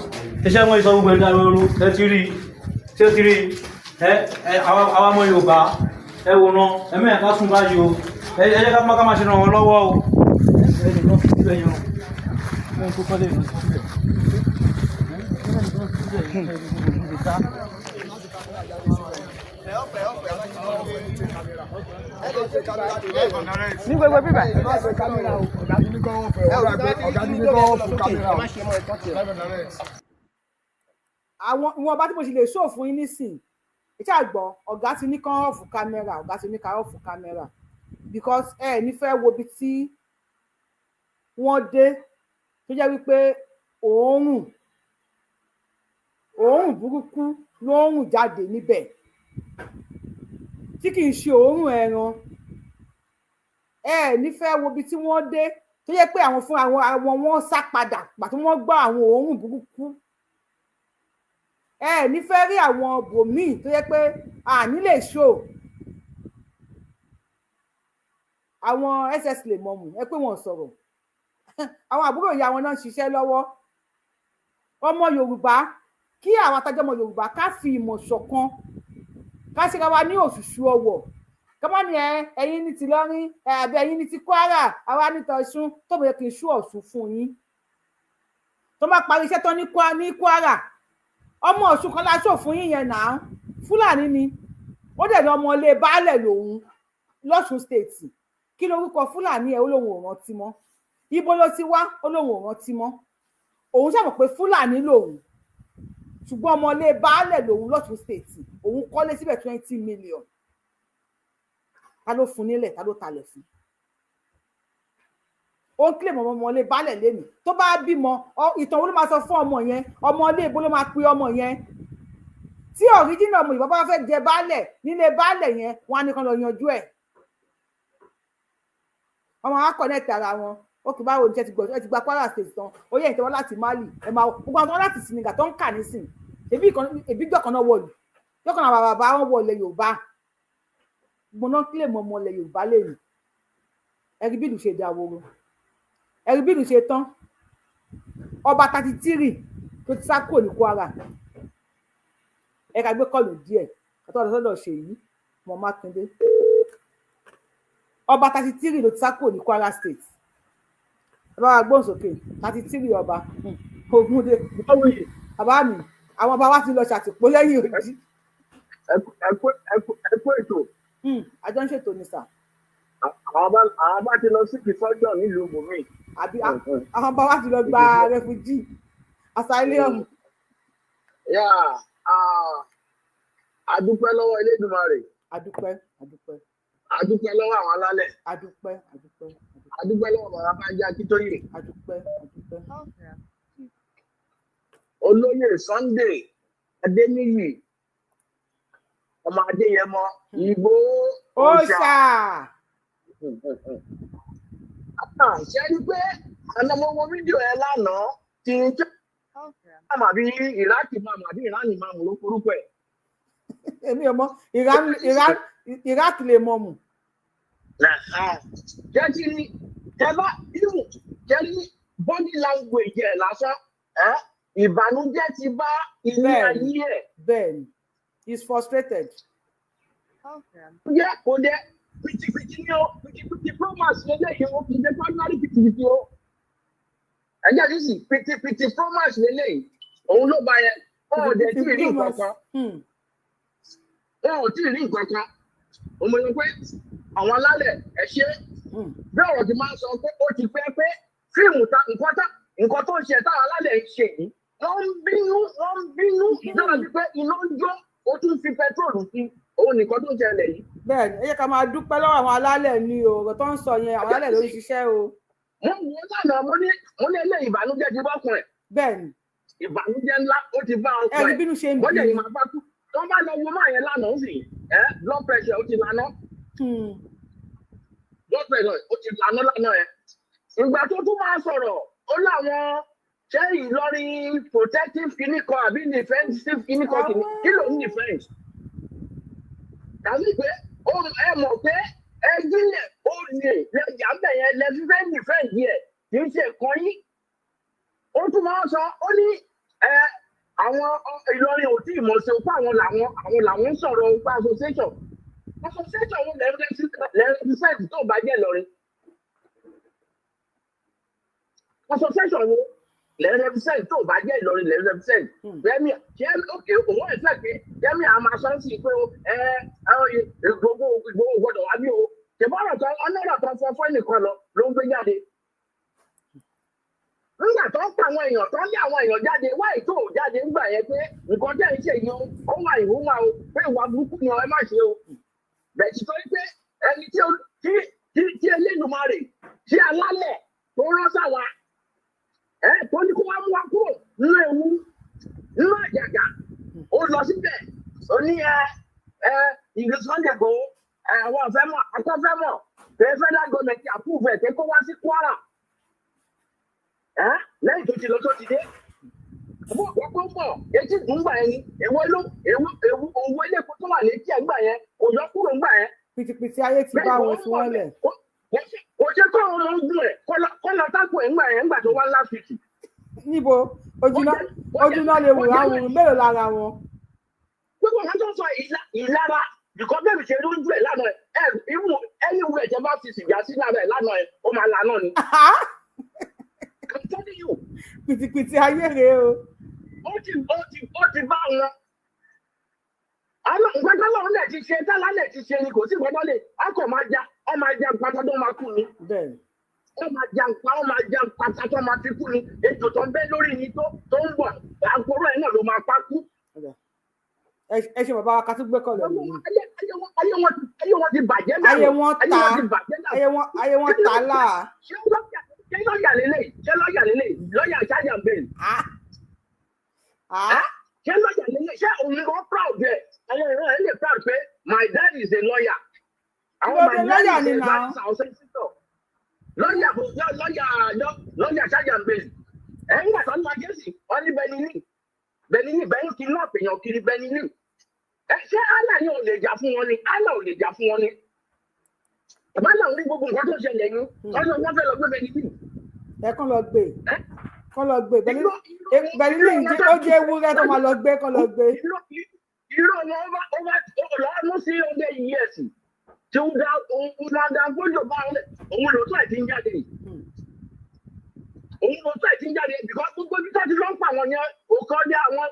iṣẹ́ wọn ìṣòro gbogbo dáwóró ẹ ti rí ṣé o ti rí àwọn ọmọ Yorùbá ẹ wò ná ẹ̀mí ẹ̀ka sùn báyìí o ẹ jẹ́ ká máa ṣe ràn wọ́n lọ́wọ́ o. ní gbogbo bíbà. àwọn ìwọ̀nba tí mo sì lè ṣó fún yín nísìn ìṣe àgbọ̀ ọ̀gá ti ní kán ọ̀fù kámẹ́rà ọ̀gá ti ní ká ọ̀fù kámẹ́rà because ẹ ní fẹ́ wo ibi tí wọ́n dé tó jẹ́ wípé òórùn burúkú ló ń rùn jáde níbẹ̀ tí kì í ṣe òórùn ẹran ẹ ní fẹ́ wo ibi tí wọ́n dé tó yẹ pé àwọn fún àwọn wọn sá padà pàtó wọ́n gbọ́ àwọn òórùn burúkú ẹ ní fẹ́ rí àwọn bòmíì tó yẹ pé àní lè ṣó àwọn ss lè mọ̀mù ẹ pé wọ́n sọ̀rọ̀ àwọn àbúrò ìyá wọn náà ń ṣiṣẹ́ lọ́wọ́ ọmọ Yorùbá kí àwọn atajọmọ Yorùbá ká fi ìmọ̀ ṣọ̀kan ká ṣe ká wa ní òṣùṣù ọwọ̀ kọ́mọ́ ni ẹ̀yin ní ti Ìlọrin àbí ẹ̀yin ní ti Kwara àwa ní tọ̀ṣun tó bẹ̀rẹ̀ kì í ṣú Ọ̀ṣun fún yín tó bá parí iṣẹ́ tán ní Kwara ọmọ Ọ̀ṣun kan láṣọ fún yín yẹn náà Fúlàní ni ó dẹ̀ ní ọmọ ilé baálẹ̀ lòun lọ́ṣun state kí lorúkọ Fúlàní ẹ̀ ó lóun ò rántí mọ́ ibo ló ti wá ó lóun ò rántí mọ́ òun ṣàmọ̀ pé Fúlàní lòun ṣùgbọ́n ọmọ ilé baálẹ̀ lòun lọ́ṣun state òun kọ́lé síbẹ̀ 20 million ta ló fún nílẹ̀ ta ló talẹ̀ fún ó ń kílè mọ́ ọmọ ilé baálẹ̀ lẹ́nu tó bá bímọ ìtàn wo ló máa sọ fún ọmọ yẹn ọmọ ilé ibo ló máa pe ọmọ yẹn tí ọ̀ríjìnà ọmọ Yorùbá bá fẹ́ jẹ baálẹ̀ nílé baálẹ̀ yẹn wọn á ní kan lọ yanjú ẹ̀ ọmọ wa connect ara wọn ó kì báwo ní ẹ ti gba Kwara state tán ó yẹ ìtẹ́wọ́ láti Mali ẹ máa gbogbo àwọn láti Senegal tó ń kà nísìn èbí gbọ̀kan náà wọ̀lú gbọ̀kan náà bàbá wọn wọlé Yorùbá gbọ́nà kílè mọ́ ọmọ ilẹ̀ Yorùbá lẹ́yìn ẹ̀rí bí ìlú ṣe dáwóró ẹ̀rí bí ìlú ṣe tán ọba 33 tó ti sá kúrò ní Kwara ẹ̀ka gbé kọlù díẹ̀ àtọ́wọ́n sọ́dọ̀ Ṣèyí mọ́ Mákindé ọba 33 ló ti sá kúrò ní Kwara state bàbá wa gbóhùn sókè 33 ọba Ògúndé bàbá mi àwọn ọba wa ti lọ ṣàtìpó lẹ́yìn òjì. ẹ kú ètò. àjọ ń ṣètò ní sà. àwọn bá ti lọ sí ìfọ́jọ́ nílùú bòmí. àbí àwọn bá wá ti lọ gba rẹfújì asylum. adúpẹ́ lọ́wọ́ Elédùmarè. adúpẹ́. adúpẹ́ lọ́wọ́ àwọn alálẹ̀. adúpẹ́. adúpẹ́ lọ́wọ́ bàbá Bánjí Akíntóyè. adúpẹ́. olóyè Sunday Adéníyì ọmọ Adéyẹmọ Ìgbòho òòṣà. ṣe rí pé ànàmọ́wọ́ fídíò ẹ lánàá tí ń tẹ́ àmàbí ìrákì máàmù àbí ìránì máàmù ló forúkọ ẹ̀. èmi ò mọ ìrákì lè mọ mù. jẹ́ kí ni tẹ́lá ìmù jẹ́ ní body language ẹ̀ lásán ìbànújẹ́ ti bá ilé ayé ẹ̀. bẹ́ẹ̀ni he is frustrated. jẹ́ kò dé pìtìpìtì ni ó pìtìpìtì promax lélẹ́yìn ó kì í dé primary pìtìpìtì ó. ẹjẹ́ ní sì pìtìpìtì promax lélẹ́yìn òun ló bá yẹn ọ̀ọ́dẹ tí ì rí nǹkan kan. wọn ò tí ì rí nǹkan kan. òun ni pé àwọn alálẹ̀ ẹ̀ ṣe bí ọ̀rọ̀ ti máa ń sọ pé ó ti pẹ́ pé fíìmù nǹkan tó ń ṣe táwọn alálẹ̀ ń ṣe yìí wọ́n ń bínú ìjọba wípé iná ń jó ó tún fi pẹtrólù sí òun nìkan tó ń ṣẹlẹ̀ yìí. bẹ́ẹ̀ni ẹ yẹ ká máa dúpẹ́ lọ́wọ́ àwọn alálẹ̀ ni o ọ̀rọ̀ tó ń sọ yẹn àwọn alálẹ̀ ló ń ṣiṣẹ́ o. mo lánàá mo ní ilé ìbànújẹ́ ti bọ́kùn ẹ̀. bẹ́ẹ̀ni. ìbànújẹ́ ńlá ó ti bá ọkọ ẹ̀. ẹ̀rí bínú ṣe ń bí. bọ́jà yìí máa bá kú tó bá lọ wo máa yẹn lánàá ó sì blood pressure ó ti lànà. blood pressure ó ti lànà lánàá ẹ̀. ìgbà tó tún máa sọ̀rọ̀ ó láwọn ṣé Ìlọrin protective clinic kan àbí defensive clinic kan kí ló ń defense. tàbí pé ẹ mọ̀ pé ẹjílẹ̀ ó lè lẹ́jà bẹ̀yẹn lẹ́fífẹ́ defense yẹ kì í ṣe kan yín. ó tún máa sọ ó ní àwọn Ìlọrin ò tí ì mọ̀ sí pé àwọn làwọn ń sọ̀rọ̀ nípa association wọn lẹ́rẹ́fíṣẹ́ǹtì tó bá jẹ́ Ìlọrin. association wo lẹ́rẹ́fíṣẹ́ǹtì tó bá jẹ́ Ìlọrin lẹ́rẹ́fíṣẹ́ǹtì. Rẹ́mi ṣé òkè òun ẹ̀ fẹ́ pé Rẹ́mi àmà sọ́ọ̀sì pé gbogbo gbọdọ̀ wá bí o ṣèbọ̀ ọ̀rọ̀ kan sọ fún ẹnìkan lọ ló ń gbé jáde. nígbà tó ń pa àwọn èèyàn tó ń lé àwọn èèyàn jáde wáyé tó ò jáde ńgbà yẹn pé nǹkan tẹ́ ń ṣe yìí ó wà ìwúmà o pé ìwà burúkú ni ẹ má ṣe o bẹ́ẹ̀ sì torí pé ẹni tí Elédùmarè tí alálẹ̀ tó rán sáwa tó ní kó wá mú wa kúrò nínú ewu nínú àjàgà ó lọ síbẹ̀ ó ní ìlú Sunday Igboho àwọn ọ̀fẹ́ mọ̀ akọ́fẹ́ mọ̀ pé federal government approve ẹ̀ pé kó wá sí Kwara lẹ́yìn tó ti lọ tó ti dé owó àkọ́kọ́ pọ̀ etí ìdúngbà yẹn ni ewu owó ilé epo tó wà létí ẹ̀ ńgbà yẹn kò yọ kúrò ńgbà yẹn. pìtìpìtì ayé ti bá wọn sí wọn lẹ̀. kò ṣe kó ọmọ ogun ẹ̀ kó lọ tákù ẹ̀ ńgbà yẹn ńgbà tó wá last week. níbo ojúná lè wò àwọn mélòó lára wọn. gbogbo wọn tó sọ ìlara ìkọ́ bẹ́ẹ̀ mi ṣe lójú ẹ̀ lánàá ẹ̀ ẹni ìwé ẹ̀jẹ̀ bá fi sìgá sí lára ẹ̀ lánàá ẹ̀ ó máa lànà ni. I'm telling you. Pìtìpìtì ayé rèé o. Ó ti bá wọn. Nǹkan tó lọ́run lẹ̀ ti ṣe tálá lẹ̀ ti ṣe ni kò sí nǹkan tó lè ọkọ̀ máa ja pátá tó máa kú ni. Ó máa ja pátá tó máa fi kú ni. Ètò tó ń bẹ lórí ni tó ń bọ̀. Àgbòrò ẹ̀ náà ló máa pa kú. Ẹ ṣe bàbá wa ká tún gbé kọ́ lọ nìyí. Ayé wọn ti bàjẹ́ náà. Ayé wọn ta láà. Ṣé lọ́ọ̀yà lélẹ̀? Lọ́ọ̀yà charge and bail. Ṣé lọ́ọ̀yà lélẹ̀? Ṣé òun ló proud bẹ́ẹ̀? Àwọn ìran ẹ̀ lè proud pé my dad is a lawyer. Àwọn my dad is a vice solicitor. Lọ́ọ̀yà charge and bail. Ẹ̀yin gbà tán ní Májèsì, wọ́n ní Benin kidnap èèyàn kiri Benin. Ṣé Allah ni ò lè jà fún wọn ni? Allah ò lè jà fún wọn ni. Bàbá náà rí gbogbo nǹkan tó ṣẹlẹ̀ yín. Wọ́n fẹ́ lọ gbé Benin. Ẹ kàn lọ gbé. Benin ó jẹ́ ewúrẹ́ tó máa lọ gbé kàn lọ gbé. Irọ́ wọn lọ́wọ́ sí ọdẹ years tí ó dá gbójú bá òun lòótọ́ ẹ̀ ti ń jáde. Òun lòótọ́ ẹ̀ ti ń jáde because gbogbo ibi tó ti lọ́ ń pa àwọn yẹn òkò dé àwọn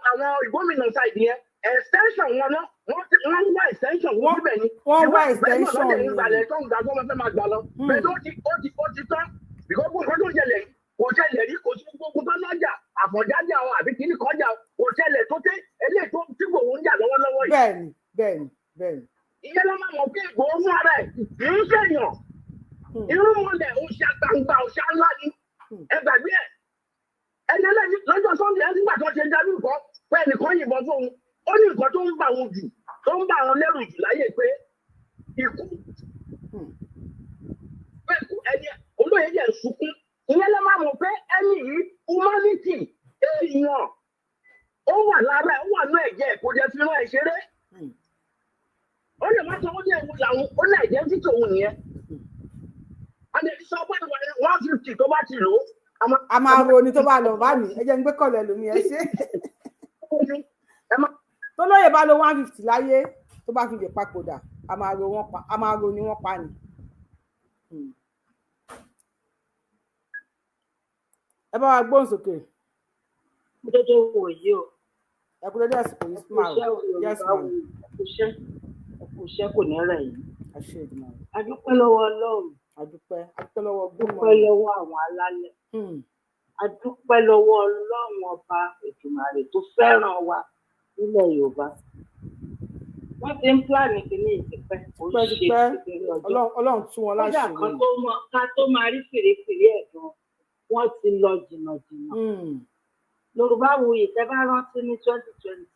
ìgbómìnà side yẹn extension wọn náà wọ́n wá extension wọ́n bẹ̀ ni. Wọ́n wá extension ni. Ìgbàlẹ̀ tó ń gbà tó wọ́n fẹ́ máa gbà lọ. Bẹ́ẹ̀ ó ti tán because gbogbo nǹkan tó ń ṣẹlẹ̀ kò ṣẹlẹ̀ rí kò sí gbogbo tó lọ́jà àfọ̀jáde àwọn àbí kìíní kọjá kò ṣẹlẹ̀ tó tẹ́ eléyìí tó tí kò ń jà lọ́wọ́lọ́wọ́ yìí. Bẹ́ẹ̀ni. Ìyẹn ló máa mọ̀ pé Ìgbòho fún ara ẹ̀ kì í ṣèyàn. Irú mọ̀lẹ̀ òṣà gbangba òṣà ńlá ni. Ẹ gbàgbé ẹ̀. Ẹni ẹlẹ́yìn lọ́jọ́ Sunday ẹ̀ nígbà tó ṣe darí nǹkan pé ẹnìkan yìnbọn fóun. Ó ní nǹkan tó ń bà wọn jù tó ń bà wọn lẹ́rù jù láyé pé ikú. Pé ẹni olóyè yẹn sunkún. Ìyẹn ló máa mọ̀ pé ẹni yìí humanity èèyàn ó wà lára ẹ̀ ó wà ní ẹ̀jẹ̀ kò jẹ́ fi rán ẹ̀ ṣeré. Ó lè má sọ ó ní ẹ̀wọ̀n làwọn ó ní ẹ̀jẹ̀ títí òun nìyẹn. Adé sọ pé 150 tó bá ti lò ó. A máa ro ni tó bá lọ bá mi ẹ jẹ́ ń gbé kọ̀lẹ̀ lómi ẹ ṣe. Tó lóye bá lo 150 láyé tó bá fi lè papòdà a máa ro ni wọ́n pa ni. Ẹ bá wa gbóhùn sókè. Dédé wò yìí o. Ẹ kú dédé àsìkò yìí sí màá. Yes ma'am. Ẹkùṣẹ́ kò ní rẹ̀ yìí. A dúpẹ́ lọ́wọ́ Ọlọ́run. A dúpẹ́ lọ́wọ́ gbọ́mọ. A dúpẹ́ lọ́wọ́ àwọn alálẹ̀. A dúpẹ́ lọ́wọ́ Ọlọ́run ọba Èdùmàrè tó fẹ́ràn wa nílẹ̀ Yorùbá. Wọ́n ti ń pláàni kìíní ìtìpẹ́. Ọlọ́run tún wọn láṣẹ. Kódà ká tó máa rí fèrèfèrè ẹ̀dùn wọ́n ti lọ jìnnàjìnnà. Yorùbá wuyì tẹ́ bá rántí ní 2020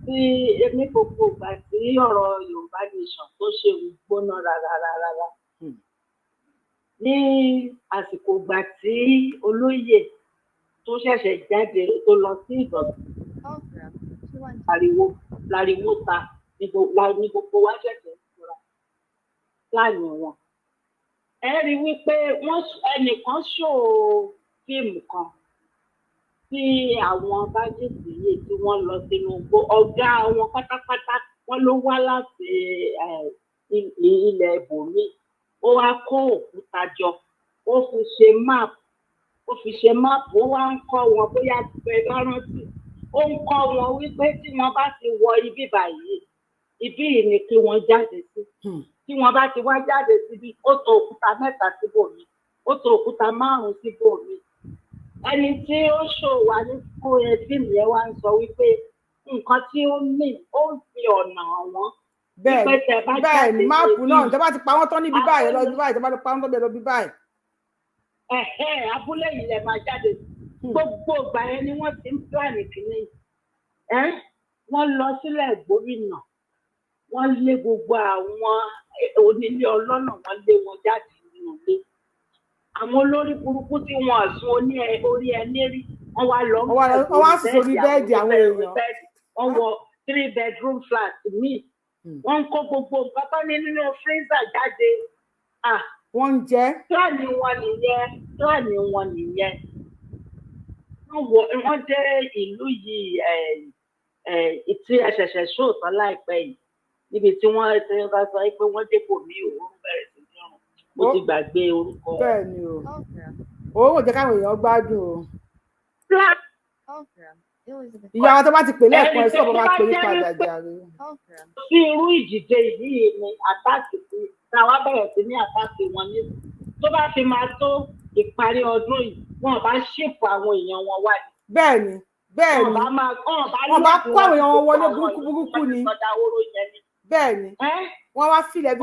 tí èmi gbogbo ìgbà tí ọ̀rọ̀ Yorùbá nation tó ṣe gbóná rárá. Ní àsìkò ìgbà tí olóyè tó ṣẹ̀ṣẹ̀ jáde tó lọ sí Ìbàdàn láriwo ta ní gbogbo wa ṣẹ̀ṣẹ̀ ìfura láàyè wọn. Ẹ rí wípé ẹnìkan ṣó fíìmù kan tí àwọn bájẹ́tì yìí tí wọ́n lọ sínú igbó ọ̀gá wọn pátápátá wọ́n ló wá láti ilẹ̀ ibòmíì ó wá kó òkúta jọ ó fi ṣe máàpù ó wá ń kọ́ wọn bóyá pẹ́ lọ́rántí ó ń kọ́ wọn wípé tí wọ́n bá ti wọ ibi báyìí ibí yìí ni kí wọ́n jáde sí tí wọ́n bá ti wá jáde síbi ó tò òkúta mẹ́ta síbòmíì ó ó tó òkúta 5 síbò mi ẹni tí ó ṣò wá ní fún fíìmù yẹn wá ń sọ wípé nǹkan tí ó mì ó ń fi ọ̀nà wọn. bẹ́ẹ̀ ni máàpù náà tẹ́ bá ti pa wọ́n tán níbi báyìí lọ bí báyìí tẹ́ bá ti pa wọ́n tán bẹ́ẹ̀ lọ bí báyìí. Abúlé yìí lè máa jáde gbogbo ìgbà yẹn ni wọ́n ti ń pílánì kìíní wọ́n lọ sílẹ̀ gómìnà wọ́n lé gbogbo àwọn onílé ọlọ́nà wọ́n lé wọn jáde nínú ilé àwọn olórí burúkú tí wọ́n sùn orí ẹni rí wọ́n wá lọ wọ́n wá sùn sórí bẹ́ẹ̀dì àwọn èèyàn wọ́n wọ 3 bedroom flat míì wọ́n ń kó gbogbo nǹkan tó ní nínú freezer jáde wọ́n ń jẹ. pílánì wọn nìyẹn wọ́n dé ìlú yìí tí ẹ̀ṣẹ̀ṣẹ̀ ṣòótọ́ láìpẹ́ yìí níbi tí wọ́n ti bá sọ pé wọ́n dépò mí òun bẹ̀rẹ̀ sí ní ọ̀run mo ti gbàgbé orúkọ. bẹ́ẹ̀ ni o òun ò jẹ́ káwọn èèyàn gbádùn o. ìyá wa tó bá ti pè lẹ́ẹ̀kan ẹ̀ sọ̀rọ̀ máa pè ní padà jàre. sí irú ìdíje yìí ni àtàkì tí táwa bẹ̀rẹ̀ sí ní àtàkì wọn ní tó bá fi máa tó ìparí ọdún yìí wọn bá ṣèpò àwọn èèyàn wọn wá. bẹ́ẹ̀ ni wọ́n bá kó àwọn èèyàn wọn wọlé burúkú ni bẹ́ẹ̀ ni wọ́n wá sílẹ̀ bí.